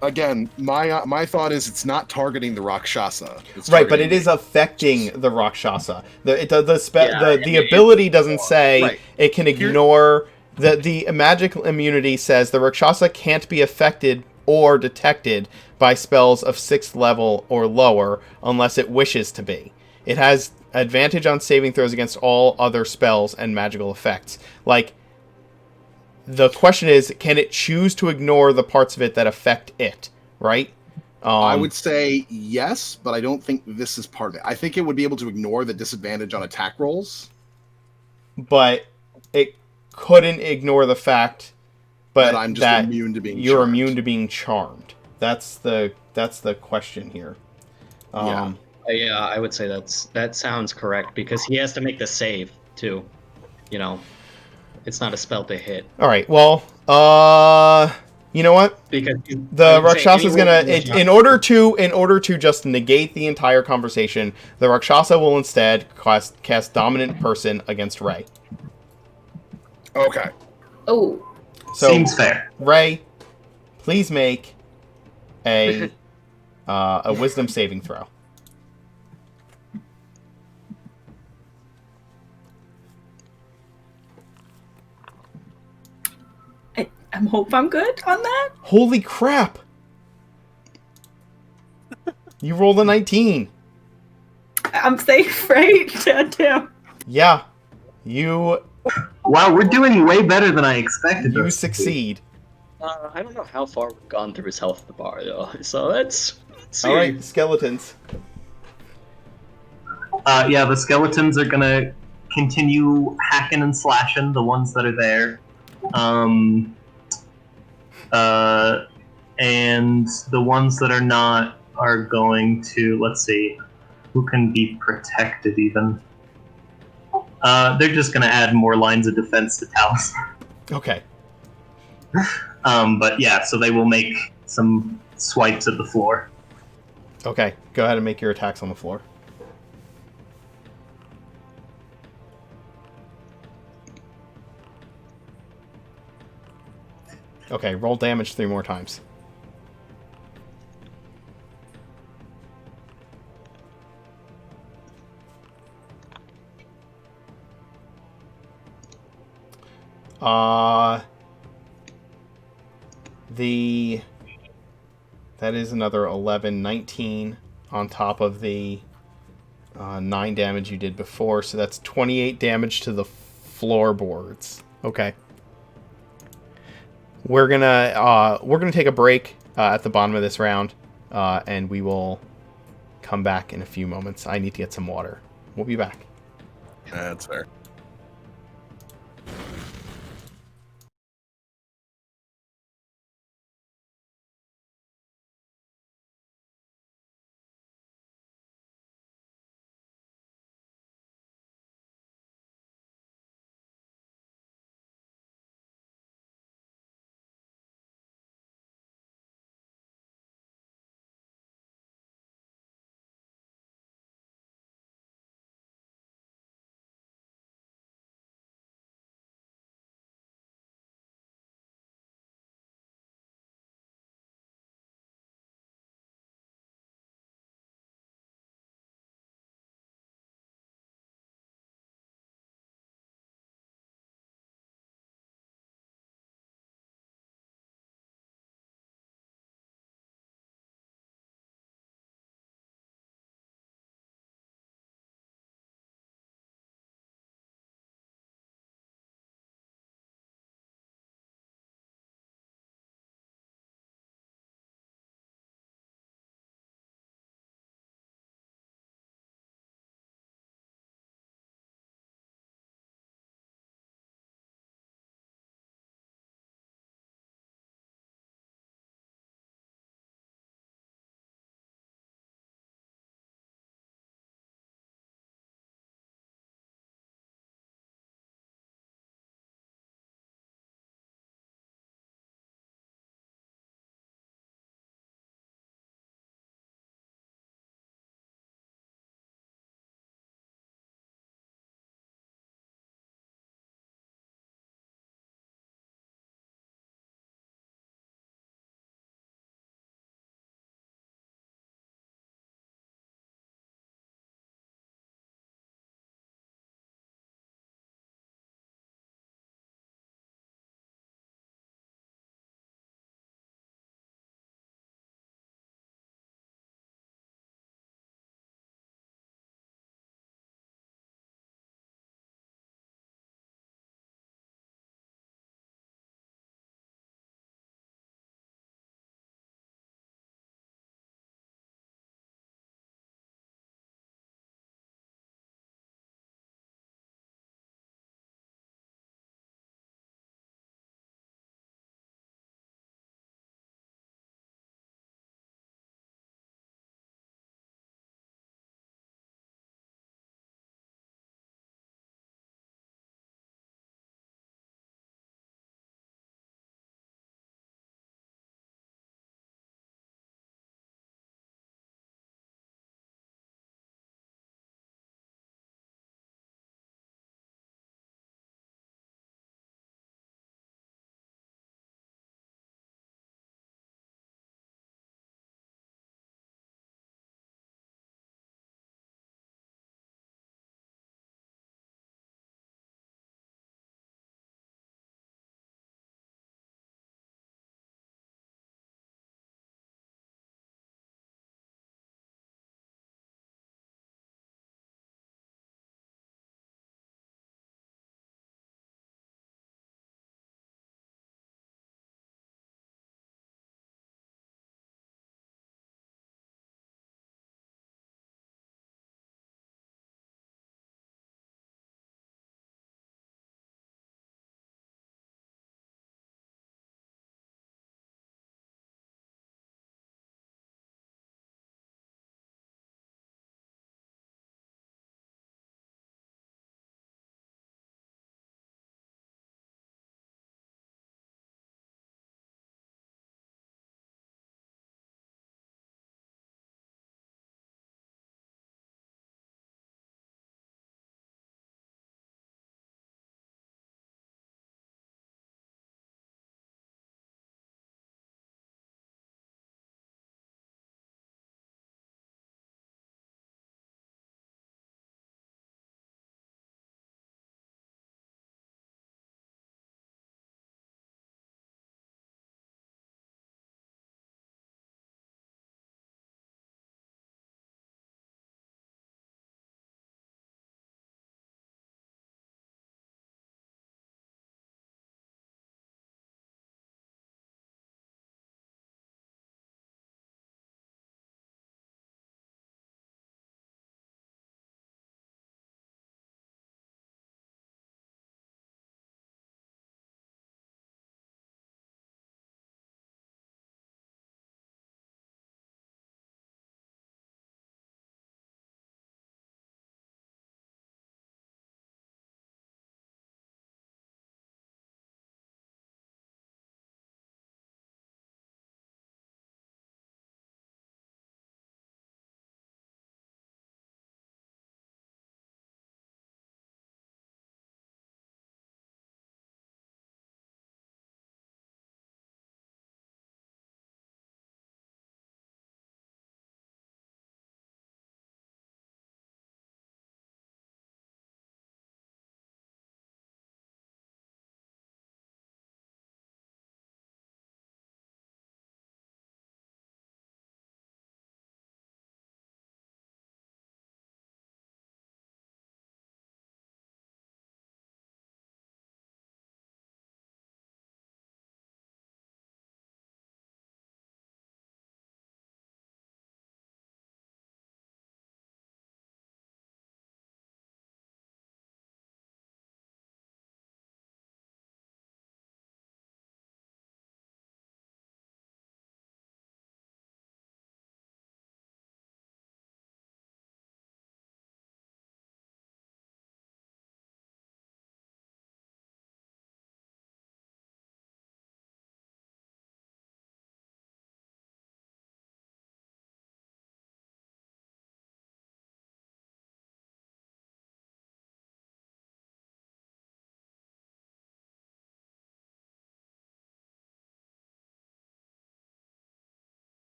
A: Again, my thought is it's not targeting the Rakshasa.
B: Right, but it is affecting the Rakshasa. The ability doesn't say it can ignore... The magic immunity says the Rakshasa can't be affected or detected by spells of 6th level or lower unless it wishes to be. It has advantage on saving throws against all other spells and magical effects. Like, the question is, can it choose to ignore the parts of it that affect it, right?
A: I would say yes, but I don't think this is part of it. I think it would be able to ignore the disadvantage on attack rolls.
B: But it couldn't ignore the fact
A: that I'm just immune to being
B: you're
A: charmed.
B: immune to being charmed. That's the question here.
A: Yeah.
G: Yeah, I would say that sounds correct because he has to make the save too. You know, it's not a spell to hit.
B: All right. Well, you know what?
G: Because
B: the Rakshasa's gonna, in order to just negate the entire conversation, the Rakshasa will instead cast Dominant Person against Ray.
A: Okay.
F: Oh.
B: So,
C: seems fair.
B: Ray, please make a Wisdom saving throw.
F: I hope I'm good on that.
B: Holy crap! You rolled a 19.
F: I'm safe, right? Damn.
B: Yeah. You
C: Wow, we're doing way better than I expected.
B: You succeed.
G: I don't know how far we've gone through his health bar though, so let's see.
B: All right, skeletons.
C: Yeah, the skeletons are gonna continue hacking and slashing the ones that are there. And the ones that are not are going to, let's see, who can be protected even? They're just going to add more lines of defense to Talus.
B: Okay.
C: But yeah, so they will make some swipes at the floor.
B: Okay, go ahead and make your attacks on the floor. Okay, roll damage 3 more times. That is another 11, 19 on top of the 9 damage you did before, so that's 28 damage to the floorboards. Okay. We're gonna take a break at the bottom of this round, and we will come back in a few moments. I need to get some water. We'll be back.
A: That's fair.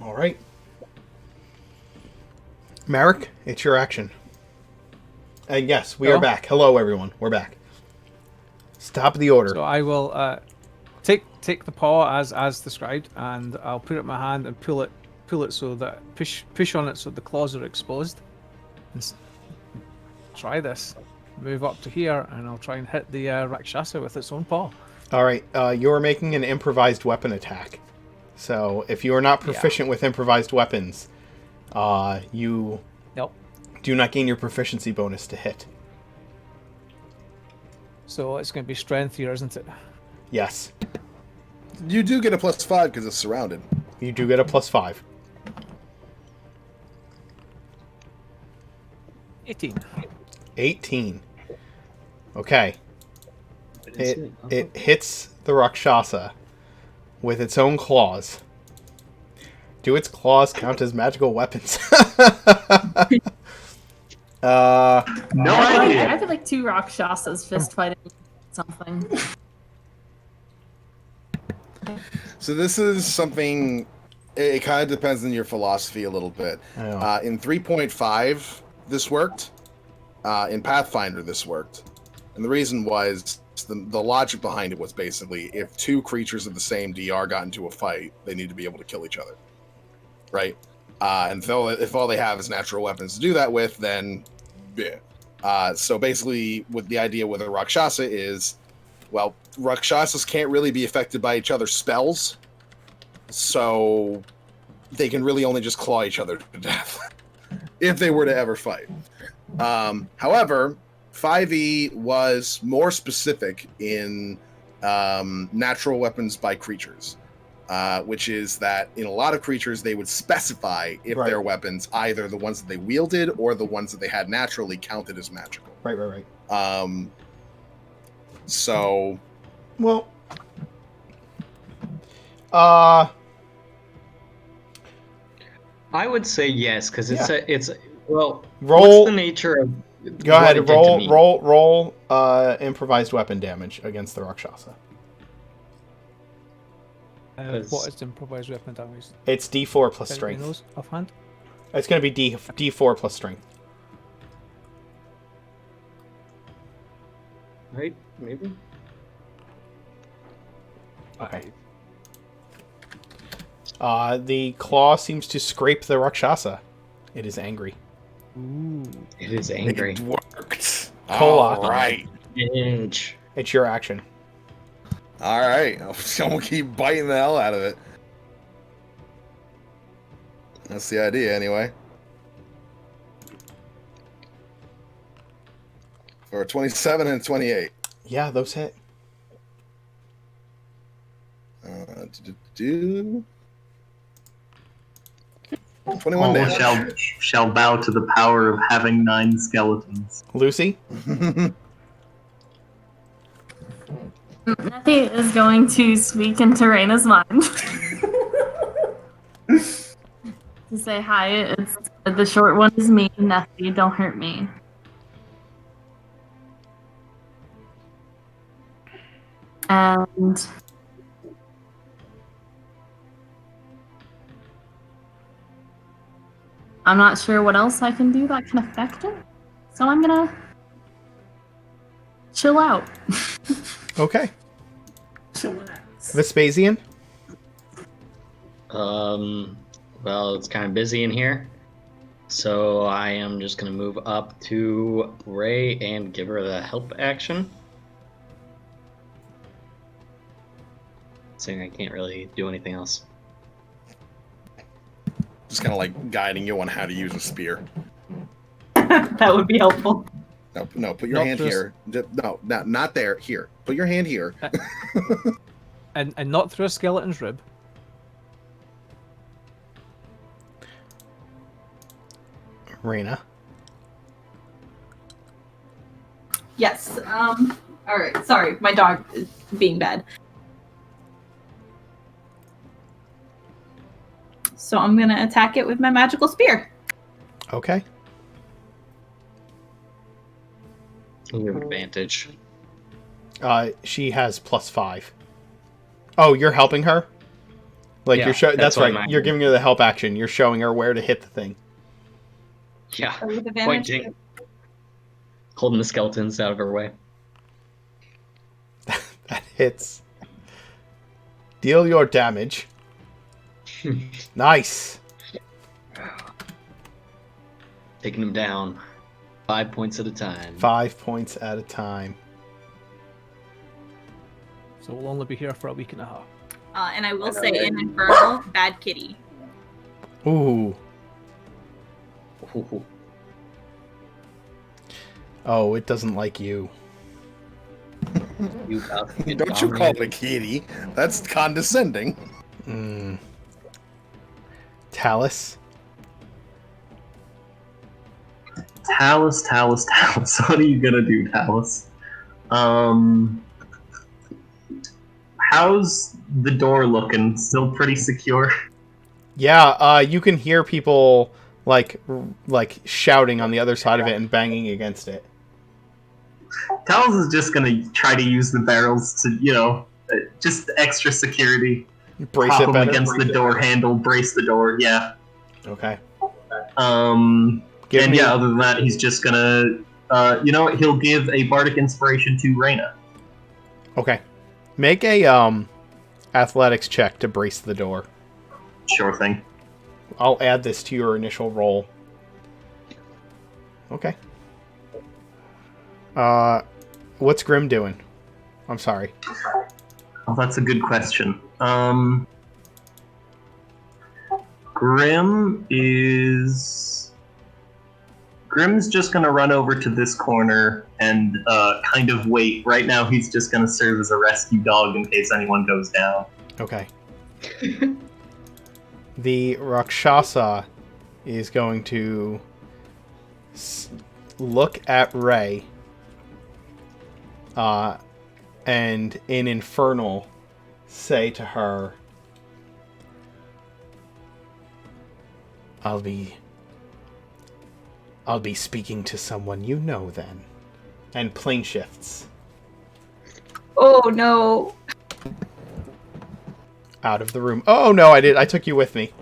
B: All right. Merrick, it's your action. And yes, we are back. Hello, everyone. We're back. Stop the order.
E: So I will take the paw as described, and I'll put it in my hand and pull it so that push on it so the claws are exposed. And try this. Move up to here, and I'll try and hit the Rakshasa with its own paw.
B: All right. You are making an improvised weapon attack. So if you are not proficient with improvised weapons, you do not gain your proficiency bonus to hit.
E: So it's going to be strength here, isn't it?
B: Yes.
A: You do get a +5 because it's surrounded.
B: You do get a +5. 18. Okay. It hits the Rakshasa with its own claws. Do its claws count as magical weapons?
C: No
D: I
C: idea.
D: feel like 2 Rakshasas fist fighting something.
A: So this is something. It kind of depends on your philosophy a little bit.
B: Oh.
A: In 3.5, this worked. In Pathfinder, this worked. And the reason was the logic behind it was basically if 2 creatures of the same DR got into a fight, they need to be able to kill each other, right? And so if all they have is natural weapons to do that with, then yeah. So basically, what the idea with a Rakshasa is, well, Rakshasas can't really be affected by each other's spells, so they can really only just claw each other to death if they were to ever fight. However, 5e was more specific in natural weapons by creatures, which is that in a lot of creatures they would specify if their weapons, either the ones that they wielded or the ones that they had naturally, counted as magical.
B: Right.
A: So,
B: well,
G: I would say yes, because it's
B: roll.
G: What's the nature of?
B: Go ahead. Roll. Improvised weapon damage against the Rakshasa.
E: What is improvised weapon damage?
B: It's D4 plus strength.
E: Knows offhand?
B: It's going to be D4 plus strength.
G: Right? Maybe.
B: Okay. The claw seems to scrape the Rakshasa. It is angry.
E: Ooh.
G: It is angry.
A: It worked.
B: Kola.
A: All right.
G: Inch.
B: It's your action.
A: All right. I'm gonna keep biting the hell out of it. That's the idea, anyway. For a 27 and a 28.
B: Yeah, those hit.
A: 21
C: All
A: damage.
C: shall bow to the power of having 9 skeletons.
B: Lucy?
D: Neffy is going to speak into Raina's mind. To say, hi, it's the short one is me, Neffy, don't hurt me. And I'm not sure what else I can do that can affect it, so I'm gonna chill out.
B: Okay. Vespasian?
G: Well, it's kind of busy in here. So I am just going to move up to Ray and give her the help action. Saying I can't really do anything else.
A: Just kind of like guiding you on how to use a spear.
F: That would be helpful.
A: No, put your hand here. No, not there. Here. Put your hand here.
E: And not through a skeleton's rib.
B: Raina?
F: Yes. All right. Sorry, my dog is being bad. So I'm gonna attack it with my magical spear.
B: Okay.
G: You have advantage.
B: She has +5. Oh, you're helping her? Like
G: Yeah,
B: you're showing. That's
G: that's what
B: right.
G: I'm
B: You're giving her the help action. You're showing her where to hit the thing.
G: Yeah,
F: Or with advantage.
G: pointing. Holding the skeletons out of her way.
B: That hits. Deal your damage. Nice.
G: Taking him down 5 points at a time.
B: 5 points at a time.
E: So we'll only be here for a week and a half.
F: And I will say in Infernal, bad kitty.
B: Ooh.
G: Ooh.
B: Oh, it doesn't like you.
G: You about to get
A: Don't you call it
G: dominated.
A: a kitty? That's condescending.
B: Mm. Talus.
C: Talus. What are you gonna do, Talus? How's the door looking? Still pretty secure?
B: Yeah, you can hear people like shouting on the other side of it and banging against it.
C: Talus is just gonna try to use the barrels to, just extra security.
B: Brace
C: Pop
B: it
C: them
B: better.
C: against the door handle, brace the door, yeah.
B: Okay.
C: Other than that, he's just gonna, he'll give a bardic inspiration to Reyna.
B: Okay. Make a athletics check to brace the door.
C: Sure thing.
B: I'll add this to your initial roll. Okay. What's Grim doing? I'm sorry.
C: Oh, that's a good question. Grim's just gonna run over to this corner and kind of wait. Right now, he's just gonna serve as a rescue dog in case anyone goes down.
B: Okay. The Rakshasa is going to look at Ray and in Infernal say to her, I'll be speaking to someone you know then. And plane shifts
F: Oh no.
B: out of the room. Oh no, I took you with me.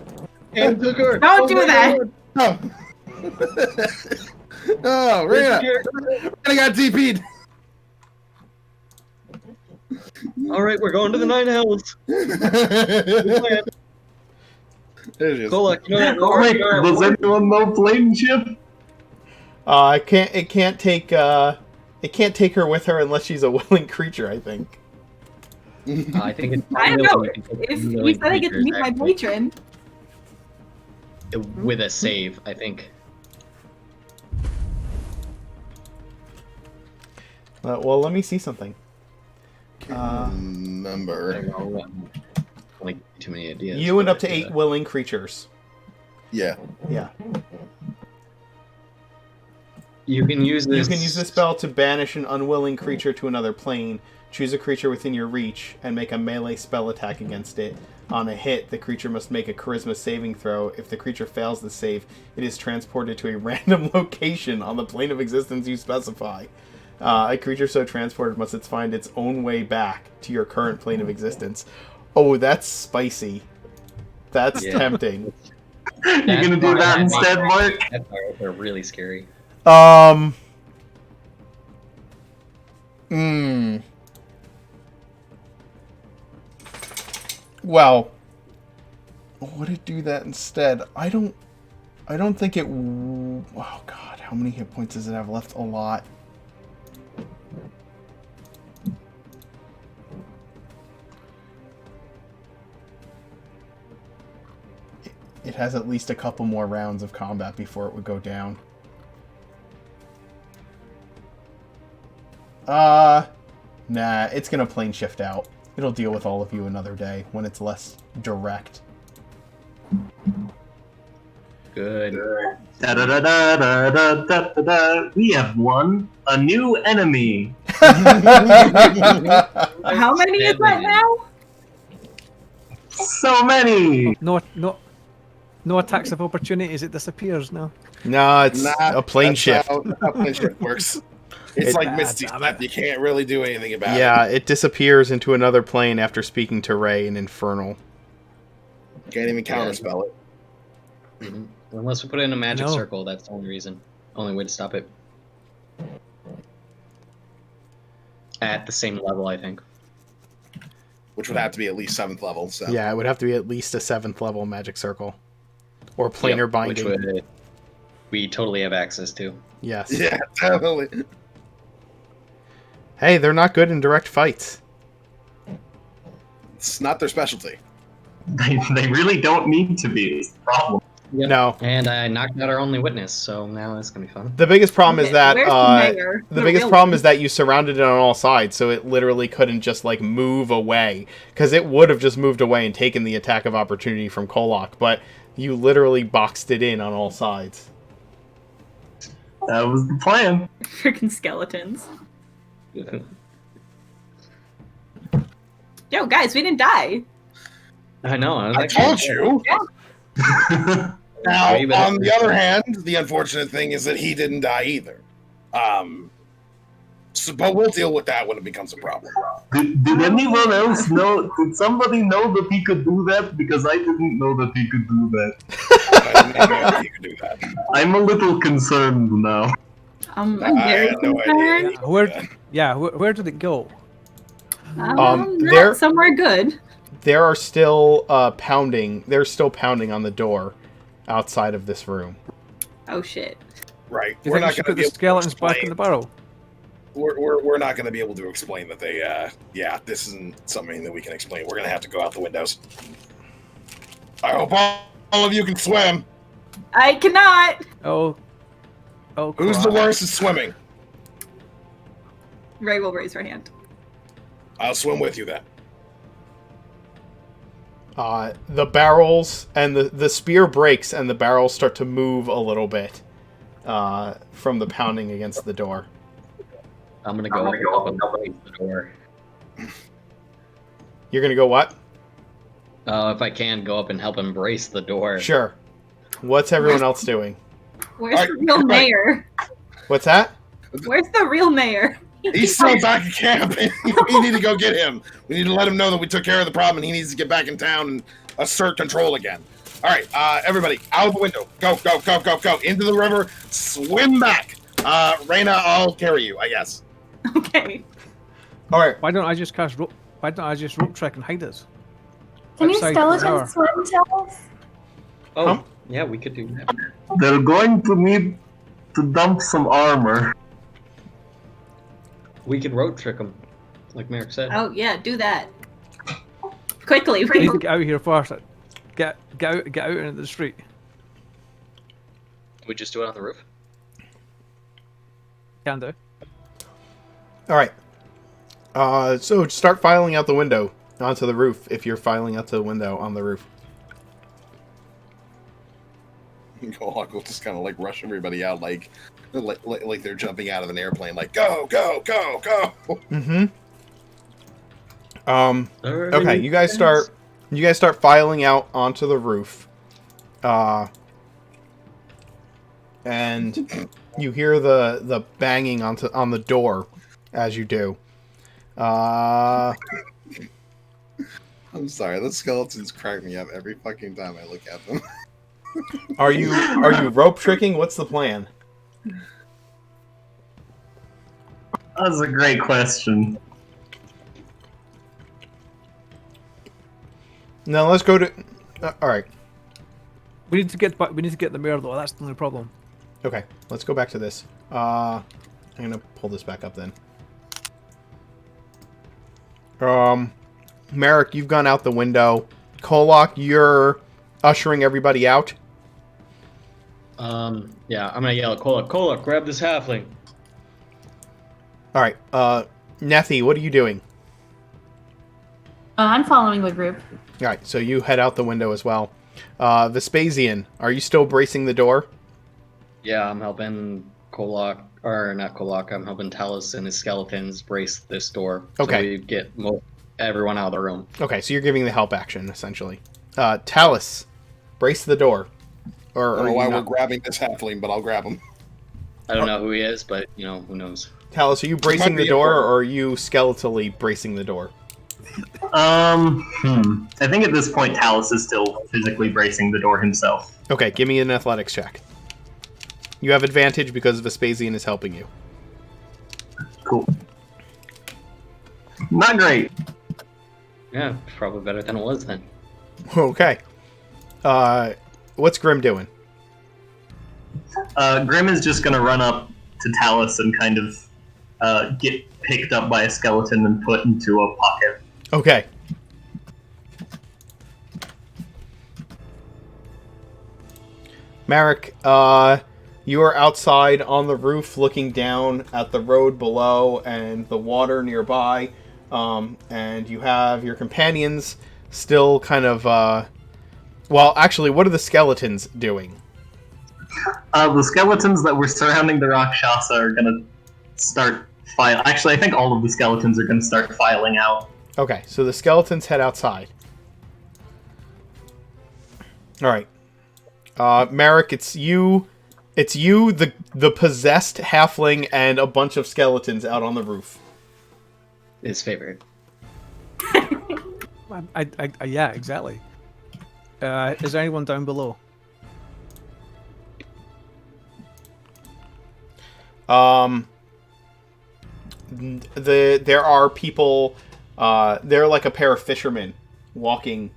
G: And took her.
F: Don't do that.
A: Oh, oh Reyna got DP'd.
G: All right, we're going to the Nine Hells.
A: There she is.
G: Kolak, you know that
C: Oh,
G: war?
C: wait, does anyone know plane ship?
B: It can't take her with her unless she's a willing creature, I think.
G: I think it's
F: I don't know.
G: you can take
F: If
G: really
F: we said I get to
G: creatures,
F: meet my
G: actually.
F: patron.
G: With a save, I think.
B: Well, let me see something.
G: I
A: Remember.
G: don't know. Like too many ideas.
B: You and
G: but,
B: up to 8 willing creatures.
A: Yeah.
B: Yeah.
G: You can use this.
B: You can use this spell to banish an unwilling creature to another plane. Choose a creature within your reach and make a melee spell attack against it. On a hit, the creature must make a charisma saving throw. If the creature fails the save, it is transported to a random location on the plane of existence you specify. A creature so transported must find its own way back to your current plane of existence. Oh, that's spicy. That's
G: Yeah.
B: tempting.
C: You're gonna do that instead, Mark?
G: That part, they're really scary.
B: Well, would it do that instead? I don't think it. Oh God, how many hit points does it have left? A lot. It has at least a couple more rounds of combat before it would go down. Nah, it's gonna plane shift out. It'll deal with all of you another day when it's less direct.
G: Good.
C: Da-da-da-da-da-da-da-da. We have won a new enemy.
F: How many is that now?
C: So many.
E: No attacks of opportunity as it disappears now.
B: No, it's
A: Nah,
B: a plane
A: that's
B: shift.
A: How plane shift works. It's like Misty Step. You can't really do anything about it.
B: Yeah, it disappears into another plane after speaking to Ray in Infernal.
A: Can't even counterspell it.
G: Mhm. Unless we put it in a magic
E: No.
G: circle, that's the only reason. Only way to stop it. At the same level, I think.
A: Which would have to be at least 7th level. So
B: Yeah, it would have to be at least a 7th level magic circle. Or planar
G: Yep,
B: binding.
G: which we totally have access to.
B: Yes.
A: Yeah, definitely.
B: Hey, they're not good in direct fights.
A: It's not their specialty.
C: They really don't need to be. It's the problem.
G: Yep.
B: No.
G: And I knocked out our only witness, so now it's gonna be fun.
B: The biggest problem is that
F: Where's the mayor?
B: the biggest
F: real
B: problem
F: one?
B: is that you surrounded it on all sides, so it literally couldn't just like move away. Because it would have just moved away and taken the attack of opportunity from Kolok, but you literally boxed it in on all sides.
C: That was the plan.
F: Freaking skeletons. Yo, guys, we didn't die.
G: I know.
A: I told you. Now,
G: Way better.
A: on the other hand, the unfortunate thing is that he didn't die either. But we'll deal with that when it becomes a problem.
C: Did anyone else know? Did somebody know that he could do that? Because I didn't know that he could do that.
A: I didn't know if he could do that.
C: I'm a little concerned now.
F: I'm
A: I
F: very
A: had no idea.
F: concerned.
E: Where did it go?
F: Not
B: there-
F: somewhere good.
B: There are still pounding. They're still pounding on the door outside of this room.
F: Oh shit.
A: Right.
E: Do you
A: We're
E: think we
A: not
E: should
A: going to
E: put
A: be
E: the
A: able to
E: skeletons back in
A: explain.
E: the barrel?
A: We're not going to be able to explain that they. This isn't something that we can explain. We're going to have to go out the windows. I hope all of you can swim.
F: I cannot.
E: Oh,
A: Who's the
E: crap.
A: worst at swimming?
F: Ray will raise her hand.
A: I'll swim with you then.
B: The barrels and the spear breaks and the barrels start to move a little bit from the pounding against the door.
G: I'm gonna go up and break the door.
B: You're gonna go what?
G: If I can, go up and help embrace the door.
B: Sure. What's everyone else doing?
F: Where's the
A: Alright,
F: real
A: right.
F: mayor?
B: What's that?
F: Where's the real mayor?
A: He's still back at camp. We need to go get him. We need to let him know that we took care of the problem and he needs to get back in town and assert control again. All right, everybody, out of the window. Go, go, go, go, go. Into the river. Swim back. Reyna, I'll carry you, I guess.
F: Okay.
B: All right.
E: Why don't I just cast rope? Why don't I just rope trick and hide us?
D: Can you
E: Outside the tower.
D: skeletons swim, Talis?
G: Oh,
B: Huh?
G: yeah, we could do that.
C: They're going to need to dump some armor.
G: We could road trick them, like Merrick said.
F: Oh yeah, do that. Quickly,
E: We need to
F: please.
E: get out of here first. Get out into the street.
G: We just do it on the roof.
E: Can do.
B: All right. So start filing out the window onto the roof if you're filing out the window on the roof.
A: Kohawk will just kind of like rush everybody out like they're jumping out of an airplane. Like, go, go, go, go.
B: Mm-hmm. Okay, you guys start filing out onto the roof. And you hear the banging on the door as you do.
A: I'm sorry, those skeletons crack me up every fucking time I look at them.
B: Are you rope tricking? What's the plan?
C: That's a great question.
B: Now let's go to. All right.
E: We need to get back. We need to get the mayor though. That's the only problem.
B: Okay, let's go back to this. I'm gonna pull this back up then. Merrick, you've gone out the window. Kolok, you're ushering everybody out.
G: Yeah, I'm gonna yell at Kolok. Kolok, grab this halfling.
B: All right, Nethy, what are you doing?
D: I'm following the group.
B: All right, so you head out the window as well. Vespasian, are you still bracing the door?
G: Yeah, I'm helping Kolok, or not Kolok, I'm helping Talus and his skeletons brace this door.
B: Okay.
G: So we get everyone out of the room.
B: Okay, so you're giving the help action, essentially. Talus, brace the door.
A: I
B: Or
A: don't know
B: are
A: why
B: you
A: we're
B: not?
A: grabbing this halfling, but I'll grab him.
G: I don't know who he is, but, who knows.
B: Talus, are you bracing
A: Might
B: the
A: be
B: door,
A: important.
B: or are you skeletally bracing the door?
C: I think at this point Talus is still physically bracing the door himself.
B: Okay, give me an athletics check. You have advantage because Vespasian is helping you.
C: Cool. Not great.
G: Yeah, probably better than it was then.
B: Okay. What's Grim doing?
C: Grim is just gonna run up to Talus and kind of get picked up by a skeleton and put into a pocket.
B: Okay. Marek, you are outside on the roof looking down at the road below and the water nearby. And you have your companions still kind of, well, actually, what are the skeletons doing?
C: The skeletons that were surrounding the Rakshasa are gonna start Actually, I think all of the skeletons are gonna start filing out.
B: Okay, so the skeletons head outside. Alright. Marek, it's you, the possessed halfling, and a bunch of skeletons out on the roof.
G: His favorite.
E: Yeah, exactly. Is there anyone down below?
B: There are people. They're like a pair of fishermen walking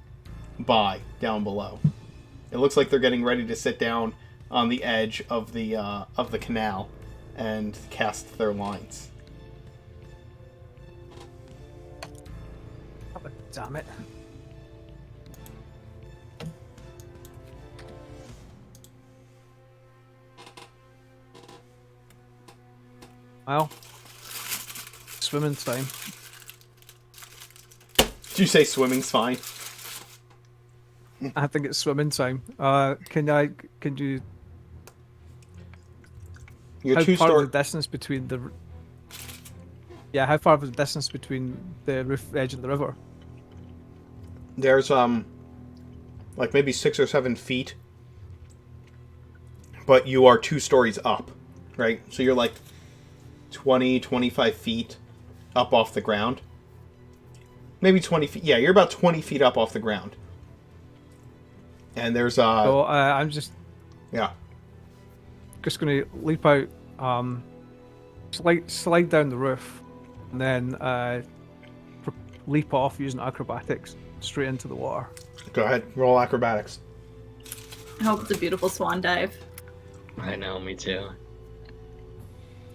B: by down below. It looks like they're getting ready to sit down on the edge of the canal and cast their lines.
E: Oh, damn it. Well, swimming time.
B: Did you say swimming's fine?
E: I think it's swimming time. Can you?
B: Your
E: How
B: two
E: far
B: story.
E: is the distance between the? Yeah, how far is the distance between the roof edge and the river?
B: There's like maybe 6 or 7 feet, but you are 2 stories up, right? So you're like 20, 25 feet up off the ground. Maybe 20 feet. Yeah, you're about 20 feet up off the ground. And there's
E: So I'm just
B: yeah.
E: gonna leap out, slide down the roof, and then leap off using acrobatics straight into the water.
B: Go ahead, roll acrobatics.
F: I hope it's a beautiful swan dive.
G: I know, me too.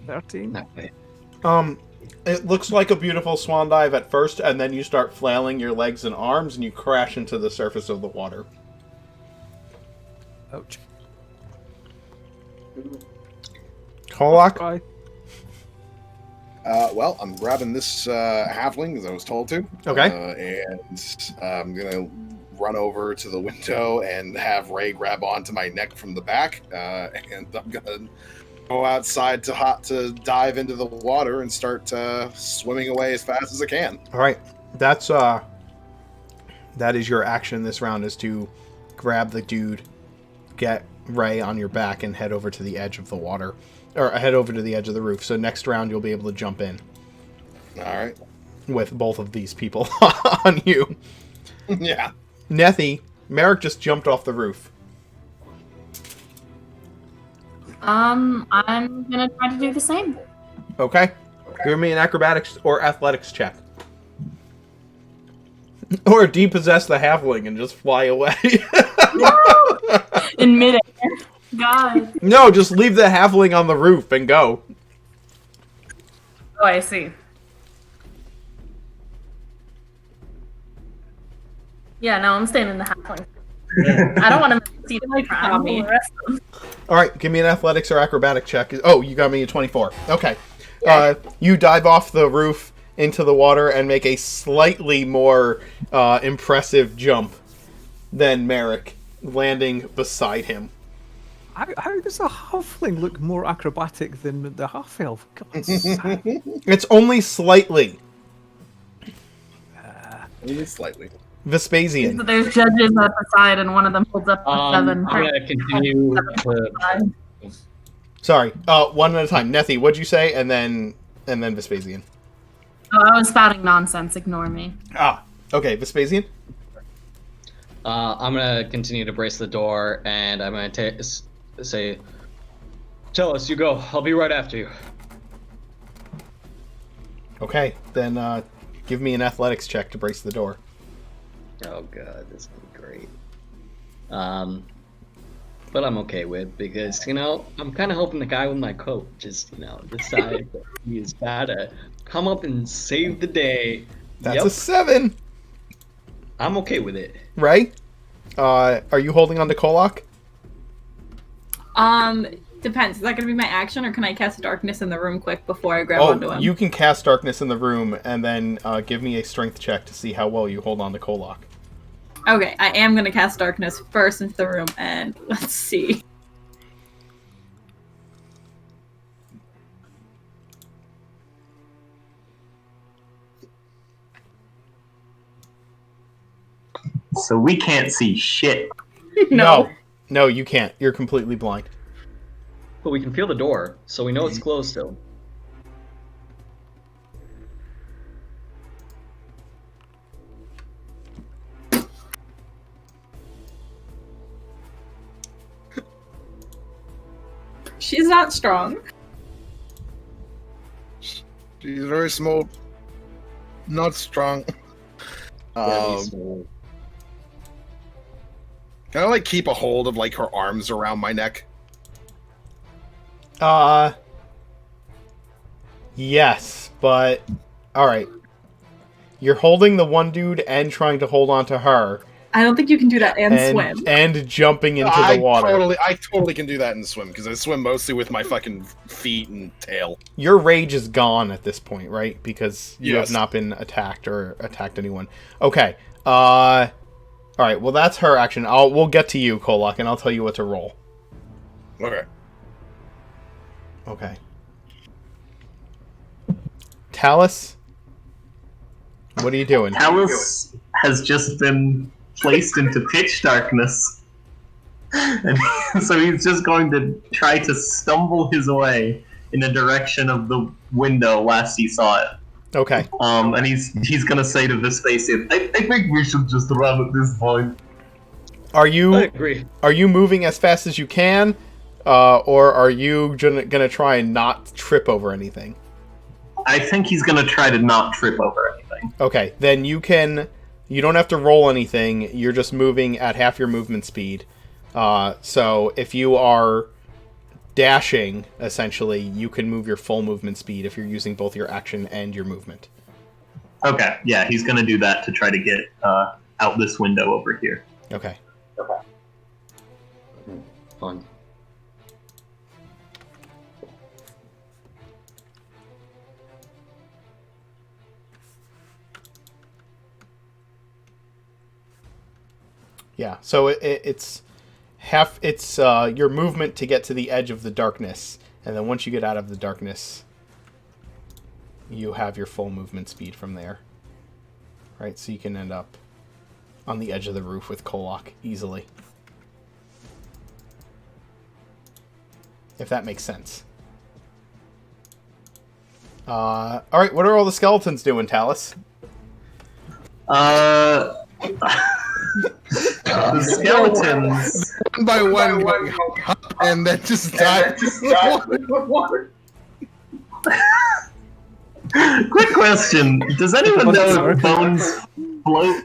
E: 13.
G: Not quite.
B: It looks like a beautiful swan dive at first, and then you start flailing your legs and arms, and you crash into the surface of the water.
E: Ouch.
B: Kolak?
E: Try.
A: Well, I'm grabbing this halfling as I was told to.
B: Okay.
A: And I'm gonna run over to the window and have Ray grab onto my neck from the back, and I'm gonna go outside to dive into the water and start swimming away as fast as I can.
B: All right. That is your action this round, is to grab the dude, get Ray on your back, and head over to the edge of the water, or head over to the edge of the roof. So next round you'll be able to jump in
A: All right.
B: with both of these people on you.
A: Yeah.
B: Nethy, Marek just jumped off the roof.
D: I'm gonna try to do the same.
B: Okay. Give me an acrobatics or athletics check. Or depossess the halfling and just fly away.
D: In midair. God.
B: No, just leave the halfling on the roof and go.
D: Oh, I see. Yeah, no, I'm staying in the halfling. I don't want to see the crime.
F: me.
D: The rest of them.
B: All right, give me an athletics or acrobatic check. Oh, you got me a 24. Okay.
D: Yeah.
B: You dive off the roof into the water and make a slightly more impressive jump than Marek, landing beside him.
E: How does a halfling look more acrobatic than the half elf? God's sake.
B: It's only slightly.
A: Only slightly.
B: Vespasian.
D: So there's judges at the side, and one of them holds up a 7.
G: I'm gonna continue to.
B: Sorry, one at a time. Nethy, what'd you say? And then Vespasian.
D: Oh, I was spouting nonsense. Ignore me.
B: Ah, okay, Vespasian?
G: I'm gonna continue to brace the door, and I'm gonna say, "Tell us, you go. I'll be right after you."
B: Okay, then give me an athletics check to brace the door.
G: Oh god, this will be great. But I'm okay with, because, I'm kind of hoping the guy with my coat just, decides that he's gotta come up and save the day.
B: That's a 7,
G: I'm okay with it.
B: right? Are you holding on to Kolak?
F: Depends. Is that gonna be my action, or can I cast darkness in the room quick before I grab onto him?
B: You can cast darkness in the room, and then give me a strength check to see how well you hold on to Kolak.
F: Okay, I am gonna cast darkness first into the room, and let's see.
C: So we can't see shit.
B: No, you can't. You're completely blind.
G: But we can feel the door, so we know it's closed still.
F: She's not strong.
A: She's very small. Not strong. Can I keep a hold of her arms around my neck?
B: Yes, but alright. You're holding the one dude and trying to hold on to her.
F: I don't think you can do that and swim.
B: And jumping into the water.
A: I totally can do that and swim, because I swim mostly with my fucking feet and tail.
B: Your rage is gone at this point, right? Because you
A: Yes.
B: have not been attacked or attacked anyone. Okay. Alright, well that's her action. We'll get to you, Kolak, and I'll tell you what to roll.
A: Okay.
B: Okay. Talus? What are you doing?
C: Talus has just been placed into pitch darkness. And so he's just going to try to stumble his way in the direction of the window last he saw it.
B: Okay.
C: And he's gonna say to Vespasian, I think we should just run at this point.
B: Are
G: I
B: you
G: agree.
B: moving as fast as you can? Or are you gonna try and not trip over anything?
C: I think he's gonna try to not trip over anything.
B: Okay, then you don't have to roll anything, you're just moving at half your movement speed. So if you are dashing, essentially, you can move your full movement speed if you're using both your action and your movement.
C: Okay, yeah, he's gonna do that to try to get out this window over here.
B: Okay.
G: Fun.
B: Yeah, so it's your movement to get to the edge of the darkness, and then once you get out of the darkness, you have your full movement speed from there. Right, so you can end up on the edge of the roof with Kolak easily. If that makes sense. Alright, what are all the skeletons doing, Talus?
C: The skeletons.
A: One by one, going up and then just die.
C: Quick question: does anyone know if bones float?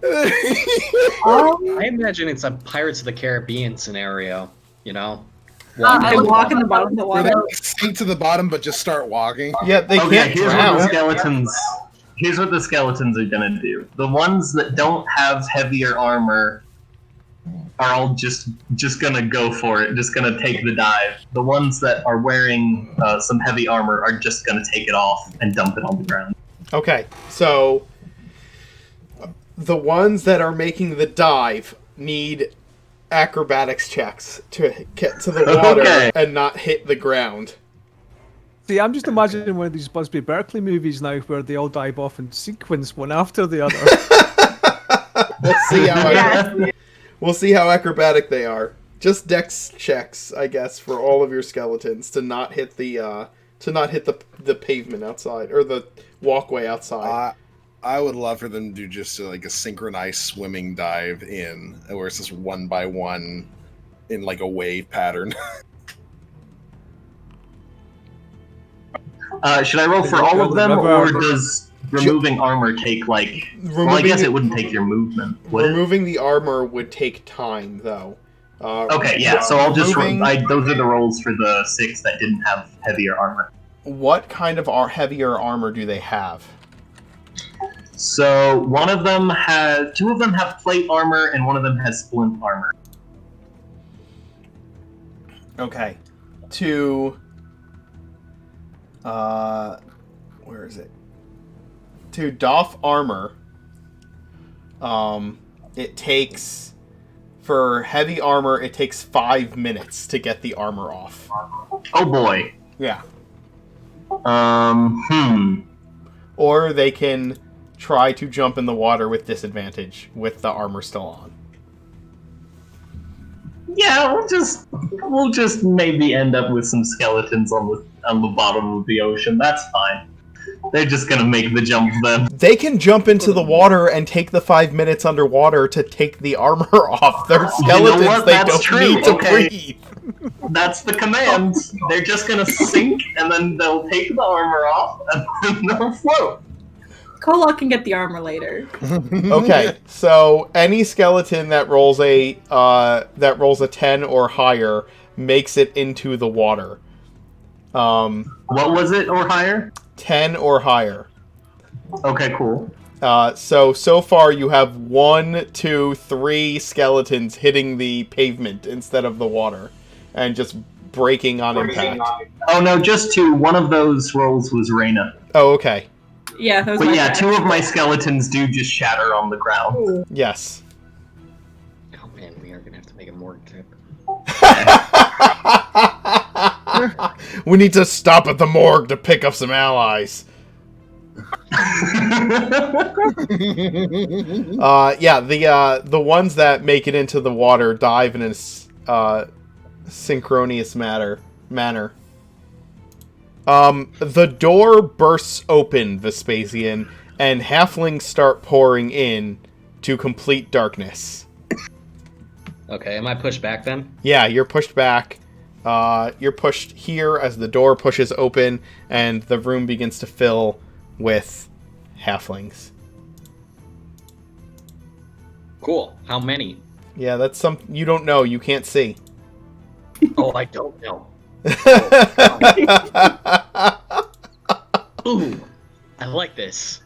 G: I imagine it's a Pirates of the Caribbean scenario,
F: I walk in the bottom of the
A: Where they
F: water.
A: sink to the bottom but just start walking.
B: Yeah, they
C: Okay,
B: can't
C: here's what
B: drown.
C: the skeletons. Here's what the skeletons are gonna do. The ones that don't have heavier armor are all just gonna go for it, just gonna take the dive. The ones that are wearing some heavy armor are just gonna take it off and dump it on the ground.
B: Okay, so the ones that are making the dive need acrobatics checks to get to the water
C: Okay.
B: and not hit the ground.
E: See, I'm just imagining one of these Busby Berkeley movies now where they all dive off in sequence, one after the other.
B: We'll see how acrobatic they are. Just dex checks, I guess, for all of your skeletons to not hit the pavement outside or the walkway outside.
A: I would love for them to do just like a synchronized swimming dive in, where it's just one by one in like a wave pattern.
C: Should I roll for all of them, or does removing armor take like? Well, I guess it wouldn't take your movement. Would it?
B: Removing the armor would take time, though.
C: Okay, yeah. So I'll just those are the rolls for the 6 that didn't have heavier armor.
B: What kind of heavier armor do they have?
C: So two of them have plate armor, and one of them has splint armor.
B: Okay. Where is it? To doff armor, it takes, for heavy armor, it takes 5 minutes to get the armor off.
C: Oh boy.
B: Yeah. Or they can try to jump in the water with disadvantage with the armor still on.
C: Yeah, we'll just maybe end up with some skeletons on the bottom of the ocean. That's fine. They're just gonna make the jump then.
B: They can jump into the water and take the 5 minutes underwater to take the armor off. They're skeletons.
C: You know what?
B: They
C: That's
B: don't
C: true.
B: need to
C: Okay.
B: breathe.
C: That's the command. They're just gonna sink, and then they'll take the armor off, and then they'll float.
F: Kolok can get the armor later.
B: Okay, so any skeleton that rolls a 10 or higher makes it into the water.
C: What was it, or higher?
B: 10 or higher.
C: Okay, cool.
B: So far you have 1, 2, 3 skeletons hitting the pavement instead of the water, and just breaking on impact.
C: Oh no, just 2. One of those rolls was Reyna.
B: Oh, okay.
F: Yeah, that was
C: But
F: my
C: yeah,
F: bad.
C: 2 of my skeletons do just shatter on the ground.
B: Yes.
G: Oh man, we are gonna have to make a morgue trip.
B: We need to stop at the morgue to pick up some allies. Yeah, the ones that make it into the water dive in a synchronous manner. The door bursts open, Vespasian, and halflings start pouring in to complete darkness.
G: Okay, am I pushed back then?
B: Yeah, you're pushed back. You're pushed here as the door pushes open, and the room begins to fill with halflings.
G: Cool. How many?
B: Yeah, that's something you don't know. You can't see.
G: Oh, I don't know. Ooh, I like this.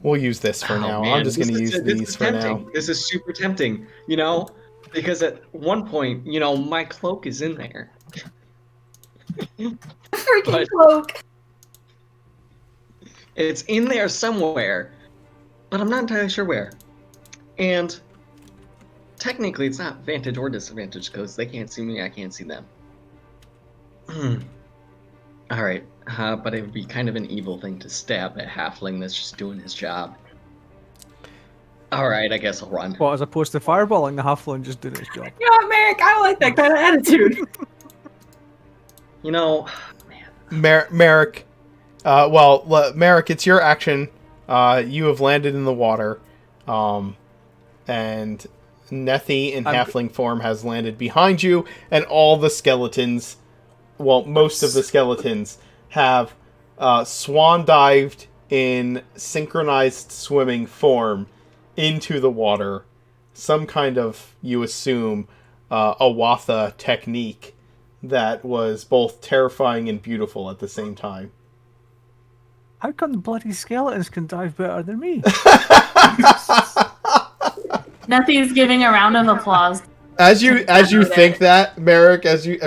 B: We'll use this for now.
G: Man,
B: I'm just going to use
G: this
B: these
G: is
B: for
G: tempting.
B: now.
G: This is super tempting, you know, because at one point, you know, my cloak is in there.
F: Freaking
G: But-
F: cloak.
G: It's in there somewhere, but I'm not entirely sure where. And technically, it's not vantage or disadvantage because they can't see me, I can't see them. All right, but it would be kind of an evil thing to stab a halfling that's just doing his job. All right, I guess I'll run.
E: Well, as opposed to fireballing the halfling just doing his job.
F: You know what, Merrick? I like that kind of attitude.
G: You know, man.
B: Merrick, Merrick, it's your action. You have landed in the water, and Nethy in halfling form has landed behind you, and all the skeletons, well, most of the skeletons have swan dived in synchronized swimming form into the water. Some kind of, you assume, Awatha technique that was both terrifying and beautiful at the same time.
E: How come the bloody skeletons can dive better than me?
D: Nethy's giving a round of applause.
B: As you think that, Marek, as you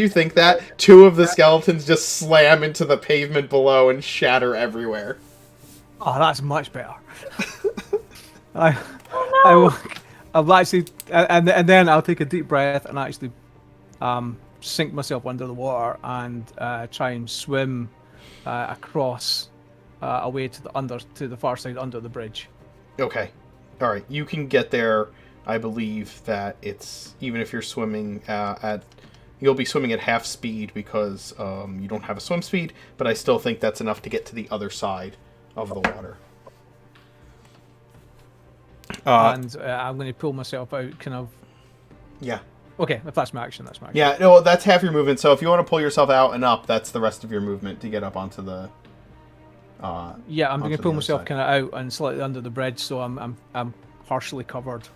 B: think that, 2 of the skeletons just slam into the pavement below and shatter everywhere.
E: Oh, that's much better. I'll actually, and then I'll take a deep breath and actually sink myself under the water and try and swim across away to the far side under the bridge.
B: Okay, all right, you can get there. I believe that it's, even if you're swimming at, You'll be swimming at half speed because you don't have a swim speed, but I still think that's enough to get to the other side of the water.
E: And I'm going to pull myself out, kind of.
B: Yeah.
E: Okay, if that's my action, that's my action.
B: Yeah, no, that's half your movement. So if you want to pull yourself out and up, that's the rest of your movement to get up onto the.
E: Yeah, I'm going
B: onto
E: to pull
B: the other
E: myself
B: side.
E: kind of out and slightly under the bridge, so I'm partially covered.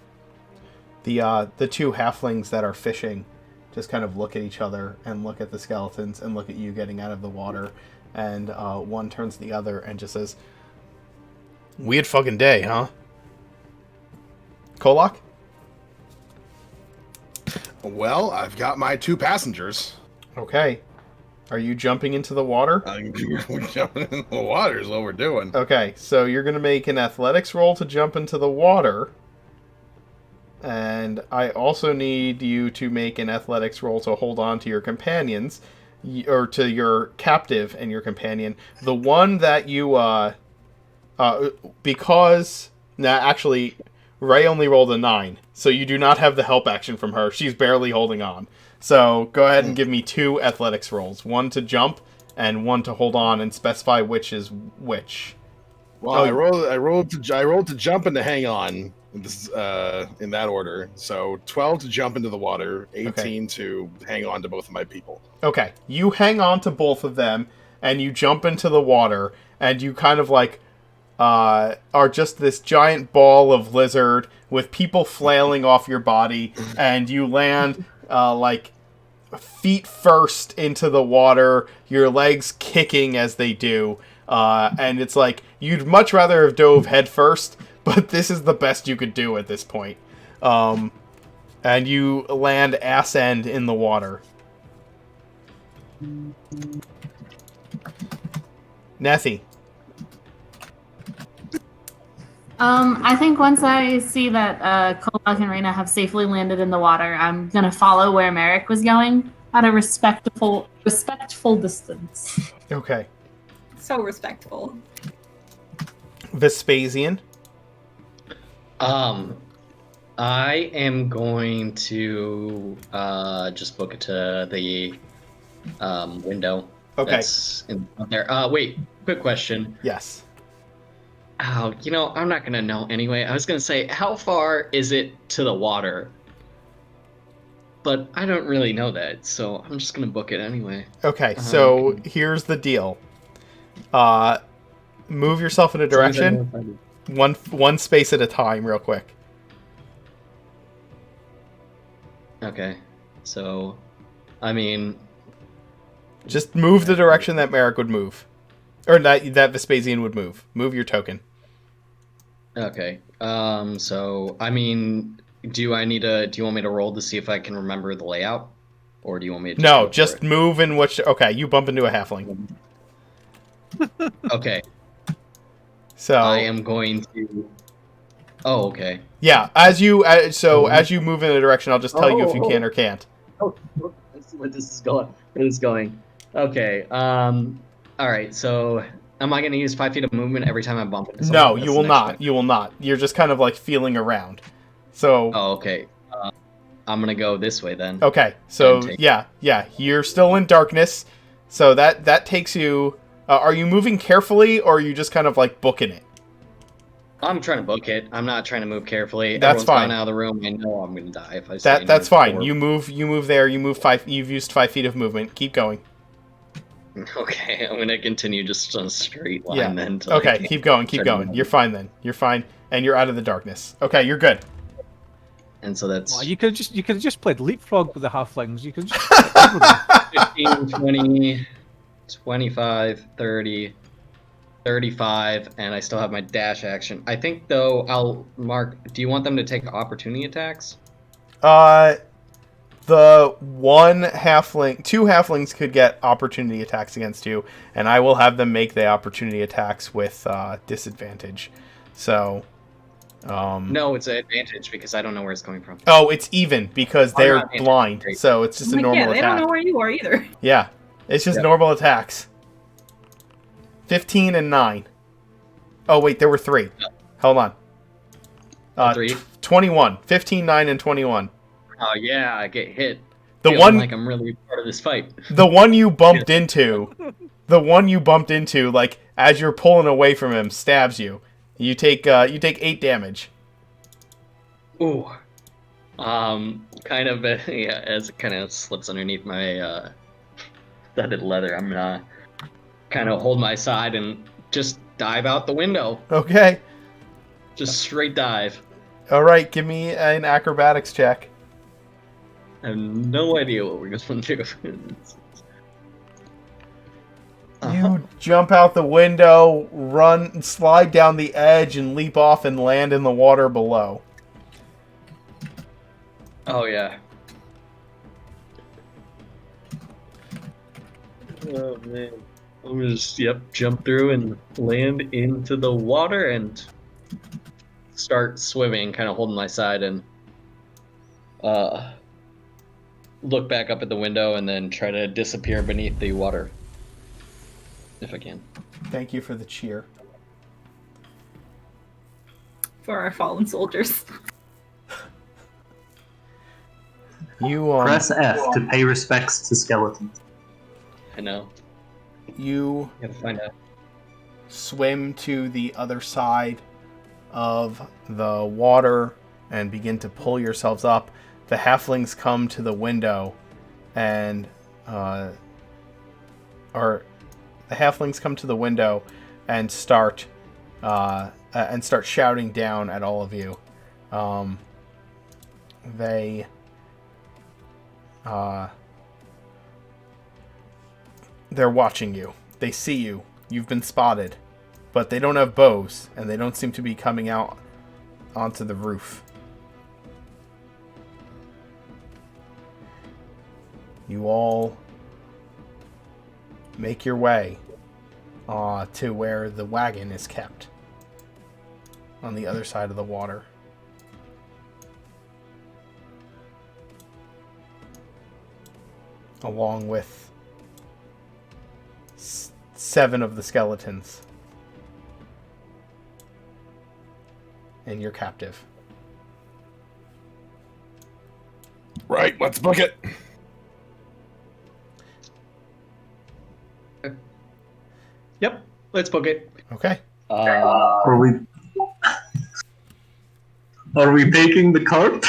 B: The two halflings that are fishing just kind of look at each other and look at the skeletons and look at you getting out of the water, and one turns to the other and just says, "Weird fucking day, huh?" Kolak?
A: Well, I've got my 2 passengers.
B: Okay. Are you jumping into the water?
A: We're jumping in the water is what we're doing.
B: Okay, so you're going to make an athletics roll to jump into the water. And I also need you to make an athletics roll to hold on to your companions, or to your captive and your companion. The one that you, because, actually, Ray only rolled a 9, so you do not have the help action from her. She's barely holding on. So go ahead and give me 2 athletics rolls. 1 to jump and 1 to hold on, and specify which is which.
A: Well, I rolled to jump and to hang on. This in that order. So 12 to jump into the water, 18 to hang on to both of my people.
B: Okay, you hang on to both of them, and you jump into the water, and you kind of like are just this giant ball of lizard with people flailing off your body, and you land like feet first into the water, your legs kicking as they do, and it's like you'd much rather have dove head first, but this is the best you could do at this point. And you land ass end in the water. Nethy.
D: I think once I see that Kolak and Reyna have safely landed in the water, I'm gonna follow where Merrick was going at a respectful distance.
B: Okay.
F: So respectful.
B: Vespasian.
G: I am going to just book it to the window.
B: Okay.
G: That's in there. Wait, quick question.
B: Yes.
G: Oh, I'm not gonna know anyway. I was gonna say, how far is it to the water? But I don't really know that, so I'm just gonna book it anyway.
B: Okay, so here's the deal. Move yourself in a direction, one space at a time, real quick.
G: Okay, so, I mean...
B: Just move the direction that Merrick would move. Or that Vespasian would move. Move your token.
G: Okay, so, I mean, do you want me to roll to see if I can remember the layout? Or do you want me to
B: No, just move in which... Okay, you bump into a halfling.
G: Okay.
B: So
G: I am going to... Oh, okay.
B: Yeah, as you move in a direction, I'll just tell you if you can or can't.
G: Oh, let's see where this is going. Okay, alright, so... Am I going to use 5 feet of movement every time I bump into something?
B: No, you will not. You will not. You're just kind of like feeling around. So.
G: Oh, okay. I'm going to go this way then.
B: Okay. So yeah. You're still in darkness. So that takes you. Are you moving carefully, or are you just kind of like booking it?
G: I'm trying to book it. I'm not trying to move carefully.
B: That's
G: Everyone's
B: fine.
G: gone out of the room. I know I'm going to die if I stay
B: That's fine.
G: forward.
B: You move there. You move 5. You've used 5 feet of movement. Keep going.
G: Okay, I'm going to continue just on a straight line then.
B: Okay, keep going. You're fine then. You're fine, and you're out of the darkness. Okay, you're good.
G: And so that's...
E: Well, you could have just played leapfrog with the halflings. You could just
G: 15, 20, 25, 30, 35, and I still have my dash action. I think, though, I'll mark... Do you want them to take opportunity attacks?
B: The two halflings could get opportunity attacks against you, and I will have them make the opportunity attacks with disadvantage. So,
G: No, it's an advantage because I don't know where it's coming from.
B: Oh, it's even because they're
G: not
B: blind, so it's just a normal
F: they
B: attack.
F: don't know where you are either.
B: Yeah, it's just normal attacks. 15 and 9. Oh wait, there were 3. Hold on.
G: 3?
B: 21. 15, 9, and 21.
G: Oh yeah, I get hit. feeling
B: one
G: like I'm really part of this fight.
B: the one you bumped into, like as you're pulling away from him, stabs you. You take 8 damage.
G: Ooh. Kind of, yeah, as it kind of slips underneath my studded leather, I'm gonna kind of hold my side and just dive out the window.
B: Okay.
G: Just straight dive.
B: All right, give me an acrobatics check.
G: I have no idea what we're going to do.
B: You jump out the window, run, slide down the edge, and leap off and land in the water below.
G: Oh, yeah. Oh, man. I'm gonna just, jump through and land into the water and start swimming, kind of holding my side, and look back up at the window and then try to disappear beneath the water. If I can.
B: Thank you for the cheer.
F: For our fallen soldiers.
B: You
C: Press F to pay respects to skeletons.
G: I know.
B: You
G: Gotta find out.
B: swim to the other side of the water and begin to pull yourselves up. The halflings come to the window and start shouting down at all of you. They're watching you. They see you. You've been spotted. But they don't have bows, and they don't seem to be coming out onto the roof. You all make your way to where the wagon is kept on the other side of the water. Along with 7 of the skeletons. And you're captive.
A: Right, let's book it.
G: Yep, let's book it.
B: Okay.
C: Are we taking the cart?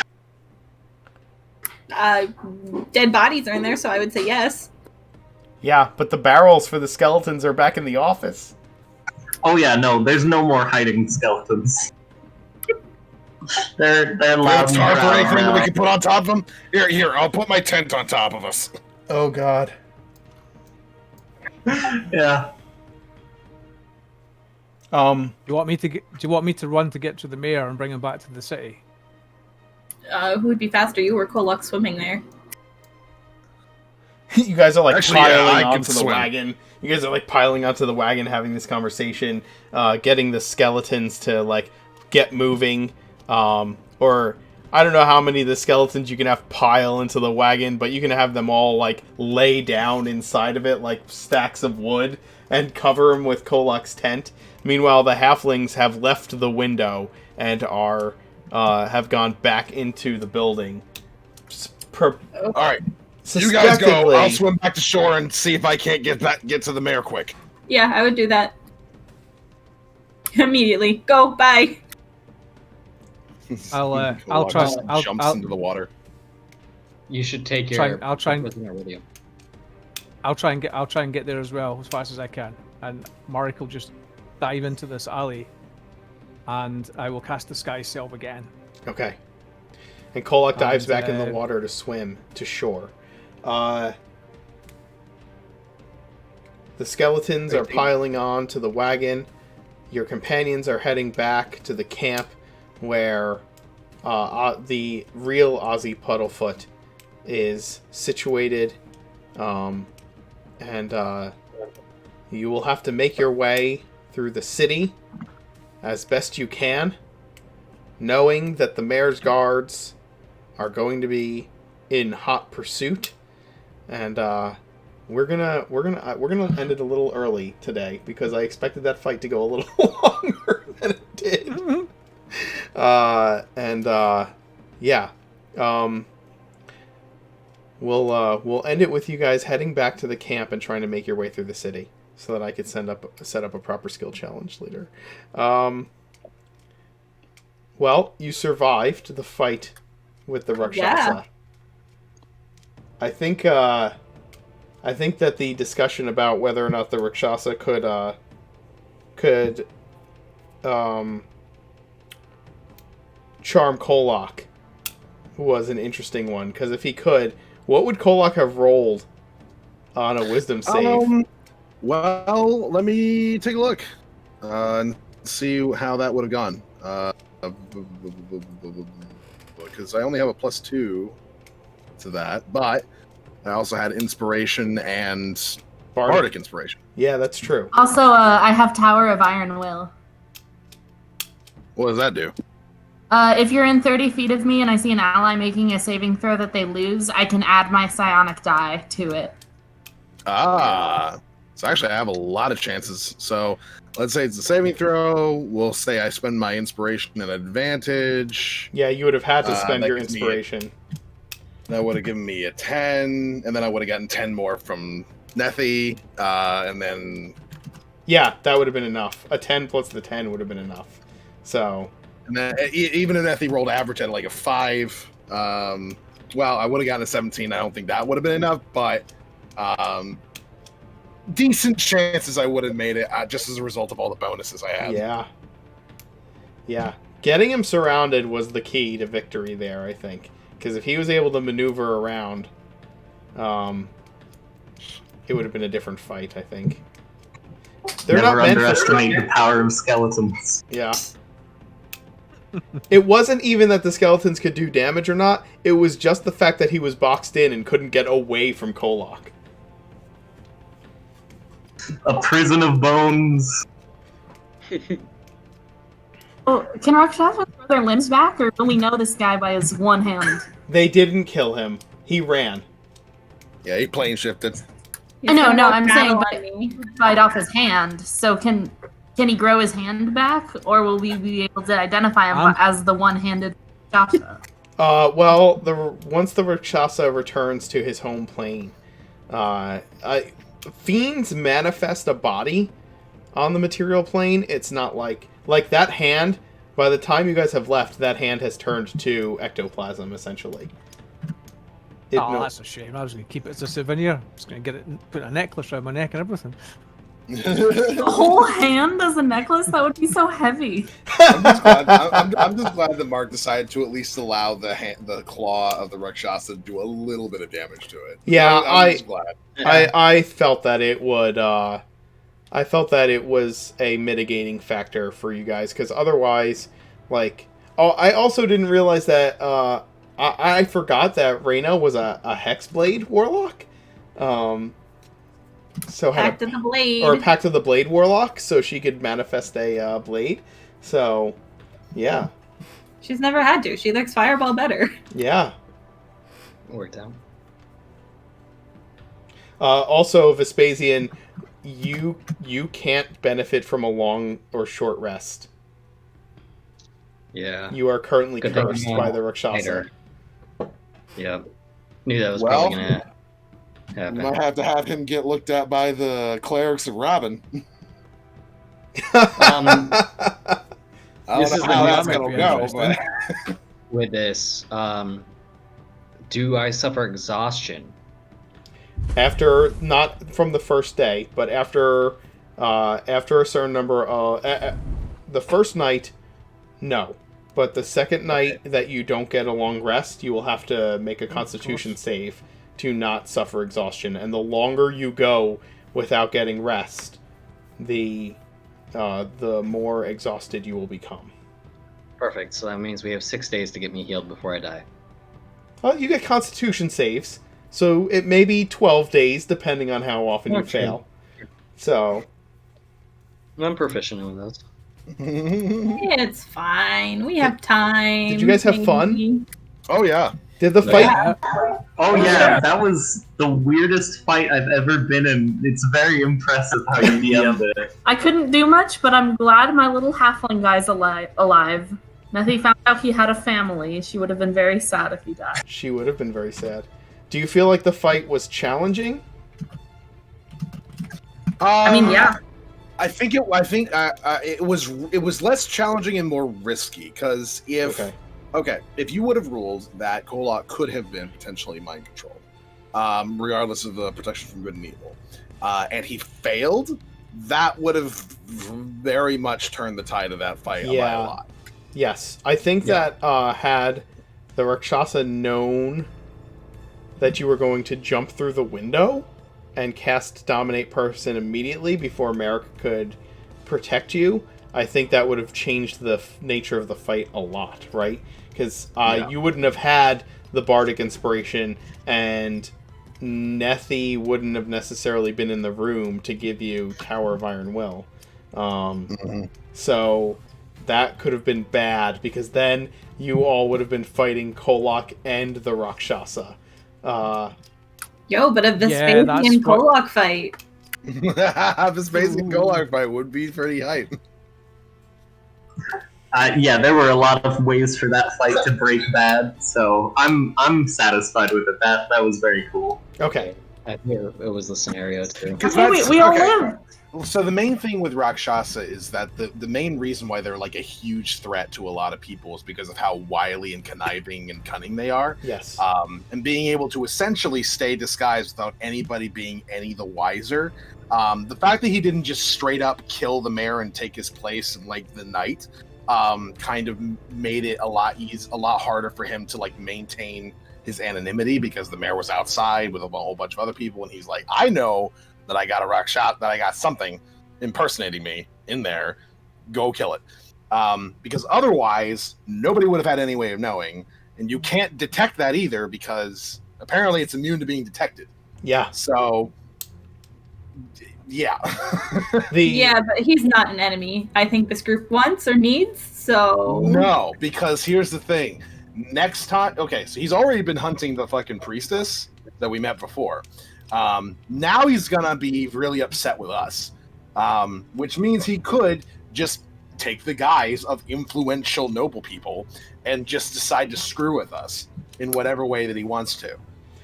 F: Dead bodies are in there, so I would say yes.
B: Yeah, but the barrels for the skeletons are back in the office.
C: Oh yeah, no, there's no more hiding skeletons. They're loud and
A: Tarp or
C: proud
A: anything that
C: now.
A: we can put on top of them? Here, I'll put my tent on top of us.
B: Oh god.
C: Yeah.
E: Do you want me to run to get to the mayor and bring him back to the city?
F: Who would be faster, you or Kolok swimming there?
B: You guys are like
A: Actually, yeah,
B: piling
A: I can
B: onto the
A: swim.
B: wagon. You guys are like piling onto the wagon, having this conversation, getting the skeletons to like get moving. Or I don't know how many of the skeletons you can have pile into the wagon, but you can have them all like lay down inside of it like stacks of wood and cover them with Kolok's tent. Meanwhile, the halflings have left the window and are have gone back into the building.
A: All right, you guys go. I'll swim back to shore and see if I can't get to the mayor quick.
F: Yeah, I would do that. Immediately. Go, bye.
E: I'll try.
A: Jumps into the water.
G: You should take
E: I'll try and
G: prisoner with you.
E: I'll try and get there as well as fast as I can. And Marek will just dive into this alley, and I will cast the Sky Self again.
B: Okay. And Kolok dives
E: And,
B: back in the water to swim to shore. The skeletons are piling on to the wagon. Your companions are heading back to the camp where the real Ozzy Puddlefoot is situated. And you will have to make your way through the city as best you can, knowing that the mayor's guards are going to be in hot pursuit, and we're gonna end it a little early today because I expected that fight to go a little longer than it did. we'll end it with you guys heading back to the camp and trying to make your way through the city, so that I could set up a proper skill challenge later. Well, you survived the fight with the Rakshasa.
F: Yeah.
B: I think that the discussion about whether or not the Rakshasa could charm Kolak was an interesting one, because if he could, what would Kolak have rolled on a wisdom save?
A: Well, let me take a look and see how that would have gone. Because I only have a +2 to that, but I also had inspiration and bardic inspiration.
B: Yeah, that's true.
D: Also, I have Tower of Iron Will.
A: What does that do?
D: If you're in 30 feet of me and I see an ally making a saving throw that they lose, I can add my psionic die to it.
A: So actually I have a lot of chances. So let's say it's a saving throw. We'll say I spend my inspiration and advantage.
B: Yeah, you would have had to spend
A: that
B: your
A: gives me
B: inspiration.
A: That would have given me a 10, and then I would have gotten 10 more from Nethy, and then...
B: Yeah, that would have been enough. A 10 plus the 10 would have been enough. So...
A: And then even if Nethy rolled average at like a 5, well, I would have gotten a 17. I don't think that would have been enough, but decent chances I would have made it just as a result of all the bonuses I had.
B: Yeah. Yeah. Getting him surrounded was the key to victory there, I think. Because if he was able to maneuver around, it would have been a different fight, I think. They're
C: Never
B: not meant for
C: underestimate the power of skeletons.
B: Yeah. It wasn't even that the skeletons could do damage or not. It was just the fact that he was boxed in and couldn't get away from Kolak.
C: A prison of bones.
D: Oh, can Rakshasa throw their limbs back, or do we know this guy by his one hand?
B: They didn't kill him. He ran.
A: Yeah, he plane shifted.
D: I know, no, I'm saying,
F: Battle
D: but
F: on me.
D: bite off his hand. So can he grow his hand back, or will we be able to identify him as the one-handed Rakshasa?
B: Well, once the Rakshasa returns to his home plane, fiends manifest a body on the material plane. It's not like that hand. By the time you guys have left, that hand has turned to ectoplasm, essentially.
E: That's a shame. I was going to keep it as a souvenir. I was going to get it and put a necklace around my neck and everything.
D: The whole hand as a necklace? That would be so heavy.
A: I'm just glad that Mark decided to at least allow the claw of the Rakshasa to do a little bit of damage to it.
B: Yeah,
A: I'm just glad.
B: I felt that it would. I felt that it was a mitigating factor for you guys, because otherwise, I also didn't realize that. I forgot that Reyna was a Hexblade warlock. So
F: Pact of the Blade.
B: Or a Pact of the Blade warlock, so she could manifest a blade. So, yeah.
F: She's never had to. She likes Fireball better.
B: Yeah.
G: Worked out.
B: Also, Vespasian, you can't benefit from a long or short rest.
G: Yeah.
B: You are currently
G: Good thing
B: cursed
G: I'm
B: by the Rakshasa.
G: Fighter. Yep. Knew that was
A: Well,
G: probably gonna happen.
A: Might have to have him get looked at by the clerics of Robin. I don't
G: This
A: know
G: is
A: how
G: the
A: that's
E: might
A: gonna
E: be
A: go,
E: interesting.
A: but
G: With this, do I suffer exhaustion?
B: After, not from the first day, but after a certain number of... the first night, no. But the second night that you don't get a long rest, you will have to make a Constitution save to not suffer exhaustion. And the longer you go without getting rest, the more exhausted you will become.
G: Perfect. So that means we have 6 days to get me healed before I die.
B: Well, you get Constitution saves, so it may be 12 days, depending on how often you
G: Okay.
B: fail. So...
G: I'm proficient with those.
F: It's fine. We have time.
B: Did you guys have fun?
F: maybe.
A: oh yeah.
B: Did the fight...
E: Yeah.
C: Oh yeah, that was the weirdest fight I've ever been in. It's very impressive how you DM'd it.
D: I couldn't do much, but I'm glad my little halfling guy's alive. Nethy found out he had a family. She would have been very sad if he died.
B: She would have been very sad. Do you feel like the fight was challenging?
F: I mean, yeah.
A: I think it was less challenging and more risky because if you would have ruled that Kolok could have been potentially mind controlled, regardless of the protection from good and evil, and he failed, that would have very much turned the tide of that fight by a lot.
B: Yes, I think that had the Rakshasa known that you were going to jump through the window and cast Dominate Person immediately before Merrick could protect you, I think that would have changed the nature of the fight a lot, right? Because you wouldn't have had the Bardic Inspiration, and Nethy wouldn't have necessarily been in the room to give you Tower of Iron Will. So that could have been bad, because then you all would have been fighting Kolok and the Rakshasa.
F: Yo, but a Vespasian Kolok fight.
A: Vespasian Kolok fight would be pretty hype.
C: There were a lot of ways for that fight to break bad, so I'm satisfied with it. That was very cool.
B: Okay.
G: I think it was the scenario too.
D: We all live.
A: So the main thing with Rakshasa is that the main reason why they're like a huge threat to a lot of people is because of how wily and conniving and cunning they are.
B: Yes.
A: And being able to essentially stay disguised without anybody being any the wiser. The fact that he didn't just straight up kill the mayor and take his place in like the night, kind of made it a lot harder for him to like maintain his anonymity, because the mayor was outside with a whole bunch of other people, and he's like, I know that I got a Rakshasa, that I got something impersonating me in there, go kill it. Because otherwise, nobody would have had any way of knowing, and you can't detect that either, because apparently it's immune to being detected.
B: Yeah.
A: So, yeah.
F: Yeah, but he's not an enemy I think this group wants or needs, so...
A: No, because here's the thing. Next time... Okay, so he's already been hunting the fucking priestess that we met before. Now he's gonna be really upset with us, which means he could just take the guise of influential noble people and just decide to screw with us in whatever way that he wants to.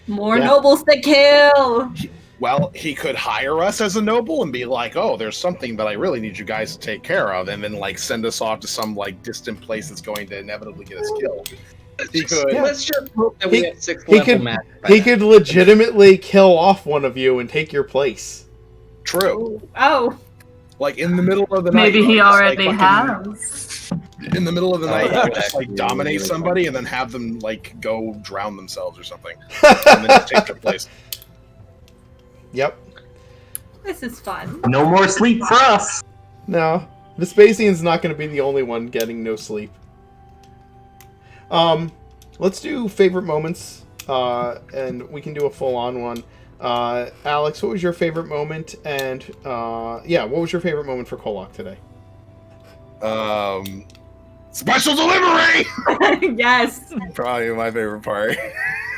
F: More nobles to kill!
A: Well, he could hire us as a noble and be like, oh, there's something that I really need you guys to take care of, and then like send us off to some like distant place that's going to inevitably get us killed.
G: Let's just hope that we have 6 level magic.
B: He could legitimately kill off one of you and take your place.
A: True.
F: Oh.
A: Like in the middle of the night.
D: Maybe he already
A: like,
D: has.
A: In the middle of the night, he would just like dominate somebody and then have them like go drown themselves or something, and then just take their place.
B: Yep.
F: This is fun.
C: No more sleep for us.
B: No, Vespasian's not going to be the only one getting no sleep. Let's do favorite moments, and we can do a full-on one. Alex, what was your favorite moment? And what was your favorite moment for Kolok today?
A: Special delivery.
F: Yes.
A: Probably my favorite part.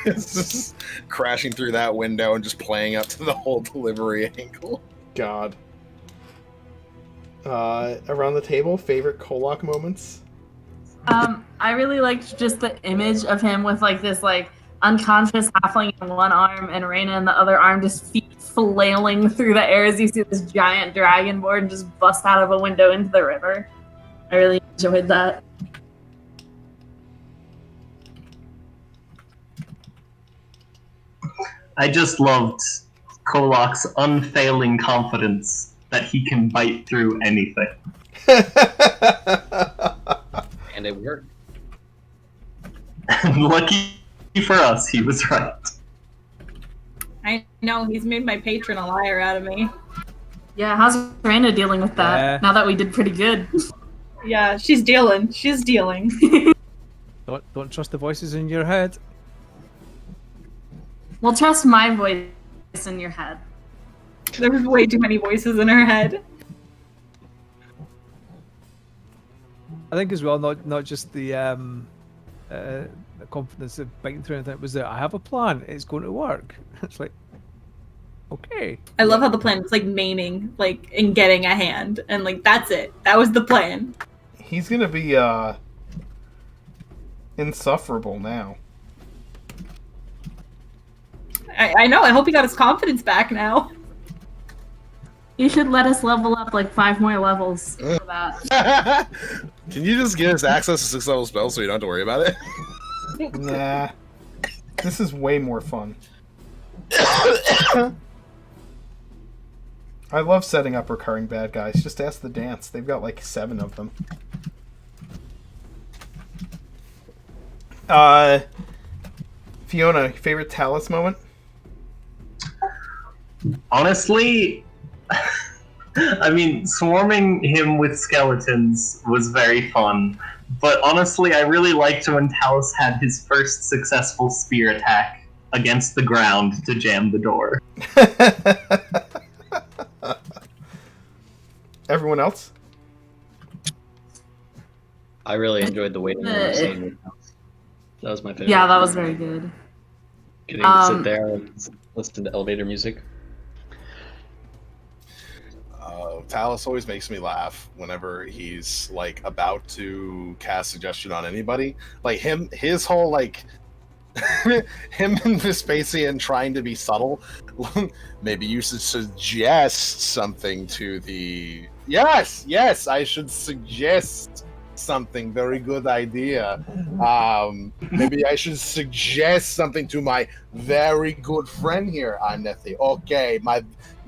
A: It's just crashing through that window and just playing up to the whole delivery angle.
B: God. Around the table, favorite Kolok moments?
D: I really liked just the image of him with like this like unconscious halfling in one arm and Reyna in the other arm, just feet flailing through the air as you see this giant dragonborn just bust out of a window into the river. I really enjoyed that.
C: I just loved Kolok's unfailing confidence that he can bite through anything.
G: And it worked.
C: And lucky for us, he was right.
F: I know, he's made my patron a liar out of me.
D: Yeah, how's Reyna dealing with that? Now that we did pretty good.
F: Yeah, she's dealing. She's dealing.
E: Don't trust the voices in your head.
D: Well, trust my voice in your head.
F: There's way too many voices in her head.
E: I think as well, not just the confidence of biting through anything. It was that I have a plan. It's going to work. It's like, okay.
F: I love how the plan was like maiming, like, and getting a hand, and like that's it. That was the plan.
B: He's gonna be insufferable now.
F: I know. I hope he got his confidence back now.
D: You should let us level up like 5 more levels for that.
A: Can you just give us access to 6 level spells so you don't have to worry about it?
B: Nah. This is way more fun. I love setting up recurring bad guys. Just ask the dance. They've got like 7 of them. Fiona, favorite Talus moment?
C: Honestly, I mean, swarming him with skeletons was very fun. But honestly, I really liked when Talus had his first successful spear attack against the ground to jam the door.
B: Everyone else?
G: I really enjoyed the waiting room scene. That was my favorite.
D: Yeah, that was very good.
G: Getting to sit there and listen to elevator music.
A: Talus always makes me laugh whenever he's like about to cast suggestion on anybody. Like his whole like him and Vespasian trying to be subtle. Maybe you should suggest something to the yes, I should suggest something. Very good idea. Maybe I should suggest something to my very good friend here, Nethi. Okay,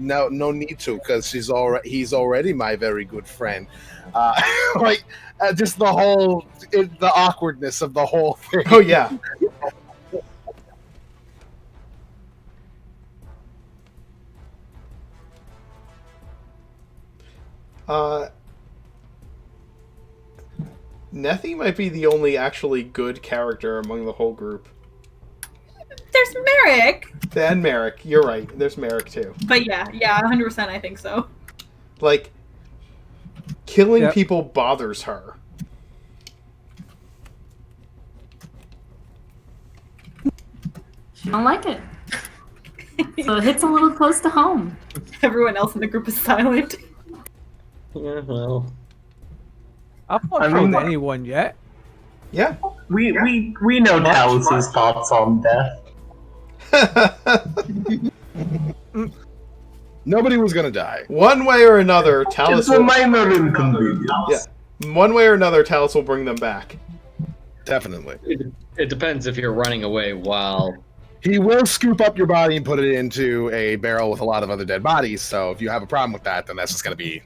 A: no need to, because he's already my very good friend. Just the whole the awkwardness of the whole thing.
B: Oh yeah. Nethi might be the only actually good character among the whole group.
F: There's Merrick.
B: And Merrick, you're right. There's Merrick too.
F: But yeah, 100% I think so.
B: Like, killing people bothers her.
D: I don't like it. So it hits a little close to home.
F: Everyone else in the group is silent.
G: Yeah, well.
E: I've not killed anyone yet.
B: Yeah.
C: We know Talus's thoughts on death.
A: Nobody was gonna die.
B: One way or another, Talus
C: It's a minor inconvenience.
B: Yeah. One way or another, Talus will bring them back.
A: Definitely.
G: It depends if you're running away while...
A: He will scoop up your body and put it into a barrel with a lot of other dead bodies, so if you have a problem with that, then that's just gonna be...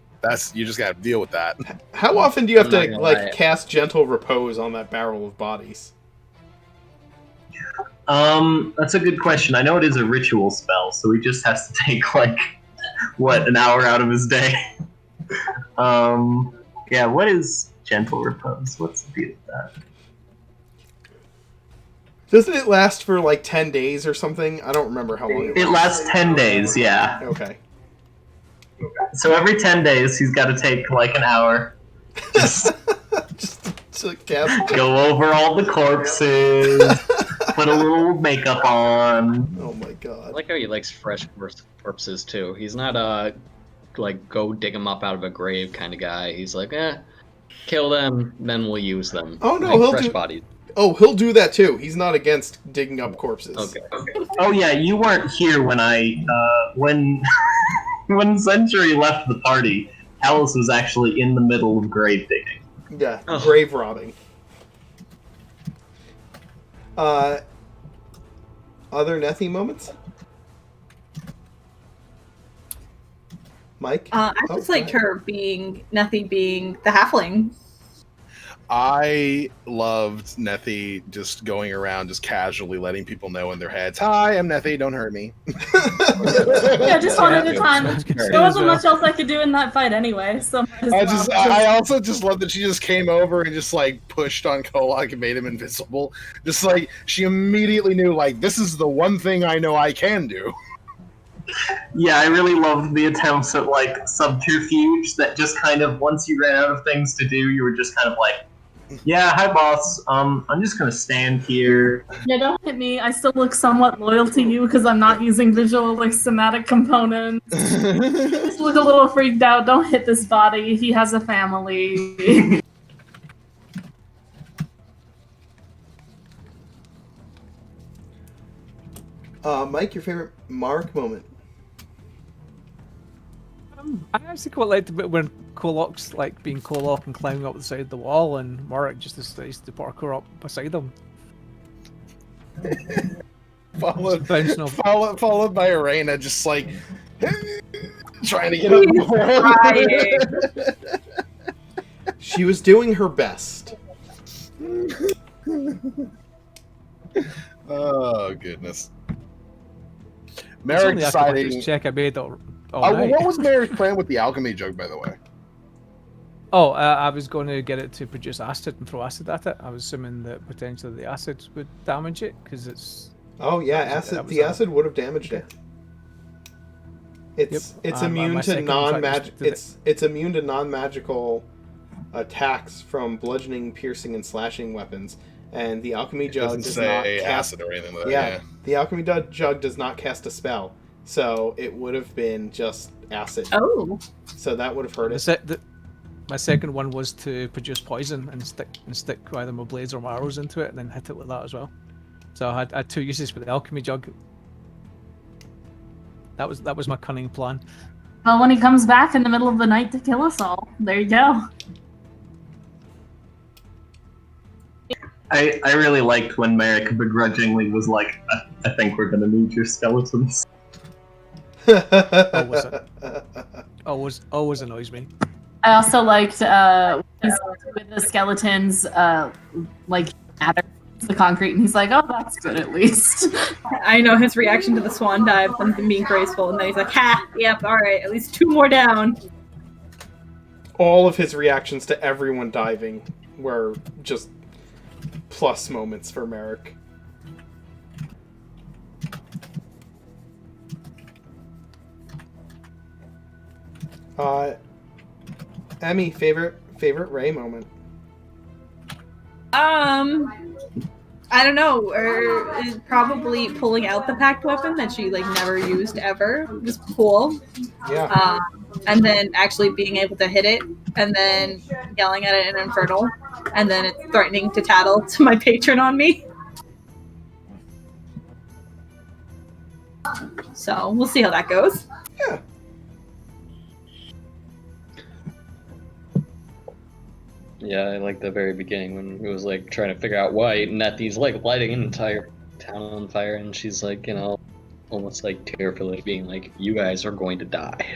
A: you just gotta deal with that.
B: How often do you have to cast Gentle Repose on that barrel of bodies?
C: That's a good question. I know it is a ritual spell, so he just has to take an hour out of his day. Yeah, what is Gentle Repose? What's the deal with that?
B: Doesn't it last for 10 days or something? I don't remember how long
C: it lasts 10 days, yeah.
B: Okay.
C: So every 10 days, he's got to take an hour. Just
B: to cast.
C: Go over all the corpses, put a little makeup on.
B: Oh my god.
G: I like how he likes fresh corpses too. He's not a go dig them up out of a grave kind of guy. He's like, kill them, then we'll use them.
B: Oh no, he'll
G: fresh
B: do
G: bodies.
B: Oh, he'll do that too. He's not against digging up corpses.
G: Okay.
C: Oh yeah, you weren't here when when Century left the party. Alice was actually in the middle of grave digging.
B: Yeah, grave robbing. Other Nethi moments? Mike?
F: I just liked her Nethi being the halfling.
A: I loved Nethi just going around, just casually letting people know in their heads, "Hi, I'm Nethi. Don't hurt me."
D: Yeah, just one at a time. There wasn't much else I could do in that fight anyway. So
A: I also just love that she just came over and just pushed on Kolak and made him invisible. Just she immediately knew this is the one thing I know I can do.
C: Yeah, I really loved the attempts at subterfuge that just once you ran out of things to do, you were just yeah, hi boss. I'm just gonna stand here.
D: Yeah, don't hit me. I still look somewhat loyal to you because I'm not using visual somatic components. Just look a little freaked out. Don't hit this body. He has a family.
B: Mike, your favorite Mark moment?
E: I actually quite liked the bit when Kolok's like being Kolok and climbing up the side of the wall, and Marek just decides to parkour up beside him.
A: Followed
E: Bouncing off.
A: followed by Arena, just like trying to get up more.
B: She was doing her best.
A: Oh goodness.
E: It's
A: Merrick
E: only after my
A: deciding.
E: first check I made all
A: Well,
E: night.
A: what was Merrick's plan with the alchemy jug, by the way?
E: Oh, I was going to get it to produce acid and throw acid at it. I was assuming that potentially the acid would damage it because it's.
B: Oh yeah,
E: That was
B: acid. The acid would have damaged it. It's
E: Yep.
B: immune
E: My
B: to
E: second one tried
B: non-magic.
E: to-
B: It's immune to non-magical attacks from bludgeoning, piercing, and slashing weapons. And the alchemy
A: It
B: jug
A: doesn't
B: does not
A: say
B: cast.
A: acid or anything like that.
B: Yeah, the alchemy jug does not cast a spell, so it would have been just acid.
F: Oh.
B: So that would have hurt
E: The
B: it.
E: my second one was to produce poison and stick either my blades or my arrows into it and then hit it with that as well. So I had 2 uses for the alchemy jug. That was my cunning plan.
D: Well, when he comes back in the middle of the night to kill us all, there you go.
C: I really liked when Merrick begrudgingly was like, I think we're gonna need your skeletons.
E: was it? Always annoys me.
D: I also liked with the skeletons, like at the concrete, and he's like, "Oh, that's good at least."
F: I know his reaction to the swan dive from being graceful, and then he's like, "Ha! Yep, all right, at least 2 more down."
B: All of his reactions to everyone diving were just plus moments for Merrick. Emmy, favorite Ray moment?
F: I don't know, or is probably pulling out the packed weapon that she like never used ever. It was cool.
B: Yeah.
F: And then actually being able to hit it, and then yelling at it in Infernal, and then it threatening to tattle to my patron on me. So we'll see how that goes.
B: Yeah.
G: Yeah, I like the very beginning when it was like trying to figure out why Nethy's like lighting an entire town on fire, and she's like, you know, almost like tearfully being like, "You guys are going to die."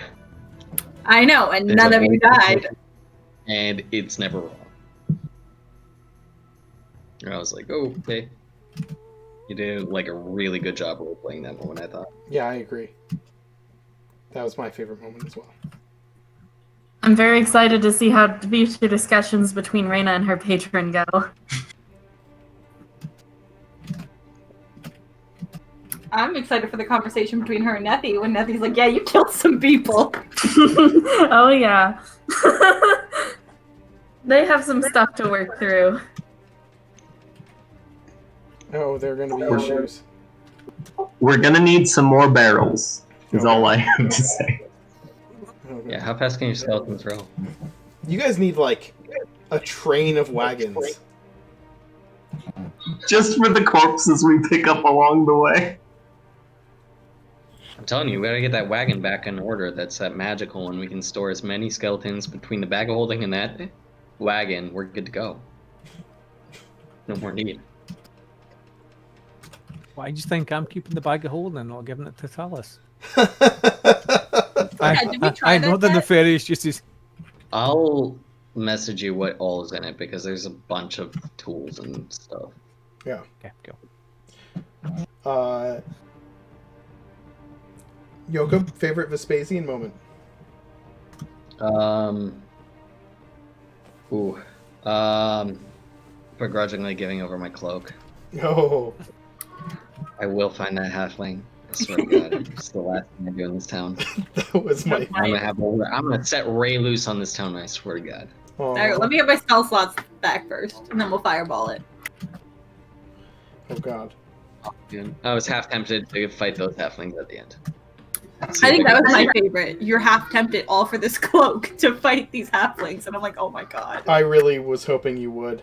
F: I know, and
G: There's
F: none
G: a
F: of you
G: whole-
F: died.
G: And it's never wrong. And I was like, oh, okay. You did like a really good job role playing that moment, I thought.
B: Yeah, I agree. That was my favorite moment as well.
D: I'm very excited to see how the future discussions between Reyna and her patron go.
F: I'm excited for the conversation between her and Nethy when Nethy's like, "Yeah, you killed some people."
D: Oh yeah. They have some stuff to work through.
B: Oh, there are going to be issues.
C: We're gonna need some more barrels, is all I have to say.
B: Oh,
G: Yeah, how fast can your skeleton throw?
B: You guys need, like, a train of wagons.
C: Just for the corpses we pick up along the way.
G: I'm telling you, we gotta get that wagon back in order. That's that magical, and we can store as many skeletons between the bag of holding and that wagon. We're good to go. No more need.
E: Why do you think I'm keeping the bag of holding and not giving it to Talus?
F: Yeah, did we try
E: I know
F: that
E: the
F: yet?
E: nefarious uses.
G: I'll message you what all is in it because there's a bunch of tools and stuff.
B: Yeah.
E: Okay, go.
B: Yokob, favorite Vespasian moment?
G: Begrudgingly giving over my cloak.
B: Oh.
G: I will find that halfling. I swear to God, it's the last thing I do in this town.
B: That was my...
G: I'm gonna set Ray loose on this town. I swear to God.
B: Oh.
F: All right, let me get my spell slots back first, and then we'll fireball it.
B: Oh, God.
G: Dude, I was half tempted to fight those halflings at the end.
F: I think that was my favorite. You're half tempted, all for this cloak, to fight these halflings, and I'm like, oh my god.
B: I really was hoping you would.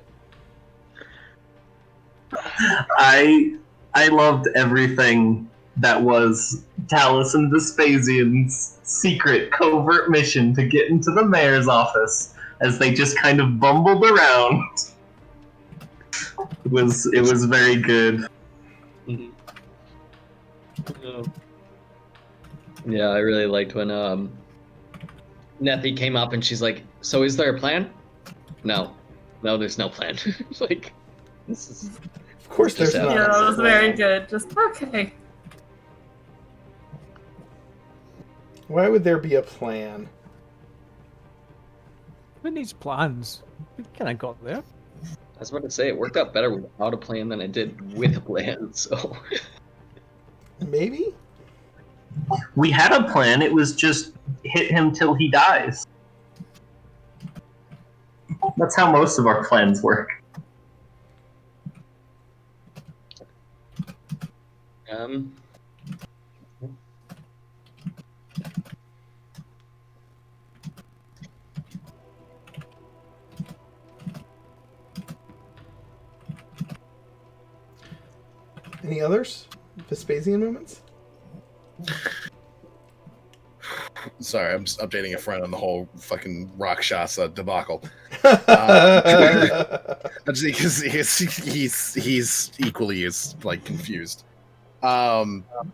C: I loved everything that was Talus and Vespasian's secret covert mission to get into the mayor's office as they just kind of bumbled around. It was very good.
G: Yeah, I really liked when Nethy came up and she's like, "So is there a plan?" No, there's no plan. Like, this is.
B: Of course, there's not.
D: Yeah, that was very good. Just okay.
B: Why would there be a plan?
E: Who needs plans? We kind of got there.
G: I was about to say it worked out better without a plan than it did with a plan. So
B: Maybe?
C: We had a plan, it was just hit him till he dies. That's how most of our plans work.
B: Any others? Vespasian moments?
A: Sorry, I'm just updating a friend on the whole fucking Rakshasa debacle. Because he's equally as like confused.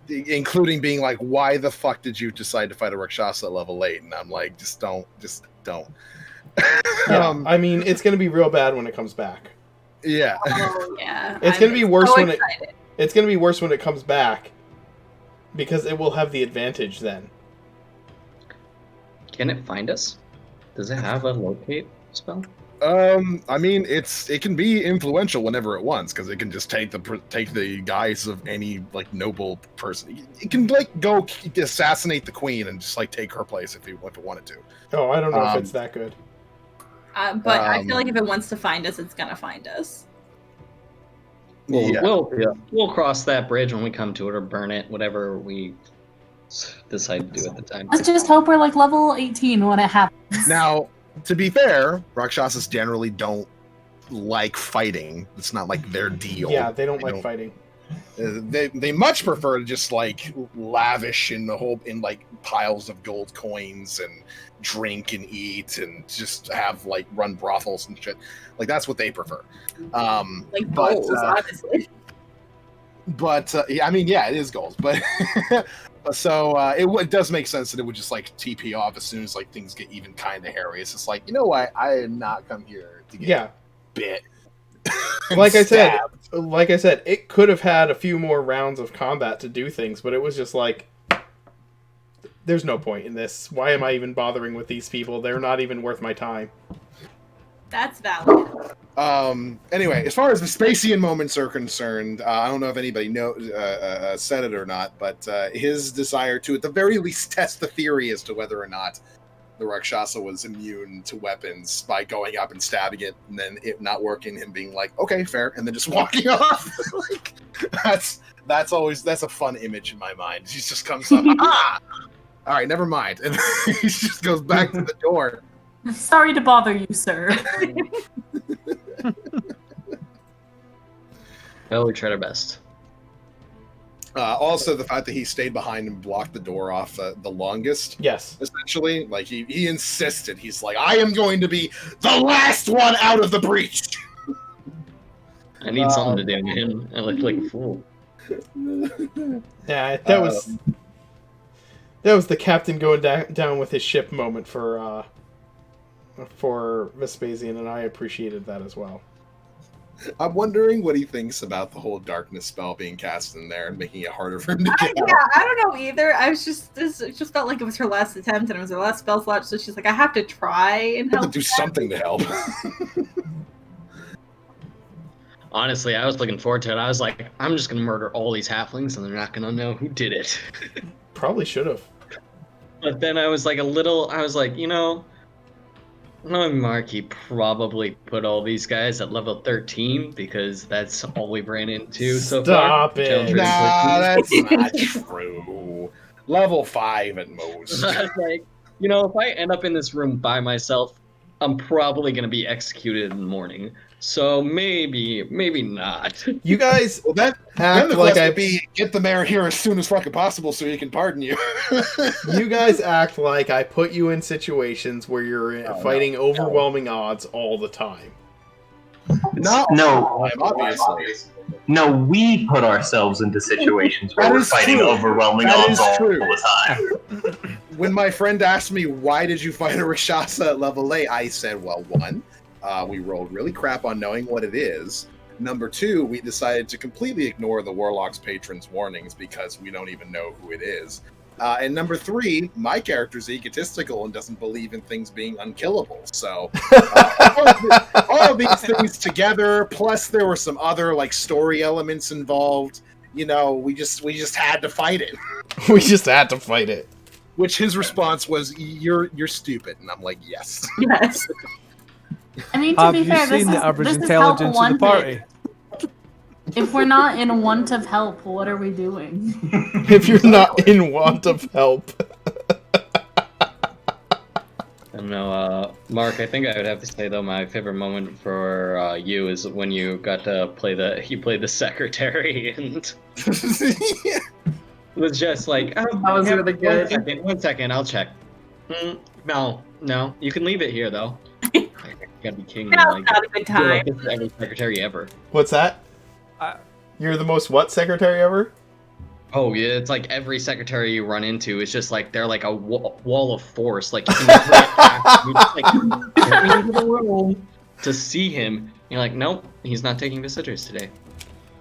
A: Including being like, why the fuck did you decide to fight a Rakshasa at level 8? And I'm like, just don't.
B: Yeah, I mean, it's gonna be real bad when it comes back.
A: Yeah.
F: Oh yeah.
B: It's gonna be worse when
F: excited.
B: it's gonna be worse when it comes back, because it will have the advantage then.
G: can it find us? Does it have a locate spell?
A: I mean, it can be influential whenever it wants, because it can just take the guise of any like noble person. It can like go assassinate the queen and just like take her place if it wanted to.
B: Oh, I don't know if it's that good.
F: But I feel like if it wants to find us, it's gonna find us.
G: We'll cross that bridge when we come to it, or burn it, whatever we decide to do at the time.
D: Let's just hope we're like level 18 when it happens.
A: Now, to be fair, Rakshasas generally don't like fighting. It's not like their deal.
B: Yeah, they don't like fighting.
A: They much prefer to just like lavish in like piles of gold coins and drink and eat and just have like run brothels and shit. Like that's what they prefer.
F: Like goals, honestly.
A: But yeah, I mean, yeah, it is goals. But so it does make sense that it would just like TP off as soon as like things get even kind of hairy. It's just like, you know what? I did not come here to get bit.
B: Like I said, it could have had a few more rounds of combat to do things, but it was just like, there's no point in this. Why am I even bothering with these people? They're not even worth my time.
F: That's valid.
A: Anyway, as far as Vespasian moments are concerned, I don't know if anybody said it or not, but his desire to, at the very least, test the theory as to whether or not the Rakshasa was immune to weapons by going up and stabbing it, and then it not working, him being like, okay, fair, and then just walking off. Like, that's a fun image in my mind. He just comes up, all right, never mind, and he just goes back to the door.
D: Sorry to bother you, sir.
G: Well, we tried our best.
A: Also, the fact that he stayed behind and blocked the door off the longest.
B: Yes.
A: Essentially, like he insisted. He's like, I am going to be the last one out of the breach.
G: I need something to do, man. I look like a fool.
B: Yeah, that was the captain going down with his ship moment for Vespasian, and I appreciated that as well.
A: I'm wondering what he thinks about the whole darkness spell being cast in there and making it harder for him to get out.
F: Yeah, I don't know either. It just felt like it was her last attempt and it was her last spell slot, so she's like, I have to try and help.
A: Do something to help.
G: Honestly, I was looking forward to it. I was like, I'm just gonna murder all these halflings and they're not gonna know who did it.
B: Probably should have.
G: But then I was like, you know, Marky probably put all these guys at level 13 because that's all we've ran into so far.
B: Stop it.
A: Nah, that's not true. Level 5 at most.
G: I was like, you know, if I end up in this room by myself, I'm probably going to be executed in the morning. So maybe not.
B: You guys
A: Well, then
B: act
A: the
B: like
A: quest
B: I
A: would be get the mayor here as soon as fucking possible so he can pardon you.
B: You guys act like I put you in situations where you're fighting overwhelming odds all the time.
A: No, obviously.
C: No, we put ourselves into situations where
A: That
C: we're
A: is
C: fighting
A: true.
C: overwhelming
A: That
C: odds
A: is
C: all
A: true.
C: the time.
A: When my friend asked me why did you fight a Rakshasa at level 8, I said, well, one, we rolled really crap on knowing what it is. Number two, we decided to completely ignore the Warlock's patron's warnings because we don't even know who it is. And number three, my character's egotistical and doesn't believe in things being unkillable. So all of these things together, plus there were some other like story elements involved. You know, we just had to fight it.
B: We just had to fight it.
A: Which his response was, "You're stupid," and I'm like, "Yes."
F: Yes.
D: I mean, to
E: Have
D: be
E: you
D: fair,
E: seen the average
D: this is help
E: intelligence of the
D: wanted.
E: party?
D: If we're not in want of help, what are we doing?
B: If you're not in want of help.
G: I don't know, Mark, I think I would have to say, though, my favorite moment for you is when you got to play you played the secretary, and it was just like,
D: That was really good.
G: One second, I'll check. No, you can leave it here, though. You gotta be king.
F: That
G: Like,
F: was not a good time.
G: this is every secretary ever.
B: What's that?
E: Uh,
B: You're the most what secretary ever?
G: Oh yeah, it's like every secretary you run into is just like they're like a wall of force. Like you can never get past. You just like get me into the room to see him. You're like, nope, he's not taking visitors today.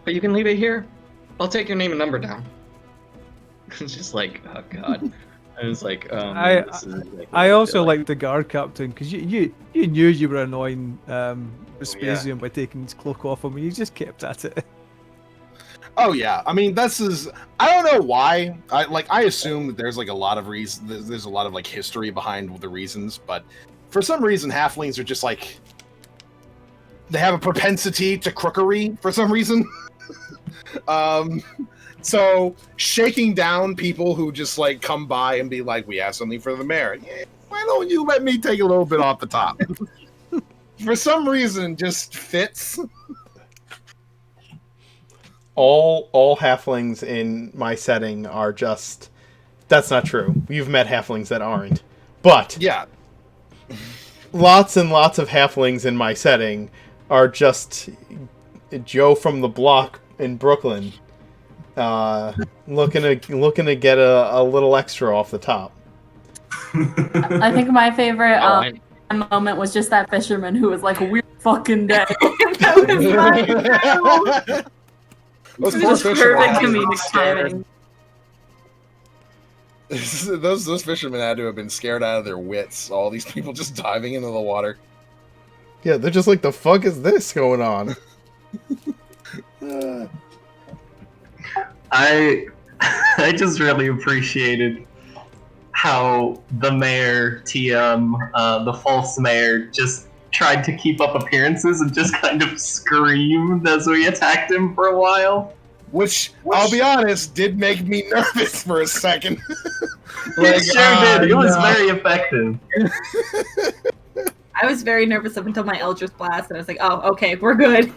G: But you can leave it here. I'll take your name and number down. It's just like, oh god. I was like, this is like,
E: I also like the guard captain because you knew you were annoying Vespasian by taking his cloak off him, and you just kept at it.
A: Oh yeah, I mean I don't know why. I assume that there's like a lot of reasons. There's a lot of like history behind the reasons, but for some reason halflings are just like they have a propensity to crookery for some reason. So shaking down people who just like come by and be like, "We have something for the mayor." Yeah, why don't you let me take a little bit off the top? For some reason, just fits.
B: All halflings in my setting are just... That's not true. You've met halflings that aren't. But
A: Yeah.
B: lots and lots of halflings in my setting are just Joe from the block in Brooklyn looking to get a little extra off the top.
D: I think my favorite moment was just that fisherman who was like, "We're fucking dead."
F: That was my
A: Those
D: It
A: poor
D: was
A: fishermen
D: perfect
A: had to be
D: comedic
A: scared.
D: timing.
A: Those fishermen had to have been scared out of their wits. All these people just diving into the water.
B: Yeah, they're just like, the fuck is this going on?
C: I just really appreciated how the mayor, TM, the false mayor, just tried to keep up appearances and just kind of screamed as we attacked him for a while.
A: Which, I'll be honest, did make me nervous for a second.
C: It sure did. It was very effective.
F: I was very nervous up until my Eldritch Blast, and I was like, "Oh, okay, we're good."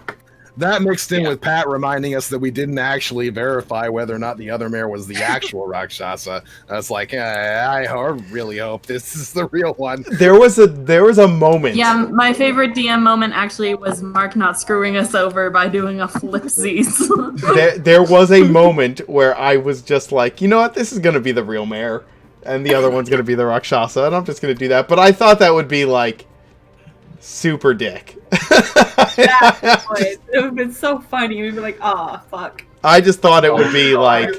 A: That mixed in with Pat reminding us that we didn't actually verify whether or not the other mayor was the actual Rakshasa. I was like, I really hope this is the real one.
B: There was a moment.
D: Yeah, my favorite DM moment actually was Mark not screwing us over by doing a flipsies.
B: There was a moment where I was just like, you know what, this is going to be the real mayor, and the other one's going to be the Rakshasa, and I'm just going to do that. But I thought that would be, like, super dick.
F: That would. It would have been so funny. We'd be like, "Oh, fuck."
B: I just thought it would be, like...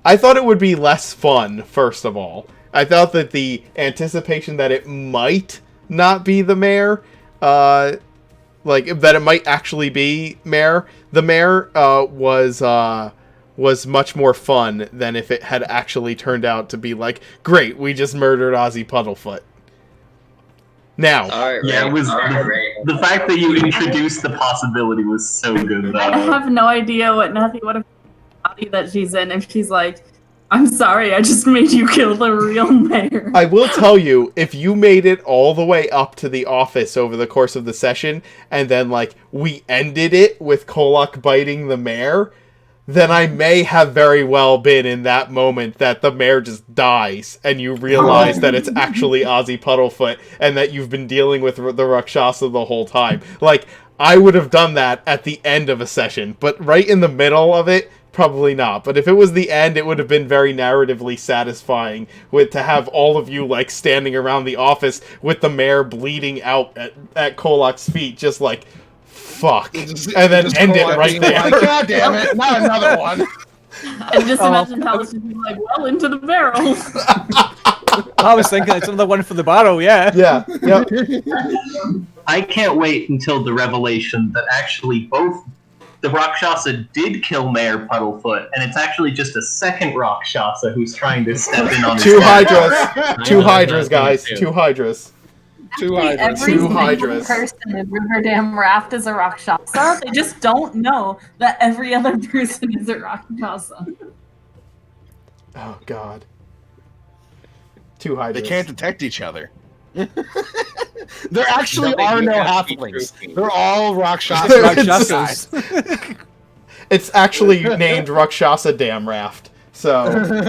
B: I thought it would be less fun, first of all. I thought that the anticipation that it might not be the mayor, that it might actually be the mayor, was much more fun than if it had actually turned out to be like, great, we just murdered Ozzy Puddlefoot. Now,
C: Yeah, it was the fact that you introduced the possibility was so good.
D: I have no idea what Nethy would have body that she's in if she's like, I'm sorry, I just made you kill the real mayor.
B: I will tell you, if you made it all the way up to the office over the course of the session, and then, like, we ended it with Kolak biting the mayor, then I may have very well been in that moment that the mayor just dies, and you realize that it's actually Ozzy Puddlefoot, and that you've been dealing with the Rakshasa the whole time. Like, I would have done that at the end of a session, but right in the middle of it, probably not. But if it was the end, it would have been very narratively satisfying to have all of you, like, standing around the office with the mayor bleeding out at Kolak's feet, just like, fuck. And then end it right there.
A: Like, God damn it, not another one.
D: And just imagine Talus just being like, well, into the barrel.
E: I was thinking it's another one for the barrel, yeah.
B: Yeah, yep.
C: I can't wait until the revelation that actually both the Rakshasa did kill Mayor Puddlefoot, and it's actually just a second Rakshasa who's trying to step in on his
B: Two
C: head.
B: Hydras. Two Hydras, guys. Two Hydras.
D: Every
B: Two
D: single
B: Hydras.
D: person in Riverdam Raft is a Rakshasa. They just don't know that every other person is a Rakshasa.
B: Oh, God. Two Hydras.
A: They can't detect each other. There actually are no halflings. They're all Rakshasa.
E: Rakshasas.
B: It's actually named Rakshasa Dam Raft. So...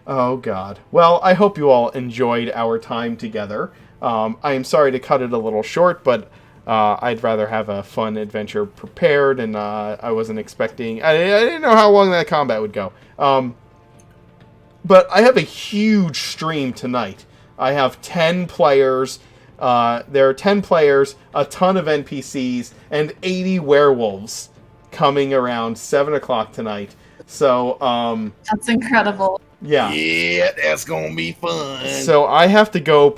B: Oh, God. Well, I hope you all enjoyed our time together. I am sorry to cut it a little short, but I'd rather have a fun adventure prepared, and I wasn't expecting... I didn't know how long that combat would go. But I have a huge stream tonight. I have 10 players. There are 10 players, a ton of NPCs, and 80 werewolves coming around 7 o'clock tonight. So,
D: That's incredible.
B: yeah.
A: Yeah, that's gonna be fun.
B: So I have to go,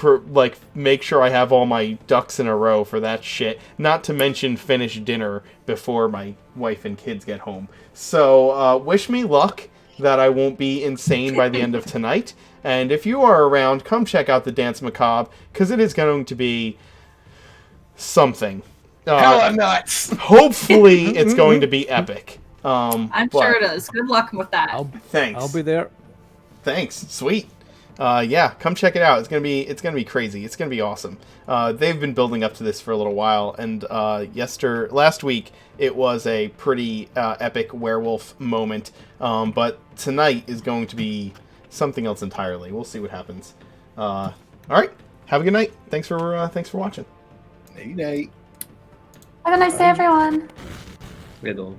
B: make sure I have all my ducks in a row for that shit. Not to mention finish dinner before my wife and kids get home. So, wish me luck that I won't be insane by the end of tonight. And if you are around, come check out the Dance Macabre, because it is going to be something.
A: Hella nuts.
B: Hopefully, it's going to be epic.
F: I'm sure it is. Good luck with that.
B: Thanks.
E: I'll be there.
B: Thanks. Sweet. Yeah, come check it out. It's gonna be crazy. It's gonna be awesome. They've been building up to this for a little while, and last week it was a pretty epic werewolf moment. But tonight is going to be something else entirely. We'll see what happens. All right. Have a good night. Thanks for watching.
A: Night night.
D: Have a nice day, everyone.
G: Riddle.